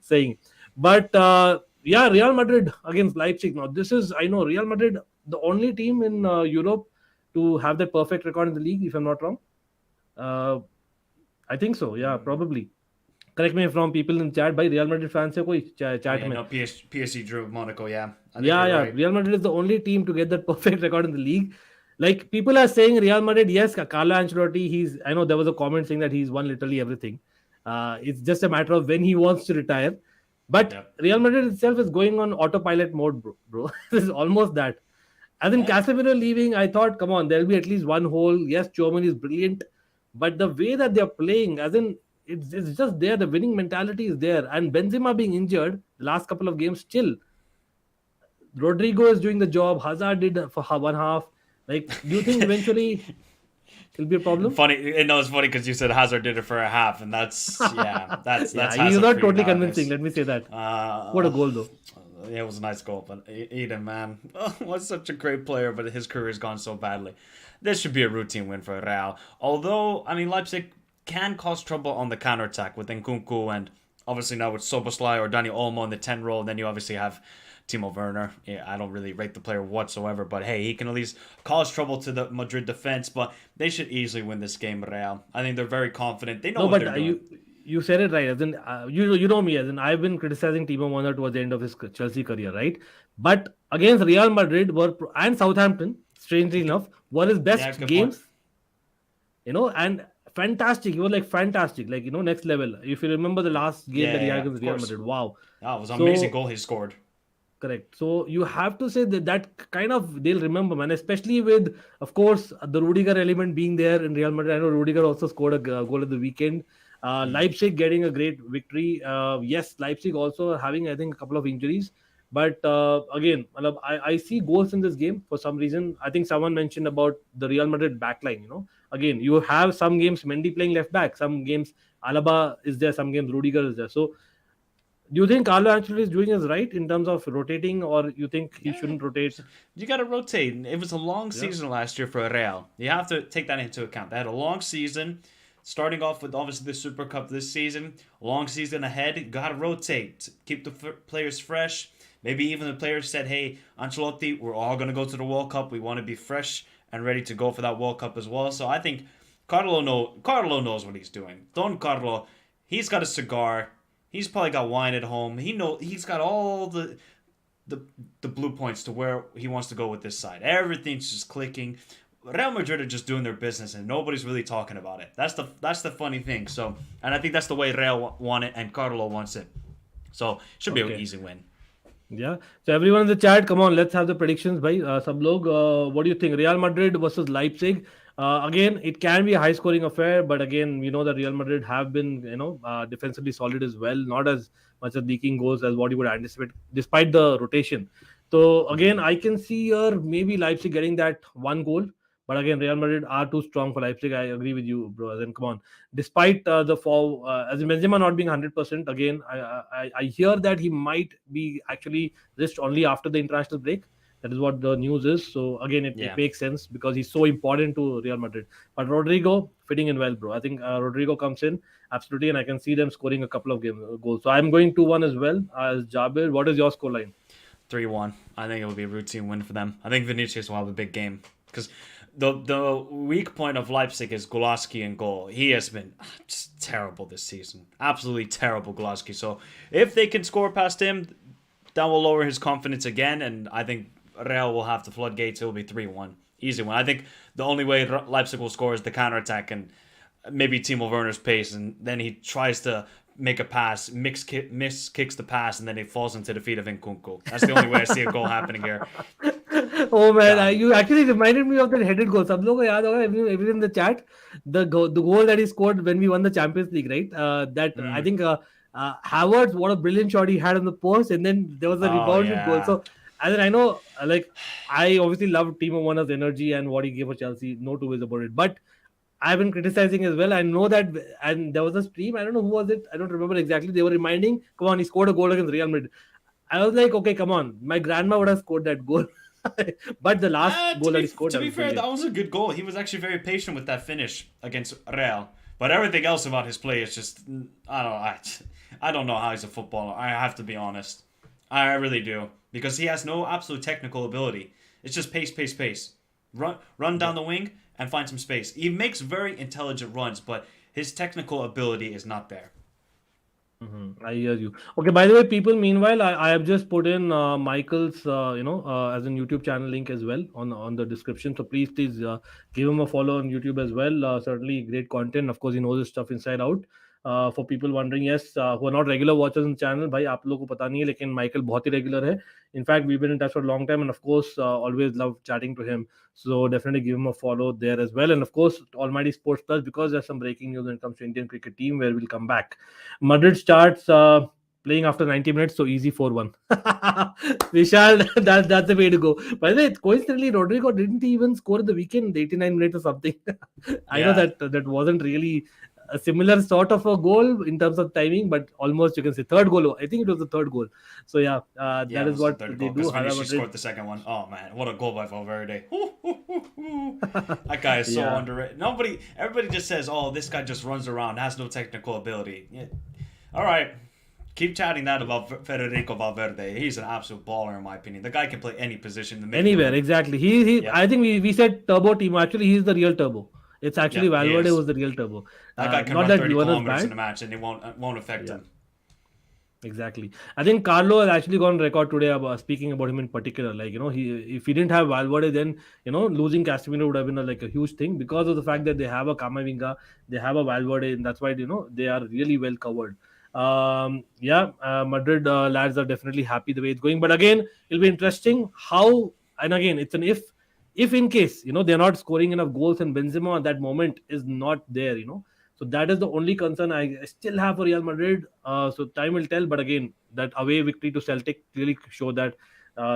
saying. But yeah, Real Madrid against Leipzig. Now, this is, I know, Real Madrid, the only team in Europe to have that perfect record in the league, if I'm not wrong. Uh, I think so. Yeah, probably. Correct me if I'm wrong, people in chat. By Real Madrid fans से कोई Oh chat yeah, में. no, PSG drew Monaco. Yeah, I think Yeah, you're yeah. right. Real Madrid is the only team to get that perfect record in the league. Like people are saying, Real Madrid, yes, Carlo Ancelotti. I know there was a comment saying that he's won literally everything. It's just a matter of when he wants to retire. But Yep. Real Madrid itself is going on autopilot mode, bro. This is almost that. As in Yeah. Casemiro leaving, I thought, come on, there'll be at least one hole. Yes, Chouamani is brilliant, but the way that they're playing, as in, it's just there. The winning mentality is there, and Benzema being injured the last couple of games, still Rodrigo is doing the job. Hazard did for one half. Like, do you think eventually it'll be a problem? Funny, no, it's funny because you said Hazard did it for a half, and that's Yeah, that's he's Hazard not for you totally convincing. nowadays. Let me say that. What a Uh, goal, though. yeah, it was a nice goal, but Eden, man, was such a great player, but his career's gone so badly. This should be a routine win for Real. Although, I mean, Leipzig can cause trouble on the counterattack with Nkunku and obviously now with Soboslai or Dani Olmo in the 10 role. Then you obviously have Timo Werner. Yeah, I don't really rate the player whatsoever, but hey, he can at least cause trouble to the Madrid defense. But they should easily win this game, Real. I think they're very confident. They know No, what but they're doing. you said it right. As in, you know me. As in, I've been criticizing Timo Werner towards the end of his Chelsea career, right? But against Real Madrid and Southampton, strangely enough, were his Yeah, best good point. games. And fantastic. He was like fantastic, like next level. If you remember the last game Yeah, that yeah, he had yeah, against of Real course. Madrid, wow. That was an amazing So goal he scored. correct. So you have to say that kind of they'll remember, man. Especially with, of course, the Rudiger element being there in Real Madrid. I know Rudiger also scored a goal at the weekend. Hmm. Leipzig getting a great victory. Yes, Leipzig also having, I think, a couple of injuries. But again, matlab, I see goals in this game for some reason. I think someone mentioned about the Real Madrid backline. Again, you have some games Mendy playing left back, some games Alaba is there, some games Rudiger is there. So do you think Carlo Ancelotti is doing his right in terms of rotating, or you think he Yeah, shouldn't rotate? you got to rotate. It was a long Yeah, season last year for Real. You have to take that into account. They had a long season, starting off with obviously the Super Cup this season. Long season ahead. You got to rotate. Keep the players fresh. Maybe even the players said, "Hey, Ancelotti, we're all gonna go to the World Cup. We want to be fresh and ready to go for that World Cup as well." So I think Carlo knows what he's doing. Don Carlo, he's got a cigar. He's probably got wine at home. He's got all the the blue points to where he wants to go with this side. Everything's just clicking. Real Madrid are just doing their business and nobody's really talking about it. That's the funny thing. So, and I think that's the way Real want it and Carlo wants it. So, should be an okay. easy win. Yeah. So everyone in the chat, come on, let's have the predictions, bhai. Sab log, what do you think? Real Madrid versus Leipzig. Again, it can be a high-scoring affair, but again, we know that Real Madrid have been, defensively solid as well, not as much as leaking goals as what you would anticipate, despite the rotation. So again, Hmm. I can see here maybe Leipzig getting that one goal, but again, Real Madrid are too strong for Leipzig. I agree with you, bro. Then come on, despite the fall, as in Benzema not being 100%, again, I hear that he might be actually just only after the international break. That is what the news is. So again, it Yeah. makes sense because he's so important to Real Madrid. But Rodrigo fitting in well, bro. I think Rodrigo comes in absolutely, and I can see them scoring a couple of goals. So I'm going 2-1 as well as Jabir. What is your score line? 3-1. I think it will be a routine win for them. I think Vinicius will have a big game. because the weak point of Leipzig is Golaski in goal. He has been just terrible this season. Absolutely terrible, Golaski. So if they can score past him, that will lower his confidence again, and I think Real will have the floodgates. It will be 3-1. Easy one. I think the only way Leipzig will score is the counterattack and maybe Timo Werner's pace, and then he tries to make a pass, miss kicks the pass, and then it falls into the feet of Incl. That's the only way I see a goal happening here. Oh man, you actually reminded me of that headed goal. Sab logo yaad hoga, everyone in the chat, the goal that he scored when we won the Champions League, right? I think Havertz, what a brilliant shot he had on the post, and then there was a rebounded goal. So, and then I know, like, I obviously love Timo Werner's energy and what he gave for Chelsea. No two ways about it. But I've been criticizing as well. I know that, and there was a stream. I don't know who was it. I don't remember exactly. They were reminding, come on, he scored a goal against Real Madrid. I was like, okay, come on. My grandma would have scored that goal. But the last goal that he scored... To be fair, that was a good goal. He was actually very patient with that finish against Real. But everything else about his play is just... I don't know how he's a footballer. I have to be honest. I really do. Because he has no absolute technical ability. It's just pace. Run down the wing and find some space. He makes very intelligent runs, but his technical ability is not there. Mm-hmm. I hear you. Okay, by the way, people, meanwhile, I have just put in Michael's, as a YouTube channel link as well on the description. So please give him a follow on YouTube as well. Certainly great content. Of course, he knows his stuff inside out. For people wondering, yes, who are not regular watchers on the channel, भाई आप लोगों को पता नहीं है, लेकिन Michael बहुत ही regular है. In fact, we've been in touch for a long time, and of course, always love chatting to him. So definitely give him a follow there as well. And of course, Almighty Sports Plus, because there's some breaking news when it comes to Indian cricket team, where we'll come back. Madrid starts playing after 90 minutes, so easy 4-1. Vishal, that's the way to go. By the way, coincidentally, Rodrigo didn't even score at the weekend, 89 minutes or something. I know that wasn't really a similar sort of a goal in terms of timing, but almost you can say third goal. I think it was the third goal. So that is what they do. He scored the second one. Oh man, what a goal by Valverde! That guy is so underrated. Everybody just says, "Oh, this guy just runs around, has no technical ability." Yeah. All right, keep chatting that about Federico Valverde. He's an absolute baller in my opinion. The guy can play any position. Anywhere, exactly. He. I think we said Turbo Timo. Actually, he's the real Turbo. It's actually Valverde was the real Turbo. That guy can run 30 kilometers in a match and it won't affect him. Exactly. I think Carlo has actually gone on record today about speaking about him in particular. Like, if he didn't have Valverde, then, losing Casemiro would have been a huge thing because of the fact that they have a Camavinga, they have a Valverde, and that's why, they are really well covered. Madrid lads are definitely happy the way it's going. But again, it'll be interesting how, and again, it's an if in case, they're not scoring enough goals and Benzema at that moment is not there, So that is the only concern I still have for Real Madrid. So time will tell. But again, that away victory to Celtic really showed that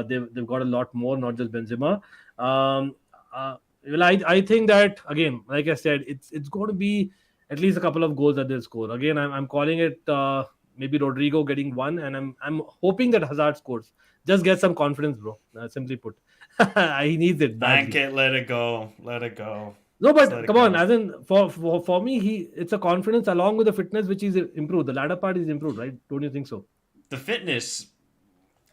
they've got a lot more, not just Benzema. I think that, again, like I said, it's going to be at least a couple of goals that they'll score. Again, I'm calling it maybe Rodrigo getting one, and I'm hoping that Hazard scores. Just get some confidence, bro. Simply put. He needs it badly. Ankit, let it go. No, but come on, as in for me, it's a confidence along with the fitness which is improved. The latter part is improved, right? Don't you think so? The fitness,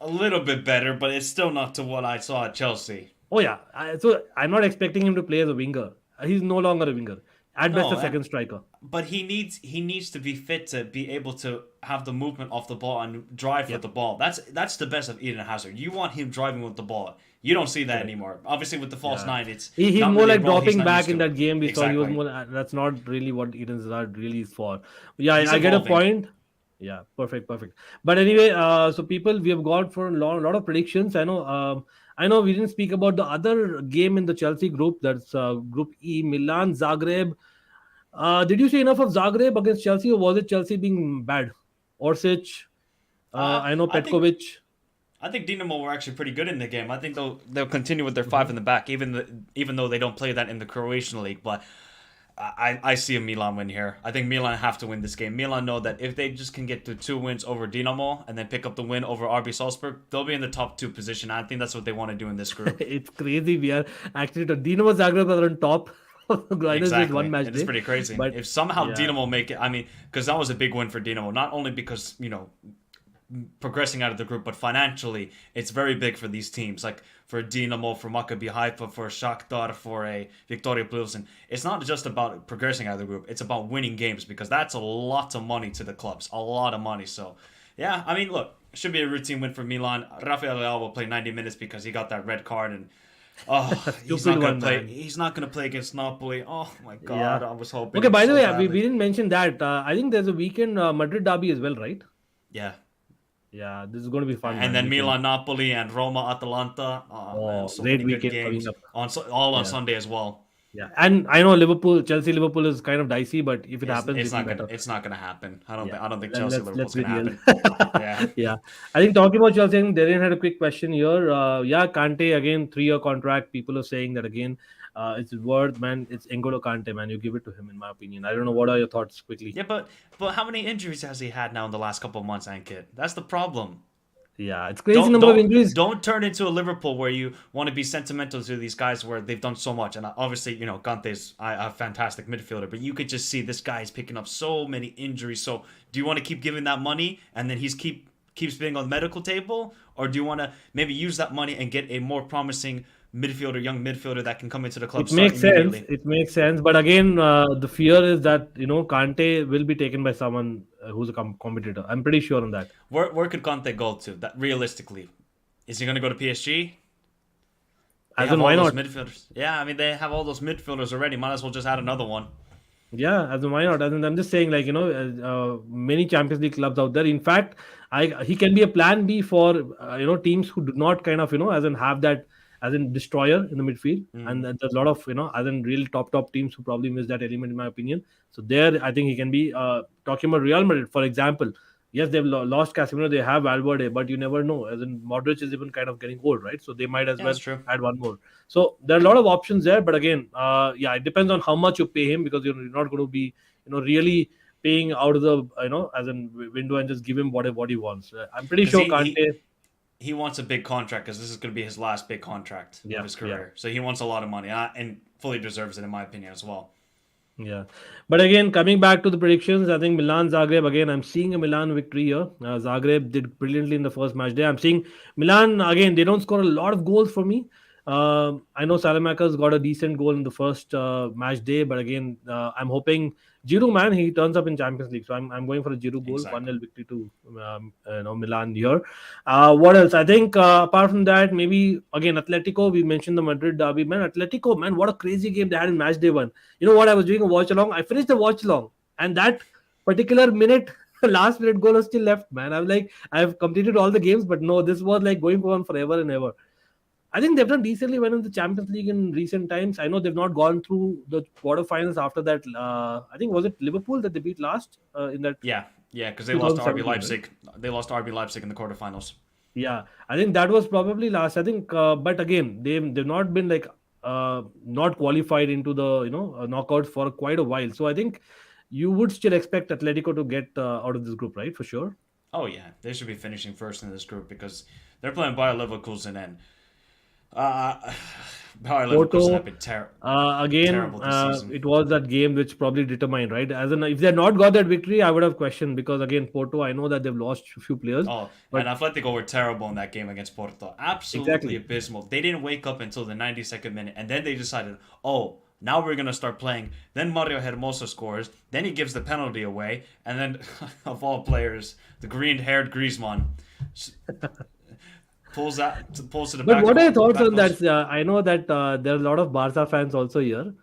a little bit better, but it's still not to what I saw at Chelsea. Oh yeah, so I'm not expecting him to play as a winger. He's no longer a winger. At best, a second striker. But he needs to be fit to be able to have the movement off the ball and drive with the ball. That's the best of Eden Hazard. You want him driving with the ball. You don't see that anymore. Obviously, with the false nine, it's he's more like dropping back in that game. We saw he was more. That's not really what Eden Hazard really is for. Yeah, I get a point. Yeah, perfect. But anyway, so people, we have got for a lot of predictions. I know we didn't speak about the other game in the Chelsea group. That's Group E, Milan, Zagreb. Did you say enough of Zagreb against Chelsea, or was it Chelsea being bad? Orsic, I know Petkovic. I think Dinamo were actually pretty good in the game. I think they'll continue with their five in the back, even though they don't play that in the Croatian league. But I see a Milan win here. I think Milan have to win this game. Milan know that if they just can get to 2 wins over Dinamo and then pick up the win over RB Salzburg, they'll be in the top 2 position. I think that's what they want to do in this group. It's crazy. We are actually Dinamo Zagreb are on top. Exactly. One match it's pretty crazy. But if somehow Dinamo make it, because that was a big win for Dinamo. Not only because progressing out of the group, but financially, it's very big for these teams. Like for Dinamo, for Maccabi Haifa, for Shakhtar, for a Viktoria Plzen. It's not just about progressing out of the group. It's about winning games because that's a lot of money to the clubs. A lot of money. So, yeah, I mean, look, it should be a routine win for Milan. Rafael Leao will play 90 minutes because he got that red card and he's not gonna play. He's not gonna play against Napoli. Oh my god, I was hoping. Okay, by the way, we didn't mention that. I think there's a weekend Madrid derby as well, right? Yeah. Yeah, this is going to be fun. And then Milan, Napoli, and Roma, Atalanta. Man, so great many weekend good games coming up. on Sunday as well. Yeah, and I know Liverpool is kind of dicey, but if it happens, it's not gonna happen. I don't think Chelsea Liverpool's gonna happen. Yeah. I think talking about Chelsea, Darren had a quick question here. Kante again, 3-year contract. People are saying that again. It's worth, man. It's N'Golo Kante, man. You give it to him, in my opinion. I don't know. What are your thoughts, quickly? Yeah, but how many injuries has he had now in the last couple of months, Ankit? That's the problem. Yeah, it's crazy number of injuries. Don't turn into a Liverpool where you want to be sentimental to these guys where they've done so much. And obviously, Kante's a fantastic midfielder, but you could just see this guy is picking up so many injuries. So do you want to keep giving that money and then keeps being on the medical table? Or do you want to maybe use that money and get a more promising young midfielder that can come into the club? It makes sense. But again, the fear is that, Kante will be taken by someone who's a competitor. I'm pretty sure on that. Where could Kante go to? That realistically, is he going to go to PSG? As in, why not? Midfielders. Yeah, I mean, they have all those midfielders already. Might as well just add another one. Yeah, as in, why not? As in, I'm just saying, many Champions League clubs out there. In fact, he can be a plan B for teams who do not kind of as in have that as in destroyer in the midfield, and there's a lot of as in real top teams who probably miss that element, in my opinion. So there, I think he can be talking about Real Madrid, for example. Yes, they've lost Casemiro, they have Valverde, but you never know. As in, Modric is even kind of getting old, right? So they might as well add one more. So there are a lot of options there, but again, it depends on how much you pay him, because you're not going to be, really paying out of the, as in window and just give him what he wants. I'm pretty sure Kante. He wants a big contract because this is going to be his last big contract of his career. Yeah. So he wants a lot of money and fully deserves it, in my opinion, as well. Yeah. But again, coming back to the predictions, I think Milan, Zagreb, again, I'm seeing a Milan victory here. Zagreb did brilliantly in the first match day. I'm seeing Milan, again, they don't score a lot of goals for me. I know Salamaker's got a decent goal in the first match day, but again, I'm hoping Giroud, man, he turns up in Champions League. So I'm going for a Giroud goal, 1-0 victory to Milan here. What else? I think apart from that, maybe again Atletico. We mentioned the Madrid derby, man. Atletico, man, what a crazy game they had in match day 1. You know what? I was doing a watch along. I finished the watch along, and that particular minute, last minute goal was still left, man. I'm like, I've completed all the games, but no, this was like going on forever and ever. I think they've done decently well in the Champions League in recent times. I know they've not gone through the quarterfinals after that. I think, was it Liverpool that they beat last in that? Yeah, because they lost to RB Leipzig. Right? They lost to RB Leipzig in the quarterfinals. Yeah, I think that was probably last. I think, but again, they've not been like not qualified into the knockouts for quite a while. So I think you would still expect Atletico to get out of this group, right? For sure. Oh yeah, they should be finishing first in this group because they're playing Bayern Leverkusen and. Porto, have been terrible this season. It was that game which probably determined, right? As in, if they had not got that victory, I would have questioned, because again, Porto, I know that they've lost a few players. But and Atletico were terrible in that game against Porto. Absolutely abysmal. They didn't wake up until the 92nd minute, and then they decided, now we're going to start playing. Then Mario Hermoso scores. Then he gives the penalty away. And then, of all players, the green-haired Griezmann pulls to the back. But what are your thoughts on that? I know that there are a lot of Barca fans also here.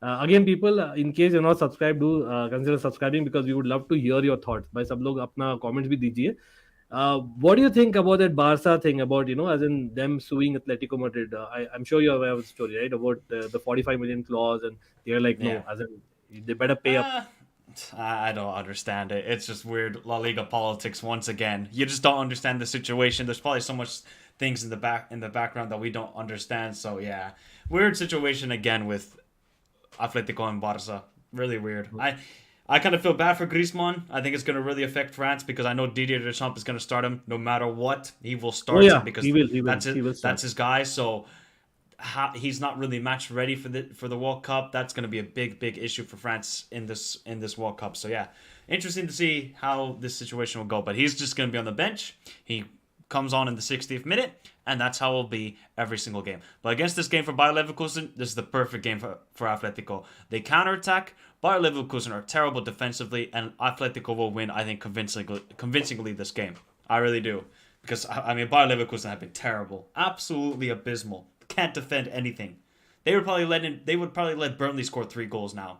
Again, people, in case you're not subscribed, do consider subscribing, because we would love to hear your thoughts. By sab log apna comments bhi dijiye. What do you think about that Barca thing, about, as in them suing Atletico Madrid? I'm sure you're aware of the story, right? About the 45 million clause, and they're like, no, as in they better pay up. I don't understand it. It's just weird La Liga politics once again. You just don't understand the situation. There's probably so much things in the background that we don't understand. So yeah, weird situation again with Atletico and Barca. Really weird. I kind of feel bad for Griezmann. I think it's going to really affect France, because I know Didier Deschamps is going to start him no matter what. He will start him because that's his guy. So he's not really match ready for the World Cup. That's going to be a big issue for France in this World Cup. So yeah, interesting to see how this situation will go. But he's just going to be on the bench. He comes on in the 60th minute, and that's how it will be every single game. But against this game for Bayer Leverkusen, this is the perfect game for Atletico. They counterattack. Bayer Leverkusen are terrible defensively, and Atletico will win, I think, convincingly this game. I really do. Because, I mean, Bayer Leverkusen have been terrible. Absolutely abysmal. Can't defend anything. They would probably let Burnley score 3 goals now.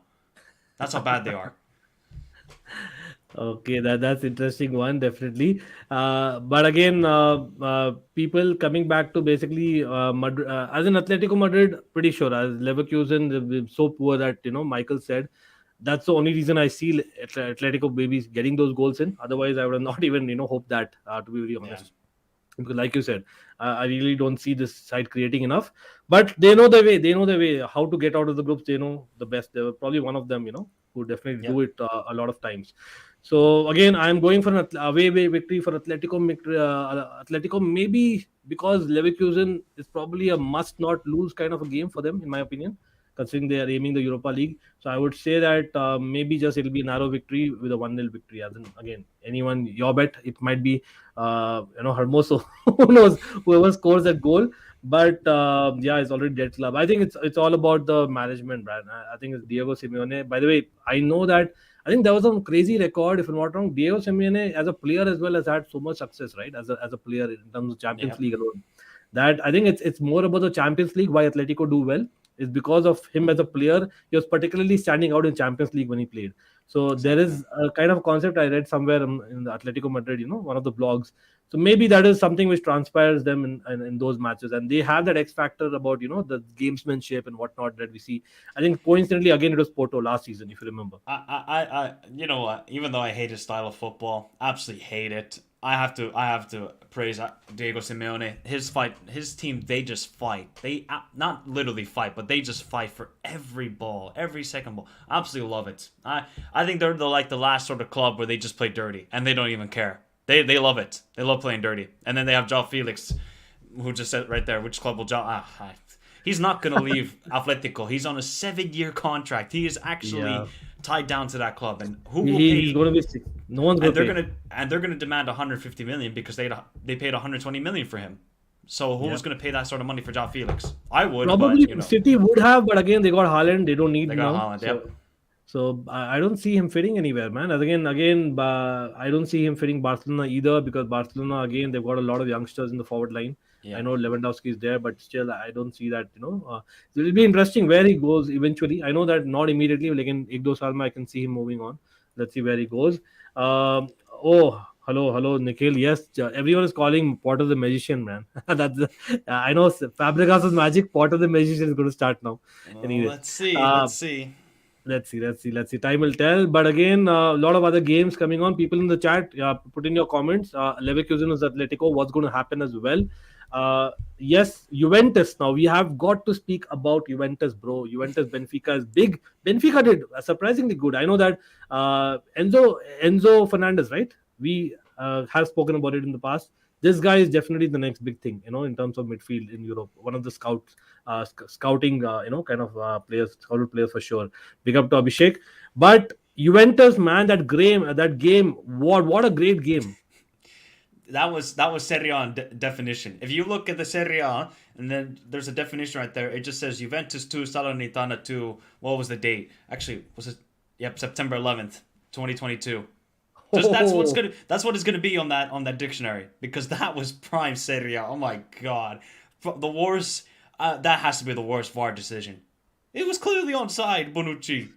That's how bad they are. Okay, that's interesting one, definitely. But again, people coming back to basically Madrid, as in Atletico Madrid, pretty sure. As Leverkusen, they're so poor that Michael said that's the only reason I see Atletico babies getting those goals in. Otherwise, I would have not even hoped that. To be very honest. Because like you said, I really don't see this side creating enough. But they know the way. They know the way how to get out of the groups. They know the best. They were probably one of them, who definitely do it a lot of times. So again, I'm going for an away victory for Atletico. Atletico, maybe because Leverkusen is probably a must not lose kind of a game for them, in my opinion, considering they are aiming the Europa League. So I would say that maybe just it'll be a narrow victory with a 1-0 victory. As in, again, anyone, your bet, it might be, Hermoso, who knows, whoever scores that goal. But yeah, it's already dead club. I think it's all about the management, Brad. I think it's Diego Simeone. By the way, I know that I think there was some crazy record, if I'm not wrong. Diego Simeone, as a player as well, has had so much success, right? As a player in terms of Champions League alone. That I think it's more about the Champions League. Why Atletico do well is because of him as a player. He was particularly standing out in Champions League when he played. So there is a kind of concept I read somewhere in the Atletico Madrid, one of the blogs. So maybe that is something which transpires them in those matches, and they have that X factor about the gamesmanship and whatnot that we see. I think coincidentally again it was Porto last season, if you remember. You know what? Even though I hate his style of football, absolutely hate it. I have to praise Diego Simeone. His team, they just fight. They not literally fight, but they just fight for every ball, every second ball. Absolutely love it. I think they're the last sort of club where they just play dirty and they don't even care. They love it. They love playing dirty. And then they have João Felix, who just said right there, which club will João? He's not going to leave Atletico. He's on a 7-year contract. He is actually tied down to that club, and who will pay? He's going to be sick. No one's going to pay. They're going to demand 150 million because they paid 120 million for him. So who's going to pay that sort of money for João Felix? I would. Probably but, City would have, but again they got Haaland. They don't need. They got now. Haaland. So I don't see him fitting anywhere, man. As again, I don't see him fitting Barcelona either, because Barcelona, again, they've got a lot of youngsters in the forward line. I know Lewandowski is there, but still, I don't see that. It will be interesting where he goes eventually. I know that not immediately, like in Igdo Salma, I can see him moving on. Let's see where he goes. Hello, Nikhil. Yes, everyone is calling Porto the magician, man. I know Fabregas' magic. Porto the magician is going to start now. Anyway, let's see. Let's see. Time will tell. But again, a lot of other games coming on. People in the chat, put in your comments. Leverkusen is Atletico. What's going to happen as well? Yes, Juventus. Now we have got to speak about Juventus, bro. Juventus Benfica is big. Benfica did surprisingly good. I know that Enzo Fernandez, right? We have spoken about it in the past. This guy is definitely the next big thing, in terms of midfield in Europe. One of the scouting, kind of players, scouted players for sure. Big up to Abhishek. But Juventus, man, that game, what a great game. That was Serie A definition. If you look at the Serie A, and then there's a definition right there, it just says Juventus 2, Salernitana 2. What was the date? Actually, was it? Yep, September 11th, 2022. That's what it's gonna be on that dictionary, because that was prime Serie A. Oh my god, the worst. That has to be the worst VAR decision. It was clearly onside, Bonucci.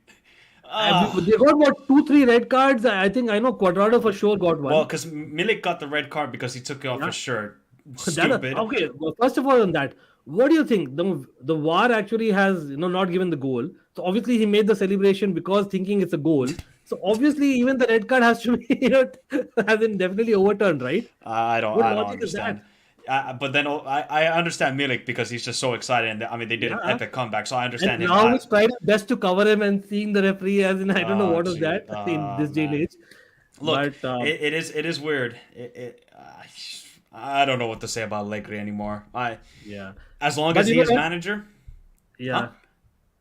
They got 2-3 red cards. I know Cuadrado for sure got one. Well, because Milik got the red card because he took off his shirt. Stupid. Okay, well, first of all, on that, what do you think? The VAR actually has not given the goal. So obviously he made the celebration because thinking it's a goal. So obviously even the red card has to be has been definitely overturned, right? I don't understand. But then I understand Milik because he's just so excited, and I mean they did an epic comeback, so I understand and him. Now he's trying best to cover him and seeing the referee as in I don't know what was that in this day and age. Look, but, it is weird. I don't know what to say about Allegri anymore. Yeah, As long but as you he know is what? manager, huh? Yeah.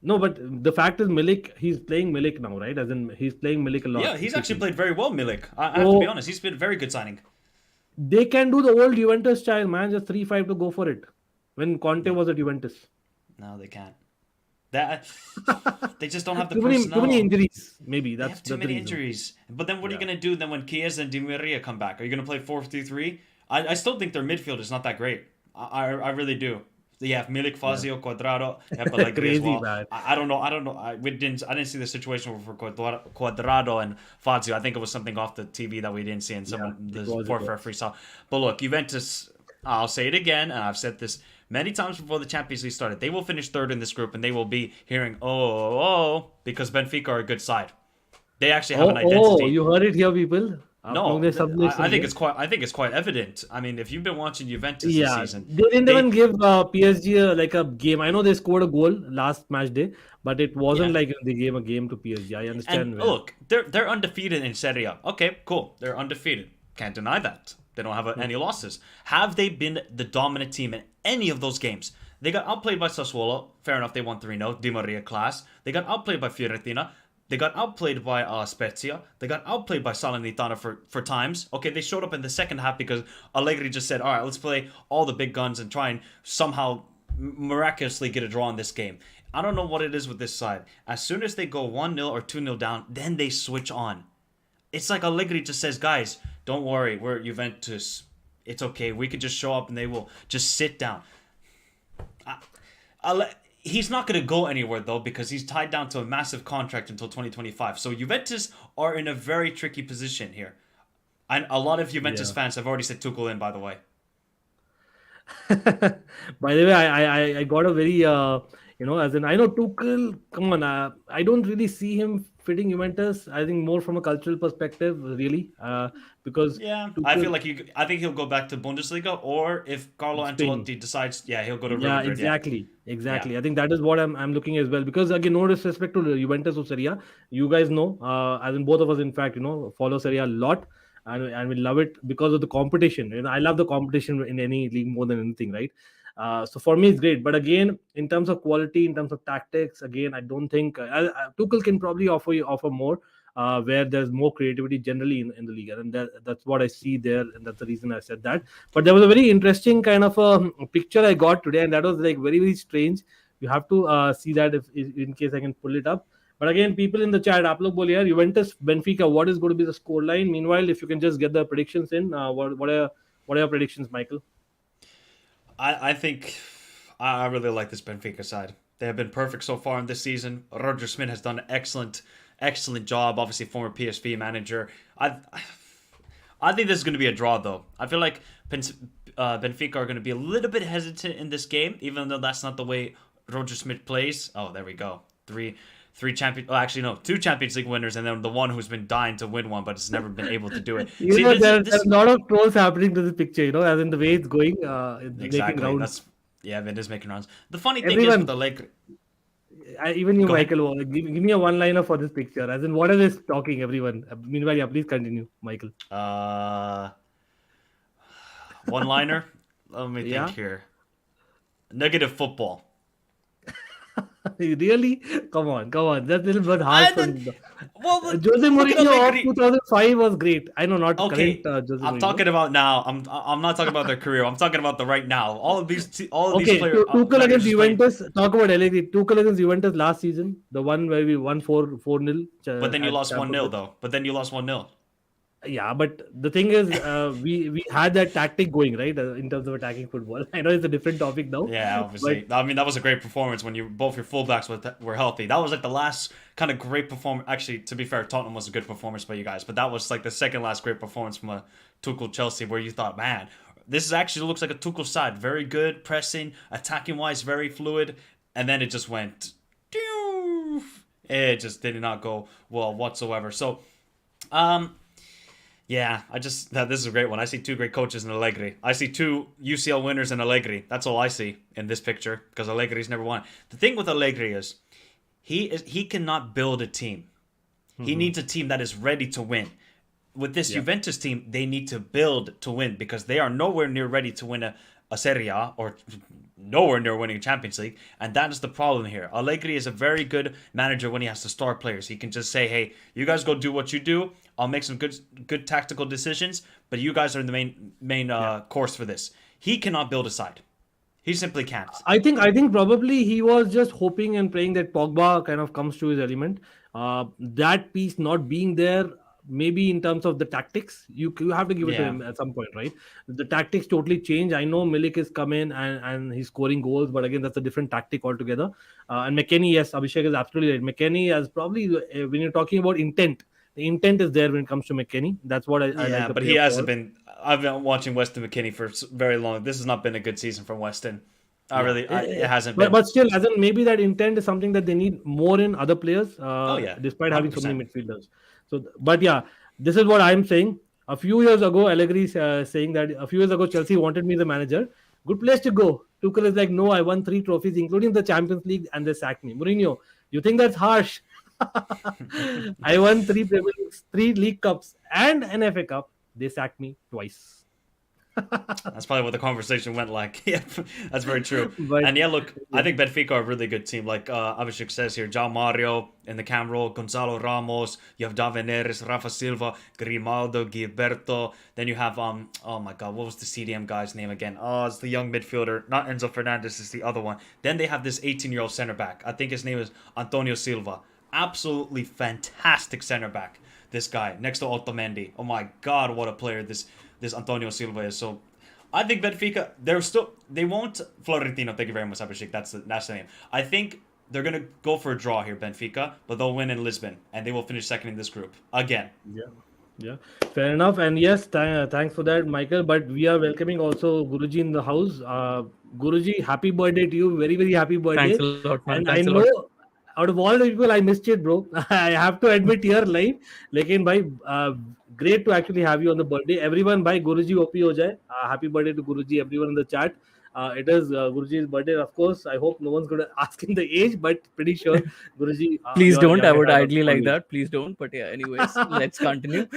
No, but the fact is, Milik, he's playing Milik now, right? As in, he's playing Milik a Yeah, lot, he's if you actually see. played very well, Milik. I have to be So honest. He's been a very good signing. they can do the old Juventus style, man. Just 3-5 to go for it. When Conte No, was at Juventus. no, they can't. That they just don't have the Too many personnel. injuries. Maybe They that's have too that's the many reason. injuries. But then what are you Yeah. gonna do then when Chiesa and Di Maria come back? Are you gonna play 4-3-3? I still think their midfield is not that great. I really do. You have Milik, Yeah. Fazio, Cuadrado, you have Allegri as Crazy, well. man. I don't know. I don't know. I didn't see the situation for Cuadrado and Fazio. I think it was something off the TV that we didn't see, and Yeah, someone the it was. It fourth was. referee saw. But look, Juventus. I'll say it again, and I've said this many times before the Champions League started. They will finish third in this group, and they will be hearing because Benfica are a good side. They actually have an Oh, identity. you heard it here, people. आप लोग No, ने सबने I soon think लिया. it's quite. I think it's quite evident. I mean, if you've been watching Juventus this Yeah, season, they didn't even they give PSG like a game. I know they scored a goal last match day, but it wasn't yeah. like they gave a game to PSG. I And understand where. look, they're undefeated in Serie A. Okay, cool. They're undefeated. Can't deny that. They don't have any losses. Have they been the dominant team in any of those games? They got outplayed by Sassuolo. Fair enough, they won 3-0. Di Maria class. They got outplayed by Fiorentina. They got outplayed by Spezia. They got outplayed by Salernitana for times. Okay, they showed up in the second half because Allegri just said, all right, let's play all the big guns and try and somehow miraculously get a draw in this game. I don't know what it is with this side. As soon as they go 1-0 or 2-0 down, then they switch on. It's like Allegri just says, guys, don't worry, we're Juventus. It's okay. We could just show up and they will just sit down. He's not going to go anywhere, though, because he's tied down to a massive contract until 2025. So Juventus are in a very tricky position here. And a lot of Juventus Yeah. fans have already said Tuchel in, by the way. By the way, I got a very as in I know Tuchel. Come on, I don't really see him fitting Juventus. I think more from a cultural perspective, really, because Yeah, I feel Tuchel, like I think he'll go back to Bundesliga, or if Carlo Spain. Ancelotti decides, yeah, he'll go to Real Yeah, Madrid. Yeah, exactly, yeah, exactly. I think that is what I'm looking as well. Because again, no disrespect to Juventus or Serie A, you guys know, as in both of us, in fact, follow Serie A a lot, and we love it because of the competition. I love the competition in any league more than anything, right? So for me, it's great. But again, in terms of quality, in terms of tactics, again, I don't think Tuchel can probably offer more. Where there's more creativity generally in the league, and that's what I see there, and that's the reason I said that. But there was a very interesting kind of a picture I got today, and that was like very, very strange. You have to see that if in case I can pull it up. But again, people in the chat, आप लोग बोलिए यार, Juventus Benfica, what is going to be the score line? Meanwhile, if you can just get the predictions in, what are your predictions, Michael? I think I really like this Benfica side. They have been perfect so far in this season. Roger Smith has done an excellent job. Obviously, former PSV manager. I think this is going to be a draw, though. I feel like Benfica are going to be a little bit hesitant in this game, even though that's not the way Roger Smith plays. Oh, there we go. Three champion. Oh, actually, no, two Champions League winners, and then the one who's been dying to win one, but has never been able to do it. See, There's a lot of trolls happening to this picture, as in the way it's going, it's making exactly. rounds. It is making rounds. The funny thing is Everyone, with the Allegri. even you, Go ahead. Michael, give me a one-liner for this picture. As in, what is this talking, everyone? Meanwhile, yeah, please continue, Michael. One liner. Let me think Yeah, here. Negative football. really? Come on. That's a little bit harsh And for then, me. but Jose look at Mourinho of Allegri. 2005 was great. I know, not Okay, current Jose I'm Mourinho. talking about now. I'm not talking about their career. I'm talking about the right now. All of these Okay, players Tuchel against managers playing. Juventus. Talk about Allegri. Tuchel against Juventus last season, the one where we won 4-0 But then you at lost Stamford 1-0 Bridge. though. But then you lost 1-0. Yeah, but the thing is, we had that tactic going, right, in terms of attacking football. I know it's a different topic now, Yeah, but obviously. I mean, that was a great performance when both your fullbacks were healthy. That was like the last kind of great performance. Actually, to be fair, Tottenham was a good performance by you guys, but that was like the second last great performance from a Tuchel Chelsea, where you thought, man, this actually looks like a Tuchel side. Very good pressing, attacking wise, very fluid, and then it just went. It just did not go well whatsoever. So, yeah, this is a great one. I see two great coaches in Allegri. I see two UCL winners in Allegri. That's all I see in this picture because Allegri's never won. The thing with Allegri is he cannot build a team. He needs a team that is ready to win. with this Yeah. Juventus team, they need to build to win because they are nowhere near ready to win a Serie A or nowhere near winning a Champions League. And that is the problem here. Allegri is a very good manager when he has to start players. He can just say, hey, you guys go do what you do. I'll make some good tactical decisions, but you guys are in the main course for this. He cannot build a side. He simply can't. I think probably he was just hoping and praying that Pogba kind of comes to his element. That piece not being there, maybe in terms of the tactics, you have to give it to Yeah. him at some point, right? The tactics totally change. I know Milik is come in and he's scoring goals, but again, that's a different tactic altogether. And McKennie, yes, Abhishek is absolutely right. McKennie has probably when you're talking about intent, the intent is there when it comes to McKennie. That's what I like Yeah, the but he player hasn't for. been. I've been watching Weston McKennie for very long. This has not been a good season from Weston. Yeah, It hasn't but been. still, as in maybe that intent is something that they need more in other players, Oh yeah, despite having so 100%. many midfielders. So, but yeah, this is what I'm saying. A few years ago, Allegri is saying that a few years ago Chelsea wanted me as a manager. Good place to go. Tuchel is like, no, I won 3 trophies, including the Champions League, and they sacked me. Mourinho, you think that's harsh? I won 3 Premier Leagues, 3 League Cups, and an FA Cup. They sacked me twice. That's probably what the conversation went like. Yeah, that's very true. But And yeah, look, I yeah, think Benfica are a really good team. Like Abhishek says here, João Mario in the cam role, Gonzalo Ramos, you have David Neres, Rafa Silva, Grimaldo, Gilberto. Then you have oh my god, what was the CDM guy's name again? Oh, it's the young midfielder, not Enzo Fernandez, it's the other one. Then they have this 18-year-old center back. I think his name is Antonio Silva. Absolutely fantastic center back. This guy next to Otamendi. Oh my god, what a player this Antonio Silva is. So I think Benfica, they won't Florentino. Thank you very much, Abhishek. That's the name. I think they're gonna go for a draw here, Benfica, but they'll win in Lisbon and they will finish second in this group again. yeah. Yeah, fair enough. And yes, thanks for that, Michael. But we are welcoming also Guruji in the house. Guruji, happy birthday to you. Very, very happy birthday. Thanks a lot, man. And Thanks I a lot. know out of all the people, I missed it, bro. I have to admit here live. Lekin bhai, great to actually have you on the birthday. Everyone, bhai, Guruji OP ho jaye. Happy birthday to Guruji, everyone in the chat. It is Guruji's birthday, of course. I hope no one's going to ask him the age, but pretty sure Guruji, Please your don't. I would youngest are ideally like always. that. Please don't. But yeah, anyways, let's continue.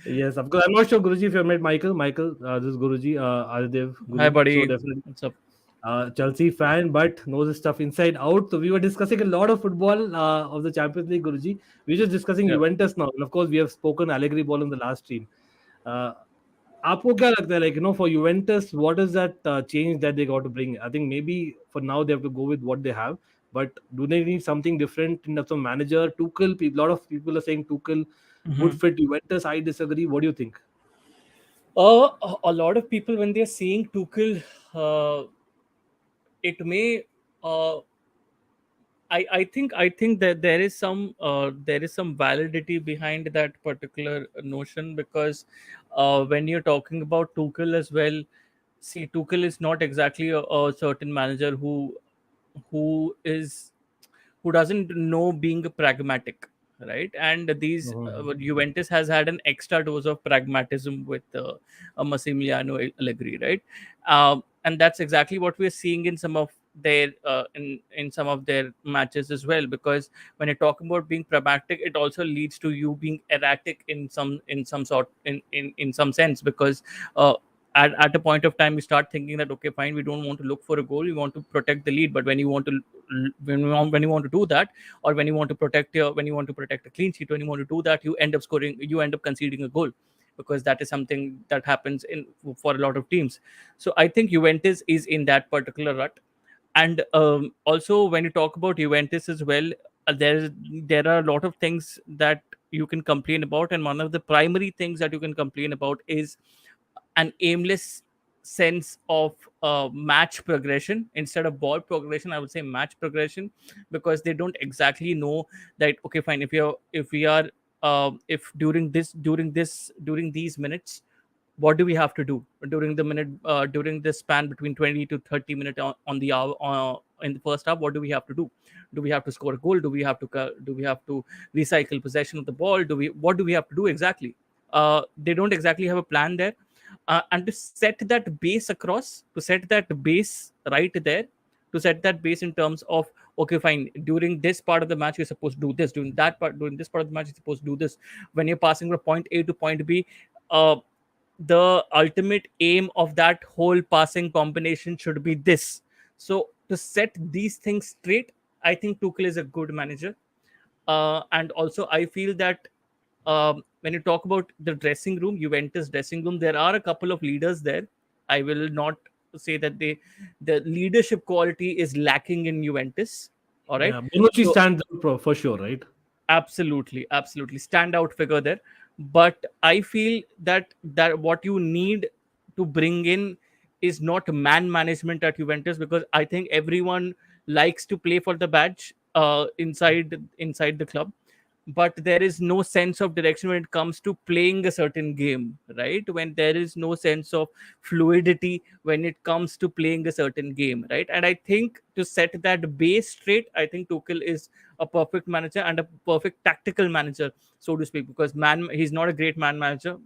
Yes, of course. I'm not sure, Guruji, if you have met Michael. Michael, this is Guruji, Adidev Hi, Guru. So buddy. definitely What's up? Chelsea fan, but knows his stuff inside out. So we were discussing a lot of football of the Champions League, Guruji. We're just discussing Yeah. Juventus now. And of course, we have spoken Allegri ball in the last stream. Uh, आपको क्या लगता है, like, for Juventus, what is that change that they got to bring? I think maybe for now they have to go with what they have, but do they need something different in terms of manager? Tuchel, a lot of people are saying Tuchel would fit Juventus. I disagree. What do you think? A lot of people, when they're seeing Tuchel, it may. I think that there is some validity behind that particular notion, because when you're talking about Tuchel as well, see, Tuchel is not exactly a certain manager who doesn't know being pragmatic, right? And these Juventus has had an extra dose of pragmatism with Massimiliano Allegri, right? And that's exactly what we're seeing in some of their in some of their matches as well, because when you're talking about being pragmatic, it also leads to you being erratic in some sense, because at a point of time you start thinking that, okay, fine, we don't want to look for a goal, we want to protect the lead, but when you want to do that, or when you want to protect a clean sheet, when you want to do that, you end up conceding a goal, because that is something that happens for a lot of teams. So I think Juventus is in that particular rut. And also, when you talk about Juventus as well, there are a lot of things that you can complain about, and one of the primary things that you can complain about is an aimless sense of match progression instead of ball progression. I would say match progression, because they don't exactly know that, okay, fine, if during these minutes, what do we have to do during this span between 20 to 30 minutes on the hour in the first half? What do we have to do? Do we have to score a goal? Do we have to recycle possession of the ball? What do we have to do exactly? They don't exactly have a plan there. And to set that base right there, to set that base in terms of, okay, fine, during this part of the match you're supposed to do this, during this part of the match you're supposed to do this. When you're passing from point A to point B, uh, the ultimate aim of that whole passing combination should be this. So to set these things straight, I think Tuchel is a good manager. And also I feel that when you talk about the dressing room, Juventus dressing room, there are a couple of leaders there. I will not say that the leadership quality is lacking in Juventus. All right. Yeah, Bonucci So stands out for sure, right? absolutely, absolutely standout figure there. But I feel that what you need to bring in is not man management at Juventus, because I think everyone likes to play for the badge inside the club, but there is no sense of direction when it comes to playing a certain game, right? When there is no sense of fluidity when it comes to playing a certain game, right? And I think to set that base straight, I think Tuchel is a perfect manager and a perfect tactical manager, so to speak, because he's not a great man manager.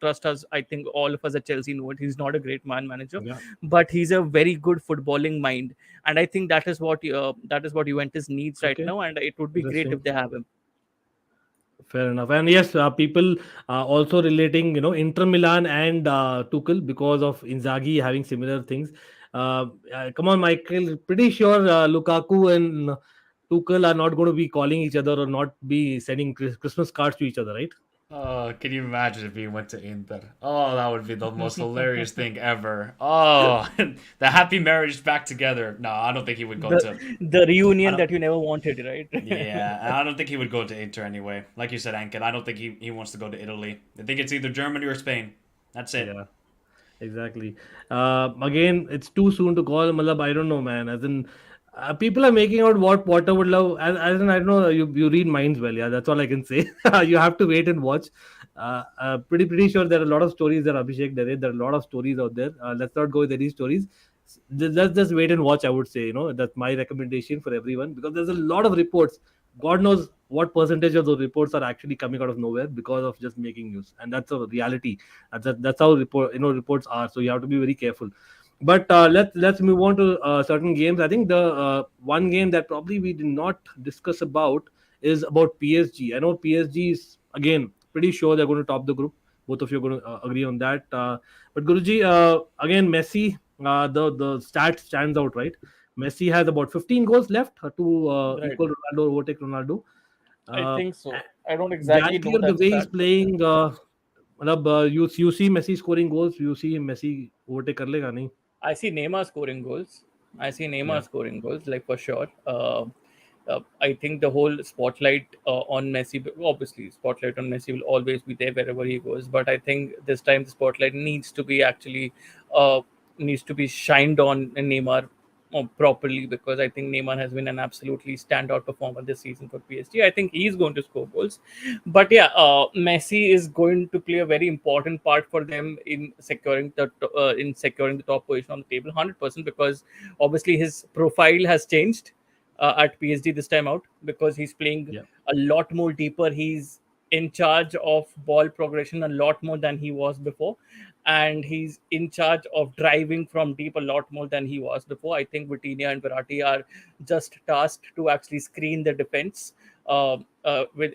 Trust us, I think all of us at Chelsea know it. He's not a great man manager, Yeah. but he's a very good footballing mind, and I think that is what Juventus needs right Okay. now, and it would be great Interesting. if they have him. Fair enough. And yes, people also relating, Inter Milan and Tuchel because of Inzaghi having similar things. Come on, Michael. Pretty sure Lukaku and Tuchel are not going to be calling each other or not be sending Christmas cards to each other, right? Oh, can you imagine if he went to Inter? Oh, that would be the most hilarious thing ever. Oh, the happy marriage back together. No, I don't think he would go the to. the I reunion don't. that you never wanted, right? Yeah, and I don't think he would go to Inter anyway. Like you said, Ankit, I don't think he wants to go to Italy. I think it's either Germany or Spain. That's it. Yeah. Exactly. Again, it's too soon to call. Malab, I don't know, man. As in, people are making out what Potter would love. As in, I don't know. You read minds well. Yeah, that's all I can say. You have to wait and watch. Pretty sure there are a lot of stories that Abhishek there. There are a lot of stories out there. Let's not go with any stories. Let's just wait and watch. I would say, that's my recommendation for everyone because there's a lot of reports. God knows what percentage of those reports are actually coming out of nowhere because of just making news, and that's a reality. That's how reports are. So you have to be very careful. But let's move on to certain games. I think the one game that probably we did not discuss about is about PSG. I know PSG is again pretty sure they're going to top the group. Both of you are going to agree on that. But Guruji, again Messi, the stat stands out, right? Messi has about 15 goals left to Right. equal Ronaldo, overtake Ronaldo. I Uh, think so. I don't exactly know Gallagher, the that way he's stat, but playing, you see Messi scoring goals, you see Messi overtake कर लेगा नहीं? I see Neymar scoring goals. I see Neymar Yeah, scoring goals, like for sure. I think the whole spotlight on Messi, obviously, spotlight on Messi will always be there wherever he goes. But I think this time the spotlight uh, needs to be shined on Neymar properly, because I think Neymar has been an absolutely standout performer this season for PSG. I think he's going to score goals, but yeah, Messi is going to play a very important part for them in securing the top position on the table, 100%, because obviously his profile has changed at PSG this time out, because he's playing yeah, a lot more deeper. He's in charge of ball progression a lot more than he was before, and he's in charge of driving from deep a lot more than he was before. I think Vitinha and Verratti are just tasked to actually screen the defense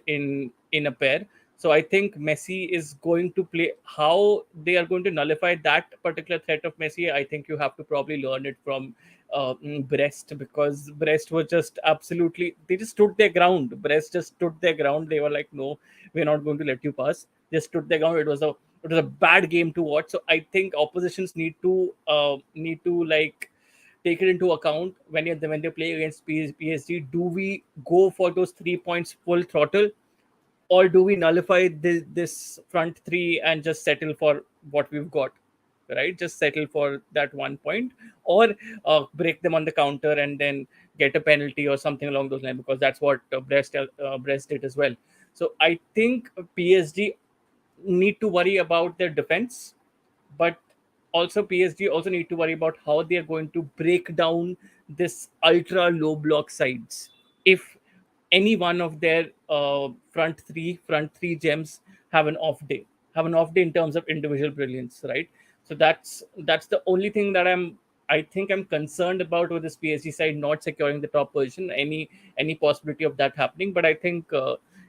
in a pair. So I think Messi is going to play. How they are going to nullify that particular threat of Messi, I think you have to probably learn it from Brest, because Brest was just absolutely, they just stood their ground. Brest just stood their ground. They were like, no, we're not going to let you pass. They stood their ground. It was a bad game to watch. So I think oppositions need to like take it into account when they play against PSG. Do we go for those 3 points full throttle, or do we nullify this front three and just settle for what we've got, right? Just settle for that 1 point, or break them on the counter and then get a penalty or something along those lines, because that's what Brest did as well. So I think PSG need to worry about their defense, but also PSG also need to worry about how they are going to break down this ultra low block sides. If any one of their front three gems have an off day in terms of individual brilliance, right? So that's the only thing that I'm I think I'm concerned about with this PSG side not securing the top position. Any possibility of that happening? But I think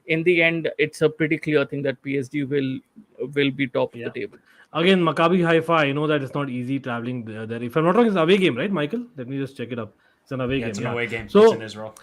in the end, it's a pretty clear thing that PSG will be top of the Yeah. table. Again, Maccabi Haifa, I know that it's not easy traveling there. If I'm not wrong, it's an away game, right, Michael? Let me just check it up. It's an away Yeah, game. it's an Yeah. away game. It's in So, Israel.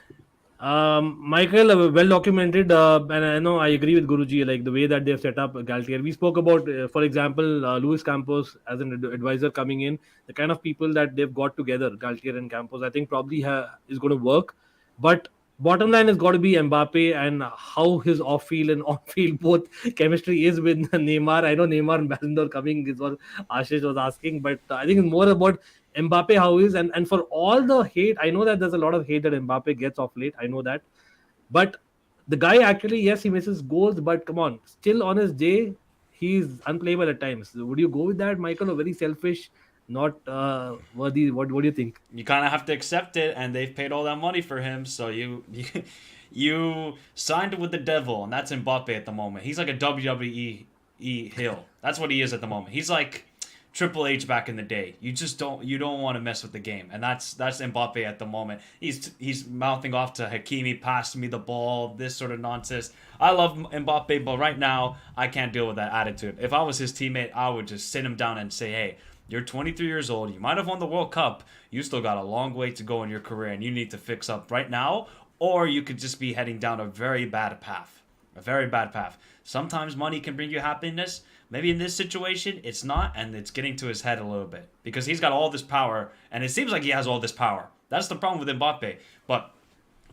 Michael, well documented, and I know I agree with Guruji, like the way that they've set up Galtier. We spoke about, for example, Luis Campos as an advisor coming in, the kind of people that they've got together, Galtier and Campos, I think probably is going to work. But bottom line has got to be Mbappe and how his off field and on field both chemistry is with Neymar. I know Neymar and Ballon d'Or coming is what Ashish was asking, but I think it's more about Mbappe how is and for all the hate, I know that there's a lot of hate that Mbappe gets off late. I know that, but the guy actually, yes, he misses goals, but come on, still on his day, he's unplayable at times. Would you go with that, Michael? Or very selfish, not worthy? What do you think? You kind of have to accept it, and they've paid all that money for him, so you signed with the devil, and that's Mbappe at the moment. He's like a WWE heel. That's what he is at the moment. He's like Triple H back in the day. You don't want to mess with the game, and that's Mbappe at the moment. He's mouthing off to Hakimi, pass me the ball, this sort of nonsense. I love Mbappe, but right now I can't deal with that attitude. If I was his teammate, I would just sit him down and say, hey, you're 23 years old. You might have won the World Cup. You still got a long way to go in your career, and you need to fix up right now, or you could just be heading down a very bad path. A very bad path. Sometimes money can bring you happiness. Maybe in this situation, it's not, and it's getting to his head a little bit. Because he's got all this power, and it seems like he has all this power. That's the problem with Mbappe. But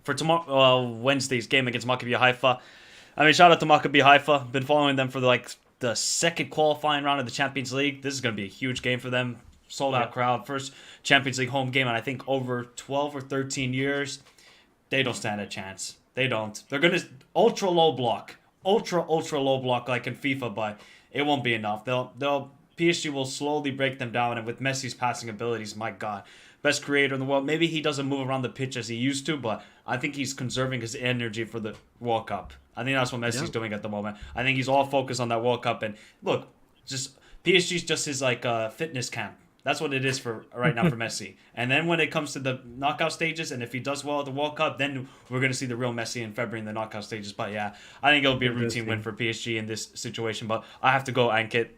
for tomorrow, Wednesday's game against Maccabi Haifa, I mean, shout out to Maccabi Haifa. Been following them for the second qualifying round of the Champions League. This is going to be a huge game for them. Sold out crowd. First Champions League home game, and I think over 12 or 13 years. They don't stand a chance. They don't. They're going to ultra low block. Ultra low block like in FIFA, but it won't be enough. PSG will slowly break them down, and with Messi's passing abilities, my God, best creator in the world. Maybe he doesn't move around the pitch as he used to, but I think he's conserving his energy for the World Cup. I think that's what Messi's doing at the moment. I think he's all focused on that World Cup, and look, just PSG's just his fitness camp. That's what it is for right now for Messi. And then when it comes to the knockout stages, and if he does well at the World Cup, then we're going to see the real Messi in February in the knockout stages. But yeah, I think it'll be a routine win for PSG in this situation. But I have to go, Ankit.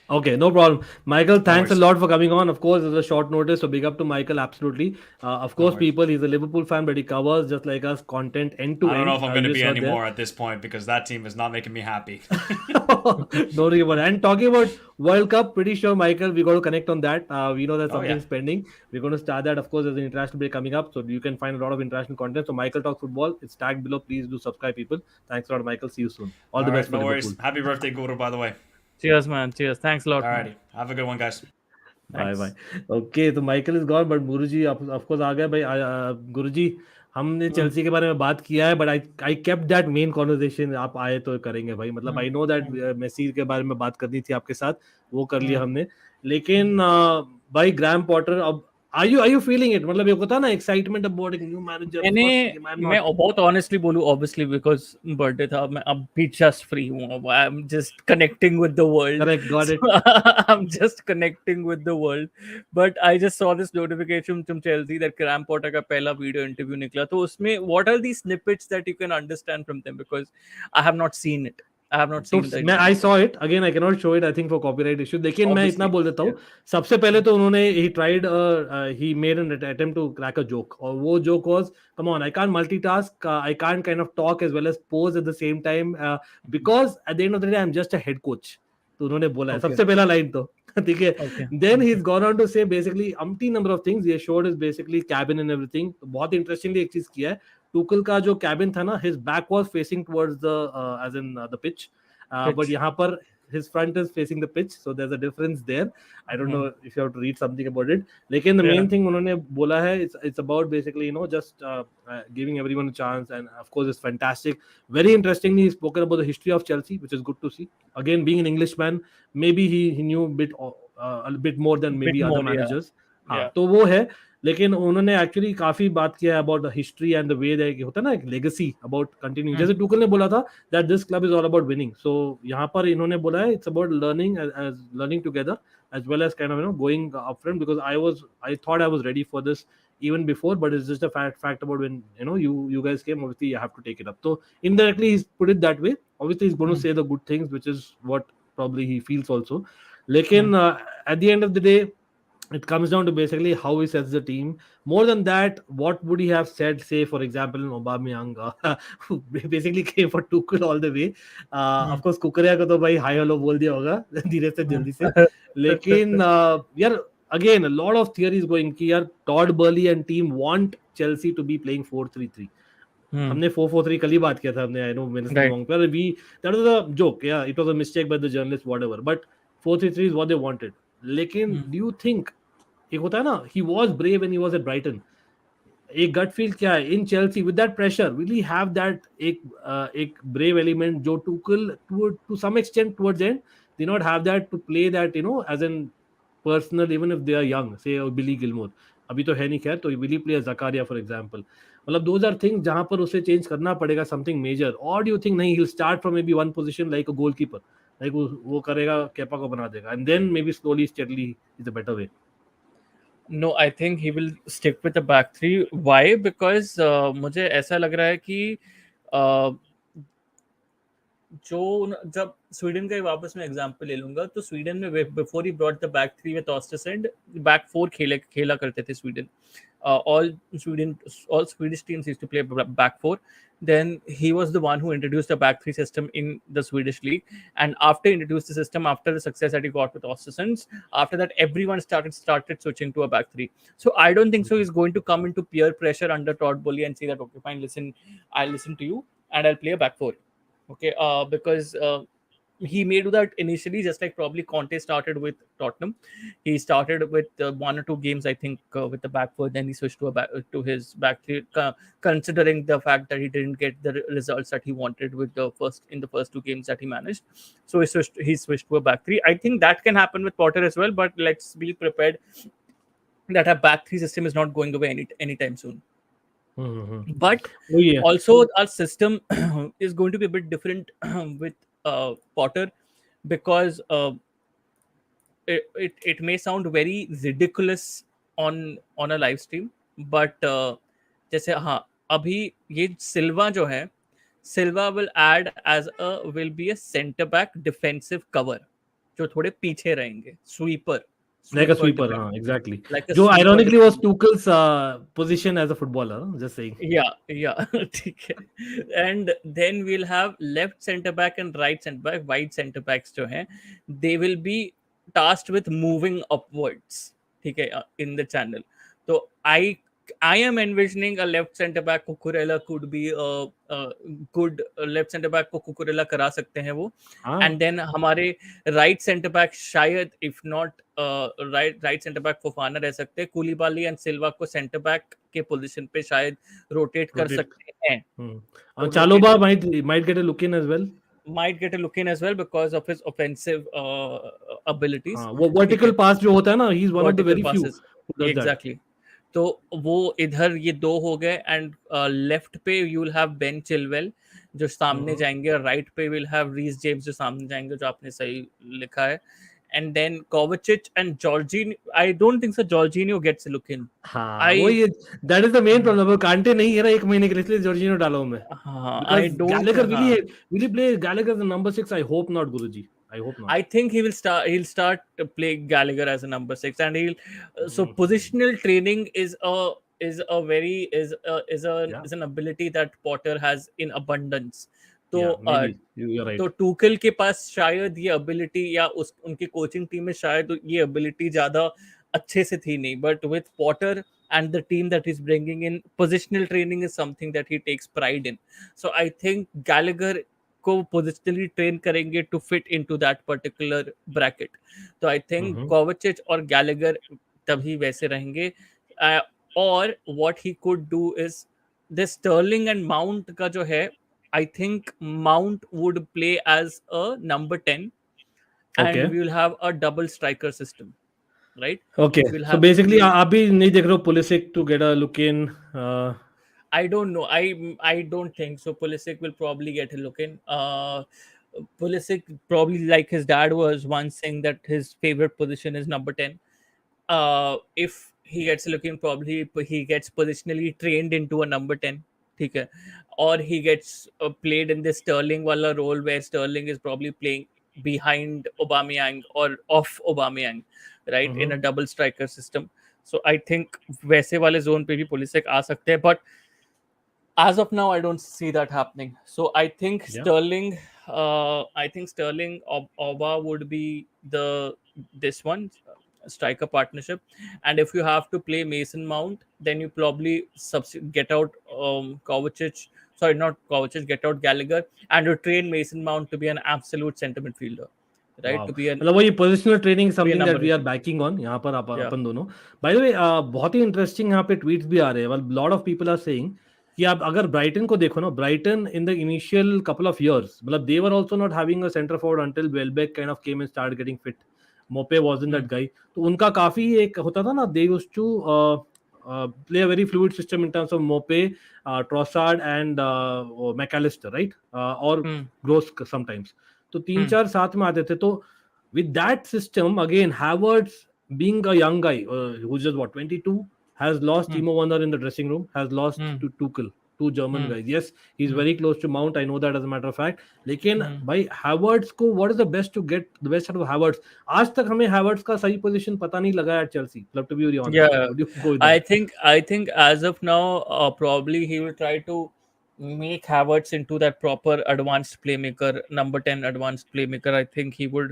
Okay, no problem. Michael, thanks a worries. lot for coming on. Of course, it's a short notice, so big up to Michael, absolutely. Of course, people, he's a Liverpool fan, but he covers, just like us, content end to end. I don't know if I'm going to be anymore at this point because that team is not making me happy. Don't worry about it. And talking about World Cup, pretty sure, Michael, we got to connect on that. We know that something's pending. We're going to start that. Of course, there's an international break coming up, so you can find a lot of international content. So, Michael Talks Football, it's tagged below. Please do subscribe, people. Thanks a lot, Michael. See you soon. All the best for no Liverpool. worries. Happy birthday, Guru, by the way. Cheers, man. Cheers. Thanks a lot. Alrighty. Have a good one, guys. Bye. Okay, तो Michael is gone but Guruji of course आ गए भाई गुरुजी हमने Chelsea के बारे में बात किया है but I kept that main conversation आप आए तो करेंगे भाई मतलब आई नो दैट मेसी के बारे में बात करनी थी आपके साथ वो कर लिया हमने लेकिन भाई ग्राहम पॉटर अब Are you feeling it? मतलब ये होता ना excitement about a new manager. मैं बहुत honestly बोलूँ obviously because birthday था मैं अब भी just free हूँ I'm just connecting with the world. Correct, got it. I'm just connecting with the world. But I just saw this notification from Chelsea that Graham Potter का पहला video interview निकला तो उसमें what are these snippets that you can understand from them because I have not seen it. I have not seen that. I saw it again. I cannot show it. I think for copyright issue. लेकिन मैं इतना बोल देता हूँ. सबसे पहले तो उन्होंने he made an attempt to crack a joke. और वो joke was, come on, I can't multitask. I can't kind of talk as well as pose at the same time because at the end of the day, I'm just a head coach. तो उन्होंने बोला है. सबसे पहला line तो. ठीक है. Then he's gone on to say basically umpteen number of things. He showed his basically cabin and everything. बहुत interestingly एक चीज किया है. Tuchel का जो cabin था ना, his back was facing towards the pitch, but यहाँ पर his front is facing the pitch, so there's a difference there. I don't know if you have to read something about it. लेकिन the main thing उन्होंने बोला है, it's about basically just giving everyone a chance, and of course it's fantastic. Very interestingly, he spoken about the history of Chelsea, which is good to see. Again, being an Englishman, maybe he knew a bit more than maybe other managers. हाँ, तो वो है. लेकिन उन्होंने actually काफी बात किया है about the history and the way that होता है ना एक लेगेसी अबाउट कंटिन्यू जैसे टुकल ने बोला था that this club is all about winning so यहाँ पर इन्होंने बोला है it's about learning together as well as kind of going upfront, because I thought I was ready for this even before, but it's just a fact about when you guys came. Obviously, you have to take it up. So indirectly, he's put it that way. Obviously, he's going to say the good things, which is what probably he feels also. Lekin at the end of the day, it comes down to basically how he sets the team. More than that, what would he have said? Say, for example, in Aubameyang, who basically came for Tuchel all the way. Of course, Kukurea को तो भाई hi hello बोल दिया होगा धीरे से जल्दी से. लेकिन यार again a lot of theories going कि यार Todd Boehly and team want Chelsea to be playing 4-3-3. हमने 4-4-3 कल ही बात किया था हमने. I know minutes Right. wrong, but that was a joke. Yeah, it was a mistake by the journalist, whatever. But 4-3-3 is what they wanted. लेकिन do you think एक होता है ना, he was brave when he was at Brighton. एक गट feel क्या है in Chelsea with that pressure, will he have that एक brave element जो Tuchel to some extent towards end did not have that to play that as in personal, even if they are young, say Billy Gilmour अभी तो है नहीं खैर, तो will he play Zakaria for example. मतलब those are things जहां पर उसे चेंज करना पड़ेगा समथिंग मेजर. और डू यू थिंक नहीं, he'll start from maybe one position like a goalkeeper, like वो करेगा केपा को बना देगा and then maybe slowly steadily is a better way? No, I think he will stick with the back three. Why? Because मुझे ऐसा लग रहा है कि जो जब स्वीडन का वापस मैं एग्जांपल ले लूंगा, तो स्वीडन में before he brought the back three with Ostersund, back four खेला करते थे Sweden. all Swedish teams used to play back four. Then he was the one who introduced the back three system in the Swedish league, and after he introduced the system, after the success that he got with Ostersund, after that everyone started switching to a back three. So I don't think so he's going to come into peer pressure under Todd Boehly and say that okay fine, listen, I'll listen to you and I'll play a back four. Okay, because he may do that initially, just like probably Conte started with Tottenham. He started with 1 or 2 games, I think, with the back four. Then he switched to his back three, considering the fact that he didn't get the results that he wanted with the first 2 games that he managed. So he switched to a back three. I think that can happen with Potter as well. But let's be prepared that our back three system is not going away anytime soon. But also our system is going to be a bit different with Potter, because it may sound very ridiculous on a live stream, but जैसे हाँ अभी ये सिल्वा जो है, सिल्वा will be a center back defensive cover, जो थोड़े पीछे रहेंगे, sweeper. Like a sweeper, exactly. Like जो ironically was Tuchel's position as a footballer, just saying. Yeah. And then we'll have left centre back and right centre back. Wide centre backs जो हैं, they will be tasked with moving upwards, ठीक है, in the channel. So I am envisioning a left centre back को Cucurella could be a good left centre back को Cucurella करा सकते हैं वो. And then हमारे right centre back शायद if not right centre back Fofana रह सकते हैं. Koulibaly and Silva को centre back के position पे शायद rotate कर सकते हैं. Chalobah might get a look in as well. Might get a look in as well because of his offensive abilities. Vertical pass जो होता है ना, he's one of the very few who does exactly that. तो वो इधर ये 2 हो गए. एंड लेफ्ट पे you will have Ben Chilwell जो सामने जाएंगे, राइट पे विल हैव रीस जेम्स जो सामने जाएंगे, जो आपने सही लिखा है. And then Kovacic and Jorginho. I don't think so Jorginho gets a look in. वो that is the main problem. वो कांटे नहीं है ना 1 महीने के लिए, इसलिए जॉर्जिनियो डाला हूं मैं. I don't Gallagher will he play Gallagher as a number 6? I hope not, Guruji. I hope not. I think he'll start playing Gallagher as a number 6, and so positional training is an ability that Potter has in abundance. तो तो Tuchel के पास शायद ये ability या उनकी coaching team में शायद ये ability ज्यादा अच्छे से थी नहीं, but with Potter and the team that he's bringing in, positional training is something that he takes pride in. So I think Gallagher को positionally train करेंगे to fit into that particular bracket. तो I think Kovacic और Gallagher तभी वैसे रहेंगे. और what he could do is this Sterling and Mount का जो है, I think Mount would play as a number 10, and we will have a double striker system, right? Okay. So basically, आप भी नहीं देख रहे हो Pulisic to get a look in. I don't know. I don't think so. Pulisic will probably get a look in. Pulisic, probably like his dad was once saying that his favorite position is number 10. If he gets looking, probably he gets positionally trained into a number 10. Okay. Or he gets played in this Sterling wala role where Sterling is probably playing behind Aubameyang or off Aubameyang, right, in a double striker system. So I think वैसे वाले zone पे भी Pulisic आ सकते हैं, but as of now, I don't see that happening. So Yeah. I think Sterling Oba would be the this one striker partnership. And if you have to play Mason Mount, then you probably get out Kovacic. Sorry, not Kovacic. Get out Gallagher, and you train Mason Mount to be an absolute centre midfielder, right? वाह, To be मतलब वही positional training something that number we 8. Are backing on यहाँ पर Yeah. अपन दोनों. By the way बहुत ही interesting यहाँ पे tweets भी आ रहे हैं. Lot of people are saying कि आप अगर ब्राइटन को देखो ना, Brighton in the initial couple of years, मतलब they were also not having a centre forward until Welbeck kind of came and start getting fit. Maupay wasn't that guy. तो उनका काफी एक होता था ना, they used to play a very fluid system in terms of Mope, Trossard and McAllister, right? Or Hmm. Gross sometimes. तो तीन Hmm. चार साथ में आते थे. तो with that system again, Havertz being a young guy who's just what 22 has lost Hmm. Timo Werner in the dressing room, has lost Hmm. to Tuchel, two German Hmm. guys. Yes, he's Hmm. very close to Mount, I know that as a matter of fact. लेकिन Hmm. भाई Havertz को what is the best to get the best out of Havertz? आज तक हमें Havertz का सही position पता नहीं लगा at Chelsea. Love to be very honest. Yeah, Would you go with I that? think I think as of now, probably he will try to make Havertz into that proper advanced playmaker, number 10 advanced playmaker. I think he would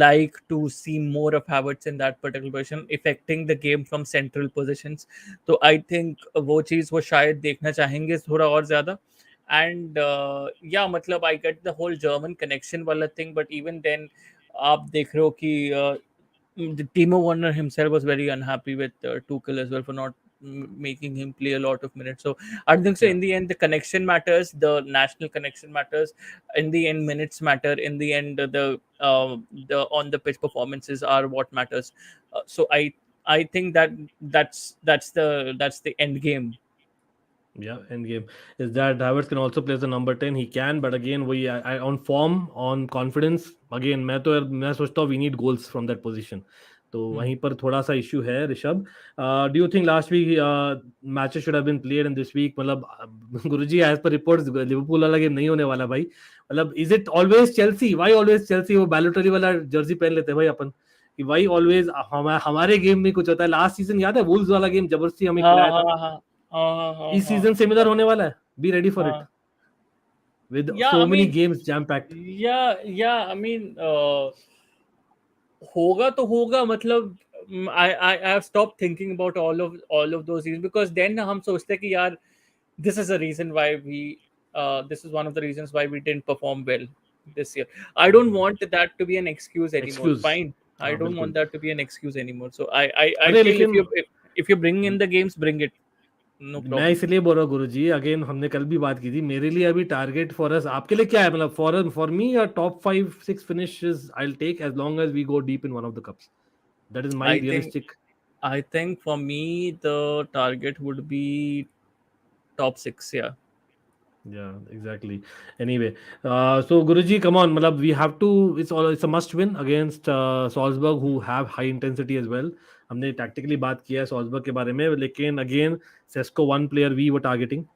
like to see more of Havertz in that particular position, affecting the game from central positions. So I think वो चीज़ वो शायद देखना चाहेंगे थोड़ा और ज़्यादा. And yeah, मतलब I get the whole German connection वाला thing, but even then आप देख रहे हो कि Timo Werner himself was very unhappy with Tuchel as well for not making him play a lot of minutes. So I think so. Yeah. In the end, the connection matters. The national connection matters. In the end, minutes matter. In the end, the on the pitch performances are what matters. So I think that that's the end game. Yeah, end game is that Havertz can also play as the number 10. He can, but again, on form, on confidence. Again, मैं सोचता हूँ we need goals from that position. तो वहीं पर थोड़ा सा issue है Rishabh. Do you think last week matches should have been played in this week? मतलब गुरुजी as per reports लिवरपूल वाला गेम नहीं होने वाला भाई. मतलब is it always Chelsea? Why always Chelsea? वो बैलोटरी वाला जर्सी पहन लेते हैं भाई अपन. कि भाई ऑलवेज हमारे गेम में कुछ होता है. लास्ट सीजन याद है वुल्व्स वाला गेम जबरदस्ती हमें हाँ खिलाया हाँ था. हाँ हाँ हाँ इस हाँ सीजन सिमिलर होने वाला है. बी रेडी फॉर इट हाँ. With Yeah, so I many mean, games jam packed. yeah. I mean, होगा तो होगा मतलब I have stopped thinking about all of those things because then हम सोचते हैं कि यार this is a reason why this is one of the reasons why we didn't perform well this year. I don't want that to be an excuse anymore. Excuse. Fine, I हाँ don't बिल्कुल. want that to be an excuse anymore. So I अरे feel लेकिन if you bring in the games, bring it, no मैं problem. इसलिए बोल रहा हूँ गुरुजी, again हमने कल भी बात की थी. मेरे लिए अभी टारगेट फॉर अस, आपके लिए क्या है? मतलब for me a top 5-6 finishes I will take as long as we go deep in one of the cups. That is my I think realistic. I think for me the target would be top 6. Yeah. Yeah, exactly. Anyway, so Guruji, come on, matlab, we have to. It's a must win against Salzburg, who have high intensity as well. हमने tactically बात किया है Salzburg के बारे में, लेकिन again Sesko one player we were targeting.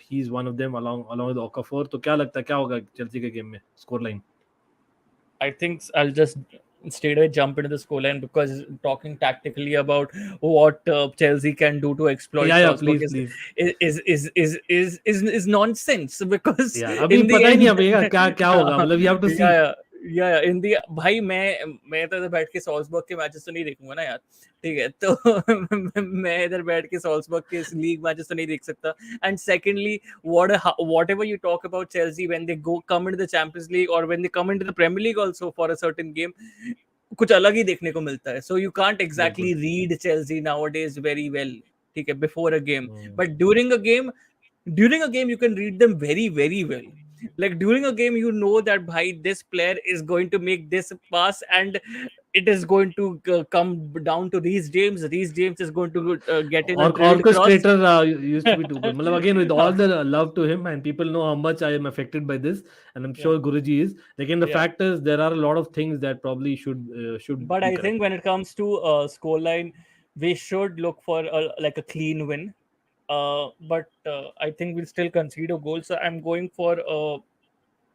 He's one of them along with Okafor. तो क्या लगता है क्या होगा चेल्सी के गेम में score line? I think I'll just straight away jump into the scoreline because talking tactically about what Chelsea can do to exploit या Salzburg please please. is nonsense because या अभी in the पता ही नहीं end अभी क्या क्या होगा. मतलब you have to see. या in the भाई मैं तो इधर बैठ के सॉल्सबर्ग के मैचेस तो नहीं देखूंगा ना यार. ठीक है तो मैं इधर बैठ के सॉल्सबर्ग के लीग मैचेस तो नहीं देख सकता. And secondly, whatever you talk about Chelsea when they come into the Champions League or when they come into the Premier League also for a certain game, कुछ अलग ही देखने को मिलता है. So you can't exactly बिल्कुल. read Chelsea nowadays very well. ठीक है, before a game, hmm. but during a game you can read them very very well. Like during a game you know that bhai this player is going to make this pass and it is going to come down to these James is going to get in a Or drilled cross. orchestrator used to be too good. Matlab, again, with all the love to him, and people know how much I am affected by this, and I'm Yeah, sure Guruji is. Again, the yeah. fact is there are a lot of things that probably should But be I think corrected. when it comes to scoreline, we should look for like a clean win. But I think we'll still concede a goal, so I'm going for a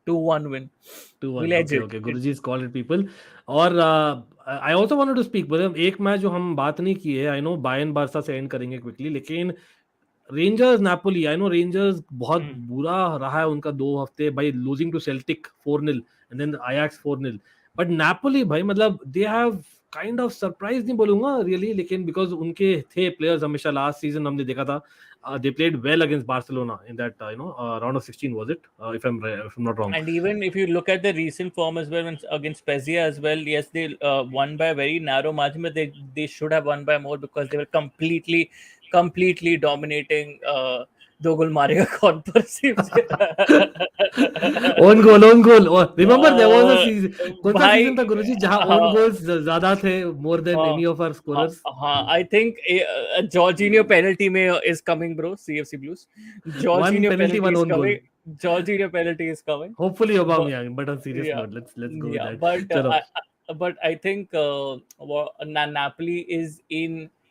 2-1 win. 2-1. We'll edge Okay, it. okay. Guruji is called it people. और I also wanted to speak, मतलब एक match जो हम बात नहीं की है, I know Bayern Barca से एंड करेंगे quickly, लेकिन Rangers Napoli, I know Rangers बहुत Hmm. बुरा रहा है उनका 2 हफ्ते भाई, losing to Celtic 4-0 and then Ajax 4-0, but Napoli भाई मतलब they have kind of surprise नहीं बोलूंगा रियली, लेकिन बिकॉज उनके थे प्लेयर्स हमेशा, लास्ट सीजन हमने देखा था they played well against Barcelona in that round of 16 was it, if I'm not wrong. And even if you look at the recent form as well, against Spezia as well, yes, they won by a very narrow margin, but they should have won by more because they were completely dominating. दो गोल मारेगा कौन पर own goal. Oh, remember there was a season, कौन सा भाई season था गुरुजी जहां own goals ज्यादा थे more than any of our scorers. हाँ, I think Jorginho penalty में is coming, bro. CFC Blues. One Jorginho penalty, one penalty is own goal. coming. Jorginho penalty is coming. Hopefully But Aubameyang, but on serious yeah, note, let's go with yeah. that. But Chalo. I think Napoli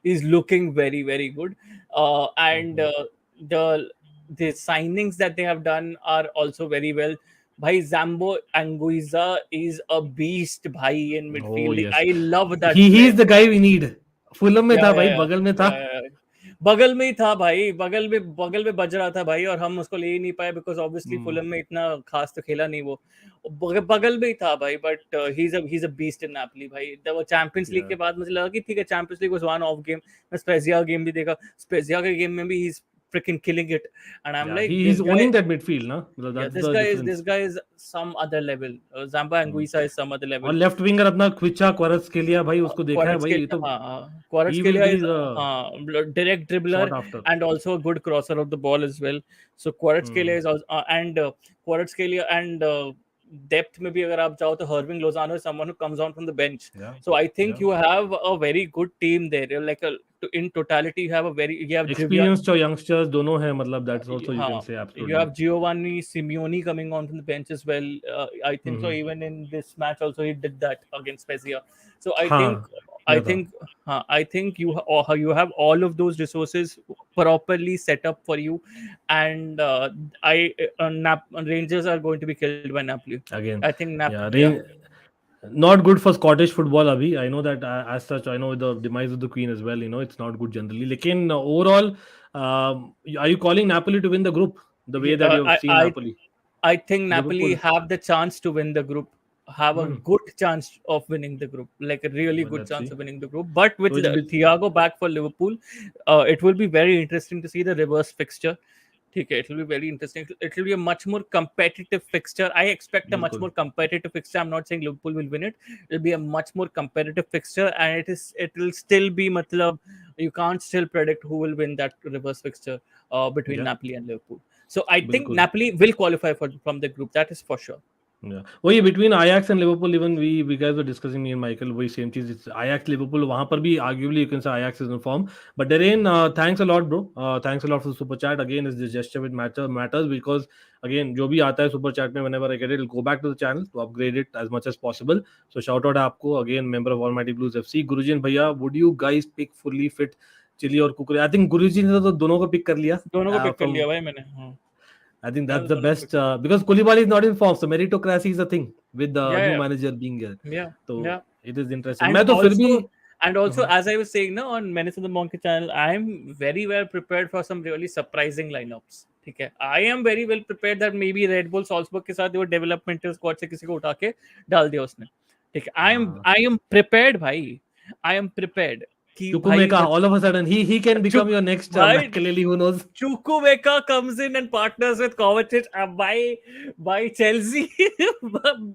is looking very very good, and the signings that they have done are also very well. Bhai, Zambo Anguissa is a beast, bhai, in Oh midfield. yes, I love that he player. is the guy we need. Fulham में था या भाई, या बगल में था. या या बगल में ही था भाई, बगल में बज रहा था भाई, और हम उसको ले ही नहीं पाए बिकॉज ऑब्वियसली फुलम में इतना खास तो खेला नहीं वो, बगल में ही था भाई. But he is a beast in Napoli भाई. वो चैंपियंस लीग Yeah. के बाद मुझे लगा कि ठीक है, champions league was one of game. मैं स्पेजिया गेम भी देखा, स्पेजिया के गेम में भी he is freaking killing it, and I'm Yeah, like, he's this guy, owning that midfield, na? Well, yeah, that's the difference. this guy is some other level. Zamba Anguissa is some other और level. Left winger अपना क्विचा क्वारस के लिए भाई, उसको देखा है Quartz भाई, ये तो he will Kelia be is the direct dribbler sought after. and also a good crosser of the ball as well. So Quartz Kelia is also, and Quartz Kelia and depth में भी अगर आप जाओ तो Herving Lozano is someone who comes on from the bench. Yeah. So I think Yeah. you have a very good team there. You're like in totality you have Experienced और youngsters दोनों हैं, मतलब that's also you can हाँ, say you absolutely. have Giovanni Simeone coming on from the bench as well. I think so. Even in this match, also he did that against Spezia. So I हाँ, think I think you have all of those resources properly set up for you, and Rangers are going to be killed by Napoli. again. I think Yeah, not good for Scottish football अभी. I know that as such, I know the demise of the Queen as well. It's not good generally. लेकिन overall, are you calling Napoli to win the group the way that you have seen Napoli? I think Napoli Liverpool. have the chance to win the group, have a good chance of winning the group, like a really Well, good let's chance see. of winning the group. But with So it'll be- Thiago back for Liverpool, it will be very interesting to see the reverse fixture. Okay, it will be very interesting. It will be a much more competitive fixture. I expect a much बिल्कुल. more competitive fixture. I'm not saying Liverpool will win it. It will be a much more competitive fixture, and it will still be matlab, you can't still predict who will win that reverse fixture between Yeah. Napoli and Liverpool. So I think बिल्कुल. Napoli will qualify from the group. That is for sure. Yeah. वही between Ajax and Liverpool, even we guys were discussing, me and Michael, वही same चीज. It's Ajax Liverpool, वहाँ पर भी arguably you can say Ajax is in form. But Darren, thanks a lot, bro. Thanks a lot for the super chat. Again, is the gesture with matters because again जो भी आता है super chat में, whenever I get it, I'll go back to the channel to upgrade it as much as possible. So shout out आपको again, member of Almighty Blues FC. Guruji and भैया, would you guys pick fully fit Chilly और कुकुरे? I think गुरुजी ने तो दोनों को pick कर लिया. दोनों को पिक कर from लिया भाई मैंने. हाँ. I think that's the best because Koulibaly is not in form, so meritocracy is a thing with the Yeah, new yeah. manager being here. Yeah, So yeah. it is interesting. And मैं तो फिर भी also, as I was saying, no, on Menace of the Monkey channel, I am very well prepared for some really surprising lineups. ठीक है, I am very well prepared that maybe Red Bull Salzburg के साथ वो developmental squad से किसी को उठा के डाल दिया उसने. ठीक है, I am prepared भाई. I am prepared. कि भाई Chukwuemeka, all of a sudden he can become your next Makelele, who knows? Chukwuemeka comes in and partners with Kovacic by Chelsea.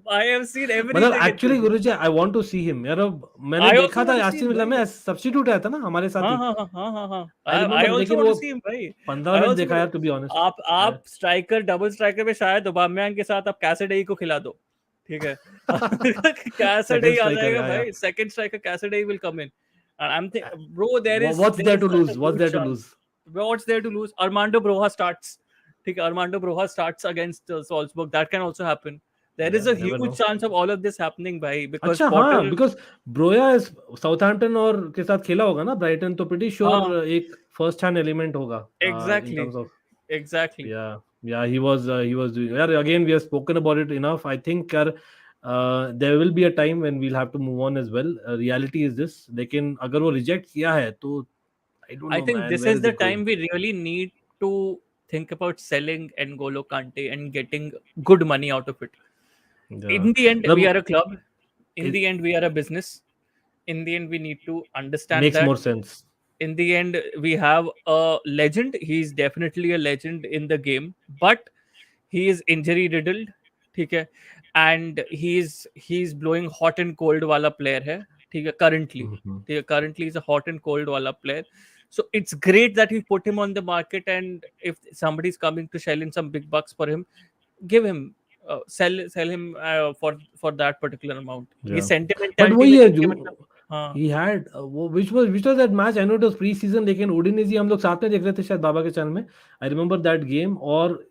I have seen everything. मतलब actually Guruji, I want to see him. यार मैंने देखा था Aston villa में substitute आया था ना हमारे साथ ही. हाँ. I remember, I also लेकिन want वो to see him भाई. 15 मिनट देखा यार, to be honest. आप स्ट्राइकर डबल स्ट्राइकर में शायद ओबामेयांग के साथ आप कैसेडे को खिला दो. ठीक है. कैसा Second डे आ striker, जाएगा yeah, yeah. भाई. Second striker कैसा day will come in. And I'm thinking, bro, What's there there is to such a lose? What's huge there to chance. lose? What's there to lose? Armando Broja starts. ठीक है, Armando Broja starts against Salzburg. That can also happen. There is Yeah, a never huge know. chance of all of this happening, भाई, because अच्छा Potter. हाँ, because ब्रोया Southampton और के साथ खेला होगा ना ब्राइटन, तो प्रीटी श्योर हाँ, एक फर्स्ट हैंड एलिमेंट होगा इन exactly, terms of exactly. yeah he was doing yeah, again we have spoken about it enough. I think there will be a time when we'll have to move on as well. Reality is this, लेकिन अगर वो reject किया है तो I don't I know think man, this where is is the it going? time we really need to think about selling N'Golo Kante and getting good money out of it. Yeah, In the end, we are मतलब a club. In it the end, we are a business. In the end, we need to understand makes that. more sense. In the end, we have a legend. He's definitely a legend in the game, but he is injury riddled. ठीक है, and he's blowing hot and cold वाला player है. ठीक है, currently. Mhm. ठीक है, currently he's a hot and cold वाला player. So it's great that we put him on the market, and if somebody's coming to shell in some big bucks for him, give him sell him for that particular amount. ये Yeah, but sentimentality वही है लेकर के जो मतलब, हाँ. he had which was that match. I know it was pre-season, लेकिन उडिनेजी हम लोग साथ में देख रहे थे शायद बाबा के चैनल में. I remember that game, और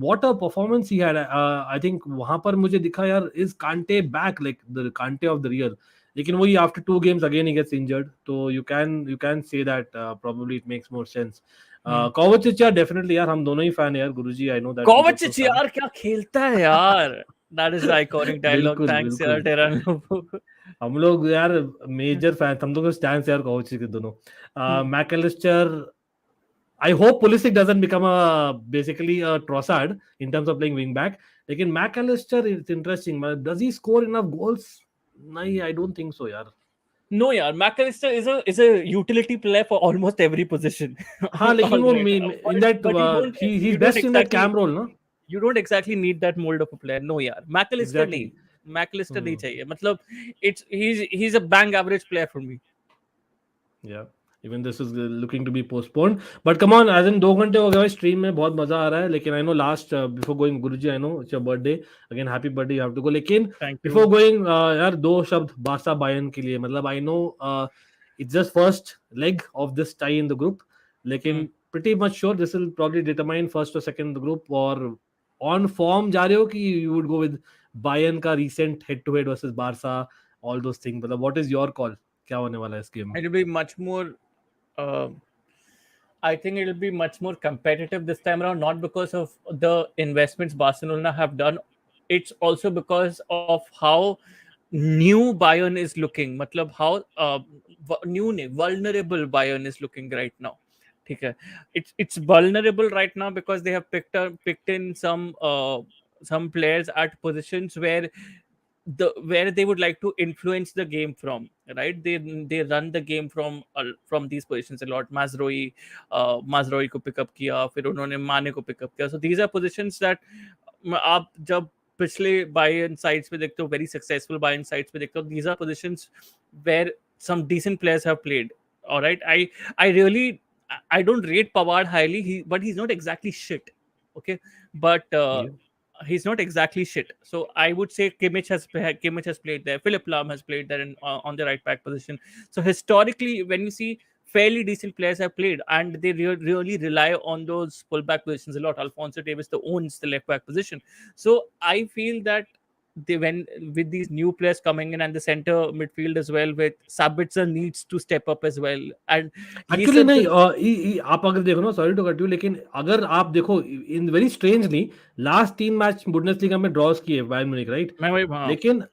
what a performance he had. I think वहां पर मुझे दिखा यार, is Kante back, like the Kante of the real. लेकिन वही after 2 games again he gets injured, so you can say that probably it makes more sense. Kovacic यार definitely यार, हम दोनों ही fan है यार गुरुजी. I know that he's also a कोवाचिच fan. यार क्या खेलता है यार. That is the iconic dialogue. बिल्कुल Thanks यार बिल्कुल. टेरानो. हम लोग यार मेजर फैन, हम लोग स्टैंड यार कोचिस के दोनों. McAllister, I hope Pulisic doesn't become basically a Trossard in terms of playing wing back. लेकिन McAllister is interesting. Does he score enough goals? नहीं, I don't think so यार. No, यार, McAllister is a utility player for almost every position. हाँ, लेकिन All वो right. in that But he's you don't best in that exactly cam role, ना? you don't exactly need that mold of a player. No, यार, McAllister नहीं. Exactly. McAllister नहीं चाहिए. मतलब he's a bang average player for me. Yeah, even this is looking to be postponed. But come on, as in 2 घंटे हो गए stream में, बहुत मजा आ रहा है. लेकिन I know last before going, Guruji, I know it's your birthday again, happy birthday, you have to go. लेकिन Thank you. before going यार, 2 शब्द बारसा बायर्न के लिए. मतलब I know it's just first leg of this tie in the group, लेकिन pretty much sure this will probably determine first or second in the group. और on form जा रहे हो कि you would go with Bayern का recent head to head versus Barca, all those things. मतलब what is your call? क्या होने वाला है इस गेम में? It'll be much more. I think it'll be much more competitive this time around, not because of the investments Barcelona have done. It's also because of how new Bayern is looking. Matlab how vulnerable Bayern is looking right now. Okay. It's vulnerable right now because they have picked in some players at positions where they would like to influence the game from, right? They run the game from these positions a lot. Mazraoui को pick up किया, फिर उन्होंने माने को pick up किया. So these are positions that आप जब पिछले Bayern sides पे देखते हो, very successful Bayern sides पे देखते हो, these are positions where some decent players have played. All right, I don't rate Pavard highly, but he's not exactly shit. Okay, but he's not exactly shit. So I would say Kimmich has played there. Philip Lahm has played there on the right back position. So historically, when you see fairly decent players have played, and they really rely on those fullback positions a lot. Alphonso Davies owns the left back position. So I feel that when with these new players coming in and the center midfield as well, with Sabitzer needs to step up as well. And actually नहीं, आप अगर देखो ना, sorry to cut you, लेकिन अगर आप देखो in very strangely last 3 match Bundesliga में ड्रॉस किए बायर्न म्यूनिख, राइट? लेकिन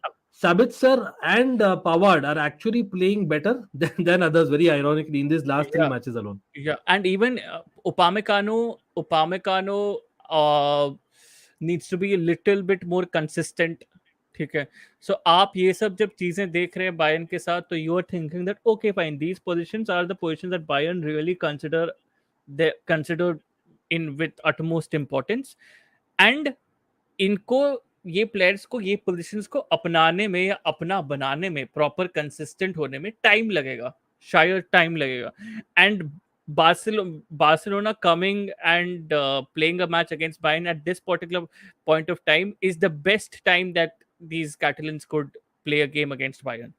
Sabitzer and Pavard are actually playing better than others, very ironically, in these last 3 matches alone. Yeah, and even Upamecano needs to be a little bit more consistent. ठीक है. So आप ये सब जब चीजें देख रहे हैं बायर्न के साथ, तो you are thinking that okay fine, these positions are the positions that Bayern really consider in with utmost importance, and इनको ये प्लेयर्स को ये पोजीशंस को अपनाने में या अपना बनाने में, प्रॉपर कंसिस्टेंट होने में टाइम लगेगा, शायद टाइम लगेगा. And Barcelona coming and playing a match against Bayern at this particular point of time is the best time that these Catalans could play a game against Bayern.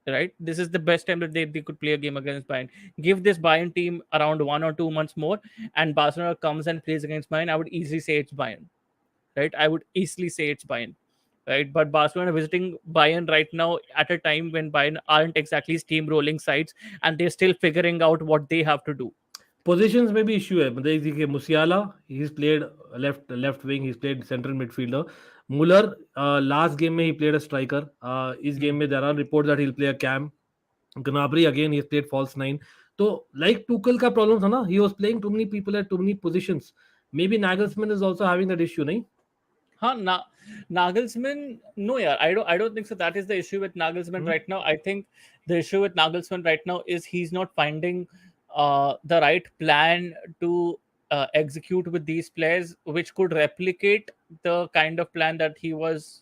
Right, this is the best time that they could play a game against Bayern. Give this Bayern team around 1 or 2 months more, and Barcelona comes and plays against Bayern. I would easily say it's Bayern. Right, I would easily say it's Bayern. Right, but Barcelona visiting Bayern right now at a time when Bayern aren't exactly steamrolling sides, and they're still figuring out what they have to do. Positions में भी issue है, मतलब देखिए Musiala, he is played left wing, he is played central midfielder. Muller last game में he played a striker. इस गेम में there are report that he will play a CAM. Gnabry again, he has played false nine. तो like Tuchel का problem था ना, he was playing too many people at too many positions. Maybe Nagelsmann is also having that issue, नहीं? Huh, Nagelsmann, no, yeah, I don't think so. That is the issue with Nagelsmann right now. I think the issue with Nagelsmann right now is he's not finding the right plan to execute with these players, which could replicate the kind of plan that he was.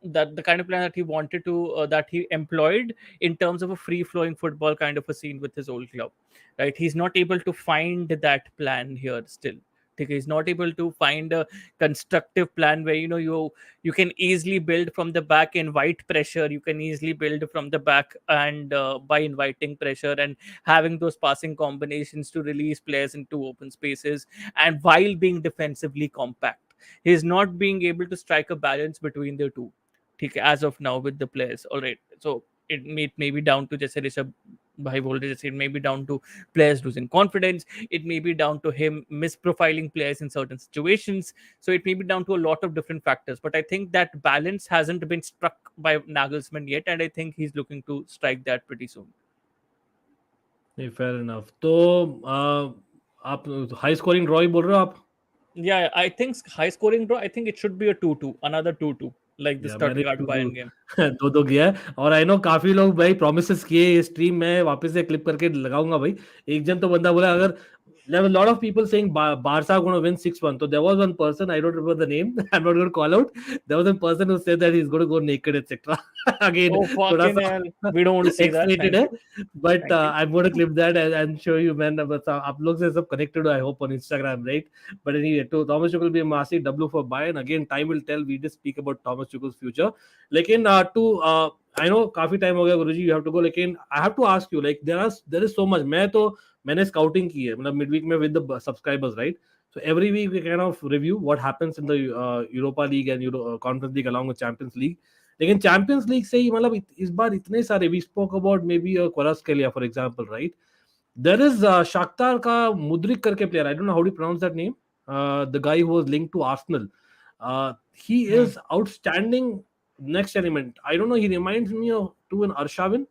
That the kind of plan that he wanted to that he employed in terms of a free flowing football kind of a scene with his old club, right? He's not able to find that plan here still. Okay, he's not able to find a constructive plan where you can easily build from the back, invite pressure. You can easily build from the back, and by inviting pressure and having those passing combinations to release players into open spaces, and while being defensively compact, he's not being able to strike a balance between the two. Okay, as of now with the players, all right. So it may be down to just Rishabh Bhai voltage. It may be down to players losing confidence. It may be down to him misprofiling players in certain situations. So it may be down to a lot of different factors. But I think that balance hasn't been struck by Nagelsmann yet, and I think he's looking to strike that pretty soon. Fair enough. तो आप high scoring draw ही बोल रहे हो आप? Yeah, I think high scoring draw. I think it should be a 2-2, another 2-2, like the मैंने Stuttgart Bayern game. दो दो किया है. और आई नो काफी लोग भाई प्रोमिस किए, इस स्ट्रीम में वापस से क्लिप करके लगाऊंगा भाई. एक जन तो बंदा बोला अगर there were a lot of people saying Barca are going to win 6-1. So there was one person, I don't remember the name, I'm not going to call out. There was one person who said that he's going to go naked, etc. Again, Oh fucking hell! We don't want to see that. X-rated है. But Thank you. I'm going to clip that and show you, man. But आप लोग से सब connected हो, I hope, on Instagram, right? But anyway, to Thomas Tuchel will be a massive W for Bayern. Again, time will tell. We just speak about Thomas Tuchel's future. लेकिन I know काफी time हो गया गुरुजी, you have to go. लेकिन I have to ask you, like there is so much. मैंने scouting की है, मतलब midweek में with the subscribers, right? So every week we kind of review what happens in the Europa League and Conference League along with Champions League. लेकिन Champions League से ही मतलब इस बार इतने सारे, we spoke about maybe Kvaratskhelia for example, right? There is Shakhtar का Mudryk करके player, I don't know how do pronounce that name, the guy who was linked to Arsenal. He is outstanding. Next element, I don't know, he reminds me of to an Arshavin.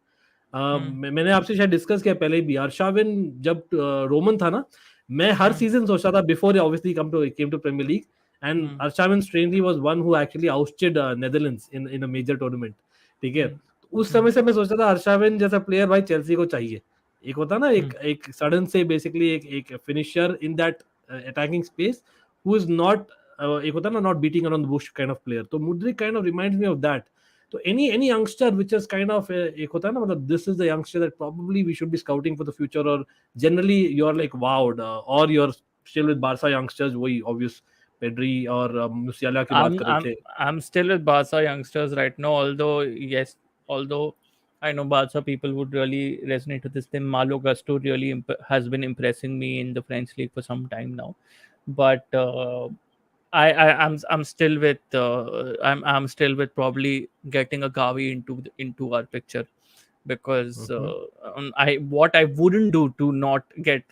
मैंने आपसे शायद discuss किया पहले भी, अरशाविन जब Roman था ना, मैं हर सीजन सोचता था before obviously came to Premier League, and Arshavin strangely was one who actually outstayed Netherlands in a major tournament. ठीक है, उस समय से मैं सोचता था अरशाविन जैसा प्लेयर भाई चेल्सी को चाहिए. एक होता ना एक सडन से बेसिकली एक finisher in that attacking space who is not, एक होता ना not beating around the bush kind of player. तो Mudryk kind of reminds me of that. So any youngster which is kind of एक होता है ना, मतलब this is the youngster that probably we should be scouting for the future, or generally you're like wowed, or you're still with Barca youngsters, वही obvious Pedri और Musiala की बात कर रहे थे. I'm still with Barca youngsters right now. Although I know Barca people would really resonate with this thing. Malo Gusto really has been impressing me in the French league for some time now, but I'm still with I'm still with probably getting a Gavi into our picture, because what I wouldn't do to not get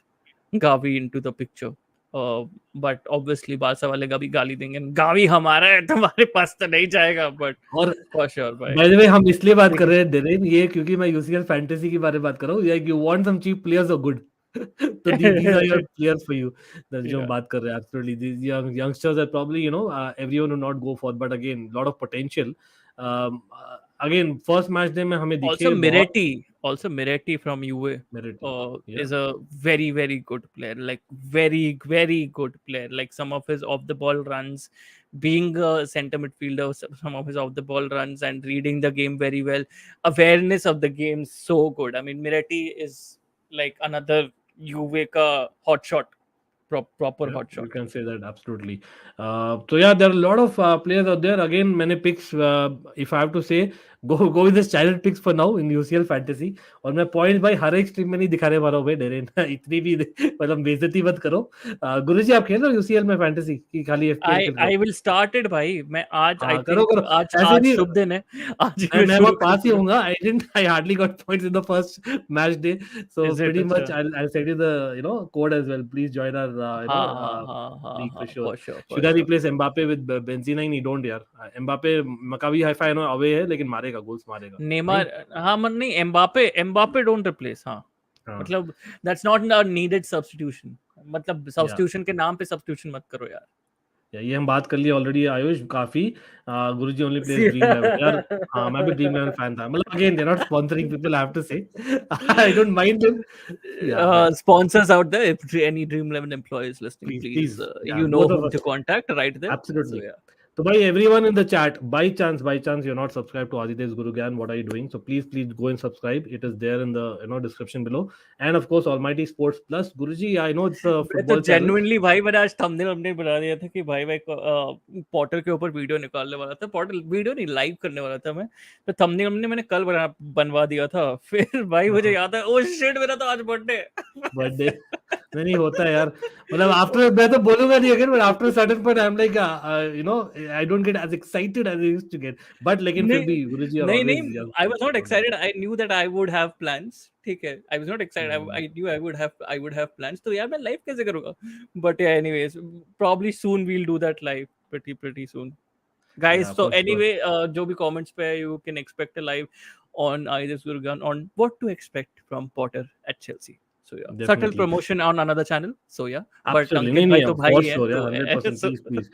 Gavi into the picture. But obviously Barca वाले Gavi गाली देंगे, Gavi हमारा है तुम्हारे पास तो नहीं जाएगा. But और for sure भाई, by the way हम इसलिए बात कर रहे हैं देरेन, ये क्योंकि मैं UCL फैंटेसी के बारे में बात कर रहा हूँ. Like you want some cheap players or good. So these are your players for you. जो हम बात कर रहे हैं, absolutely these youngsters that probably everyone will not go for, but again lot of potential. Again first match day में हमें दिखे also Miretti from UA yeah. is a very very good player, like very very good player. Like some of his off the ball runs, being a center midfielder, some of his off the ball runs and reading the game very well, awareness of the game so good. I mean Miretti is like another UA ka hot shot, proper Yeah, hot you shot. can say that absolutely. So yeah, there are a lot of players out there. Again, many picks. If I have to say, go with this childhood picks for now in UCL fantasy. और मैं point भाई हर एक stream में नहीं दिखाने वाला हूँ भाई डेरेन इतनी भी मतलब बेइज्जती मत करो गुरुजी आप खेल रहे हो यूसीएल में फैंटेसी की खाली एफपीएल खेल रहे I हो will start it भाई. मैं आज I हाँ करो think करो आज ऐसे आज नहीं शुभ दिन है. आज ही मैं मैं मैं शुरू बहुत पास ही करूंगा. होऊंगा I hardly got points in the first match day so Is it? pretty much अच्छा. I'll send you the code as well please join our league for sure For sure, for should I sure. replace Mbappe with Benzema नहीं don't यार Mbappe Maccabi Haifa है ना away है लेकिन मारेगा goals मारेगा नहीं नेमार हाँ मन नहीं एम्बापे डोंट रिप्लेस. हाँ हाँ मतलब that's not a needed substitution. मतलब या सब्स्टिट्यूशन के नाम पे सब्स्टिट्यूशन मत करो यार. ये हम बात कर लिए ऑलरेडी आयुष काफी गुरुजी ओनली प्लेस ड्रीम 11 यार हाँ मैं भी ड्रीम 11 फैन था मतलब again they not sponsoring people I have to say I don't mind them yeah but Sponsors out there, if any Dream 11 employees listening, please please, प्लीज yeah you know both of whom to us contact right there. So Absolutely. yeah. So, by everyone in the chat, by chance, you're not subscribed to Aditya's Guru Gyan. What are you doing? So please go and subscribe. It is there in the description below. And of course, Almighty Sports Plus. Guruji, I know it's a मैं तो football channel. genuinely भाई मैंने आज thumbnail अपने बना दिया था कि भाई पॉटर के ऊपर वीडियो निकालने वाला था. पॉटर वीडियो नहीं लाइव करने वाला था मैं. तो थंबनेल मैंने कल बनवा दिया था. फिर भाई मुझे याद है ओ शिट मेरा तो आज बर्थडे. बर्थडे नहीं होता है यार मतलब आफ्टर मैं तो बोलूंगा नहीं again but after certain point I am like I don't get as excited as I used to get but लेकिन फिर नहीं भी गुरुजी आर नहीं ऑलवेज नहीं I was not excited. I knew that I would have plans. ठीक है. I was not excited. I knew I would have plans. तो यार मैं लाइव कैसे करूंगा? But yeah, anyways, probably soon we'll do that live. Pretty soon. Guys, या so for sure anyway, जो भी comments पे you can expect a live on either Gurgan on what to expect from Potter at Chelsea. So yeah, subtle definitely promotion on another channel. So yeah, but Absolutely. Ankit नहीं, भाई नहीं, तो भाई for ही है sure, yeah, तो 100%. so, Please, please.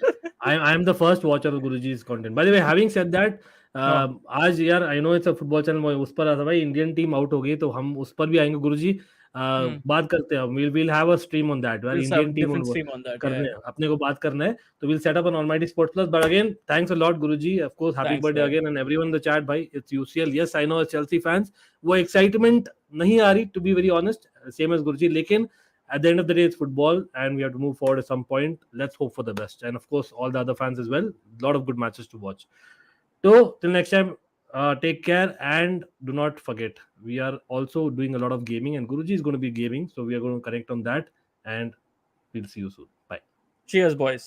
I am the first watcher of Guruji's content. By the way, having said that, हाँ, आज यार आई know it's a football channel मैं उस पर आता भाई इंडियन टीम आउट हो गई तो हम उस पर भी आएंगे गुरुजी बात करते हैं we'll have a stream on that where we'll Indian have team different stream on that. करने Yeah, हैं अपने को बात करना है तो we'll set up an Almighty Sports Plus but again thanks a lot Guruji of course happy thanks birthday भाई. again and everyone in the chat भाई it's UCL yes I know as Chelsea fans वो excitement नहीं आ रही to be very honest same as Guruji लेकिन at the end of the day it's football and we have to move forward at some point let's hope for the best and of course all the other fans as well a lot of good matches to watch so till next time take care and do not forget we are also doing a lot of gaming and Guruji is going to be gaming so we are going to connect on that and we'll see you soon bye Cheers, boys.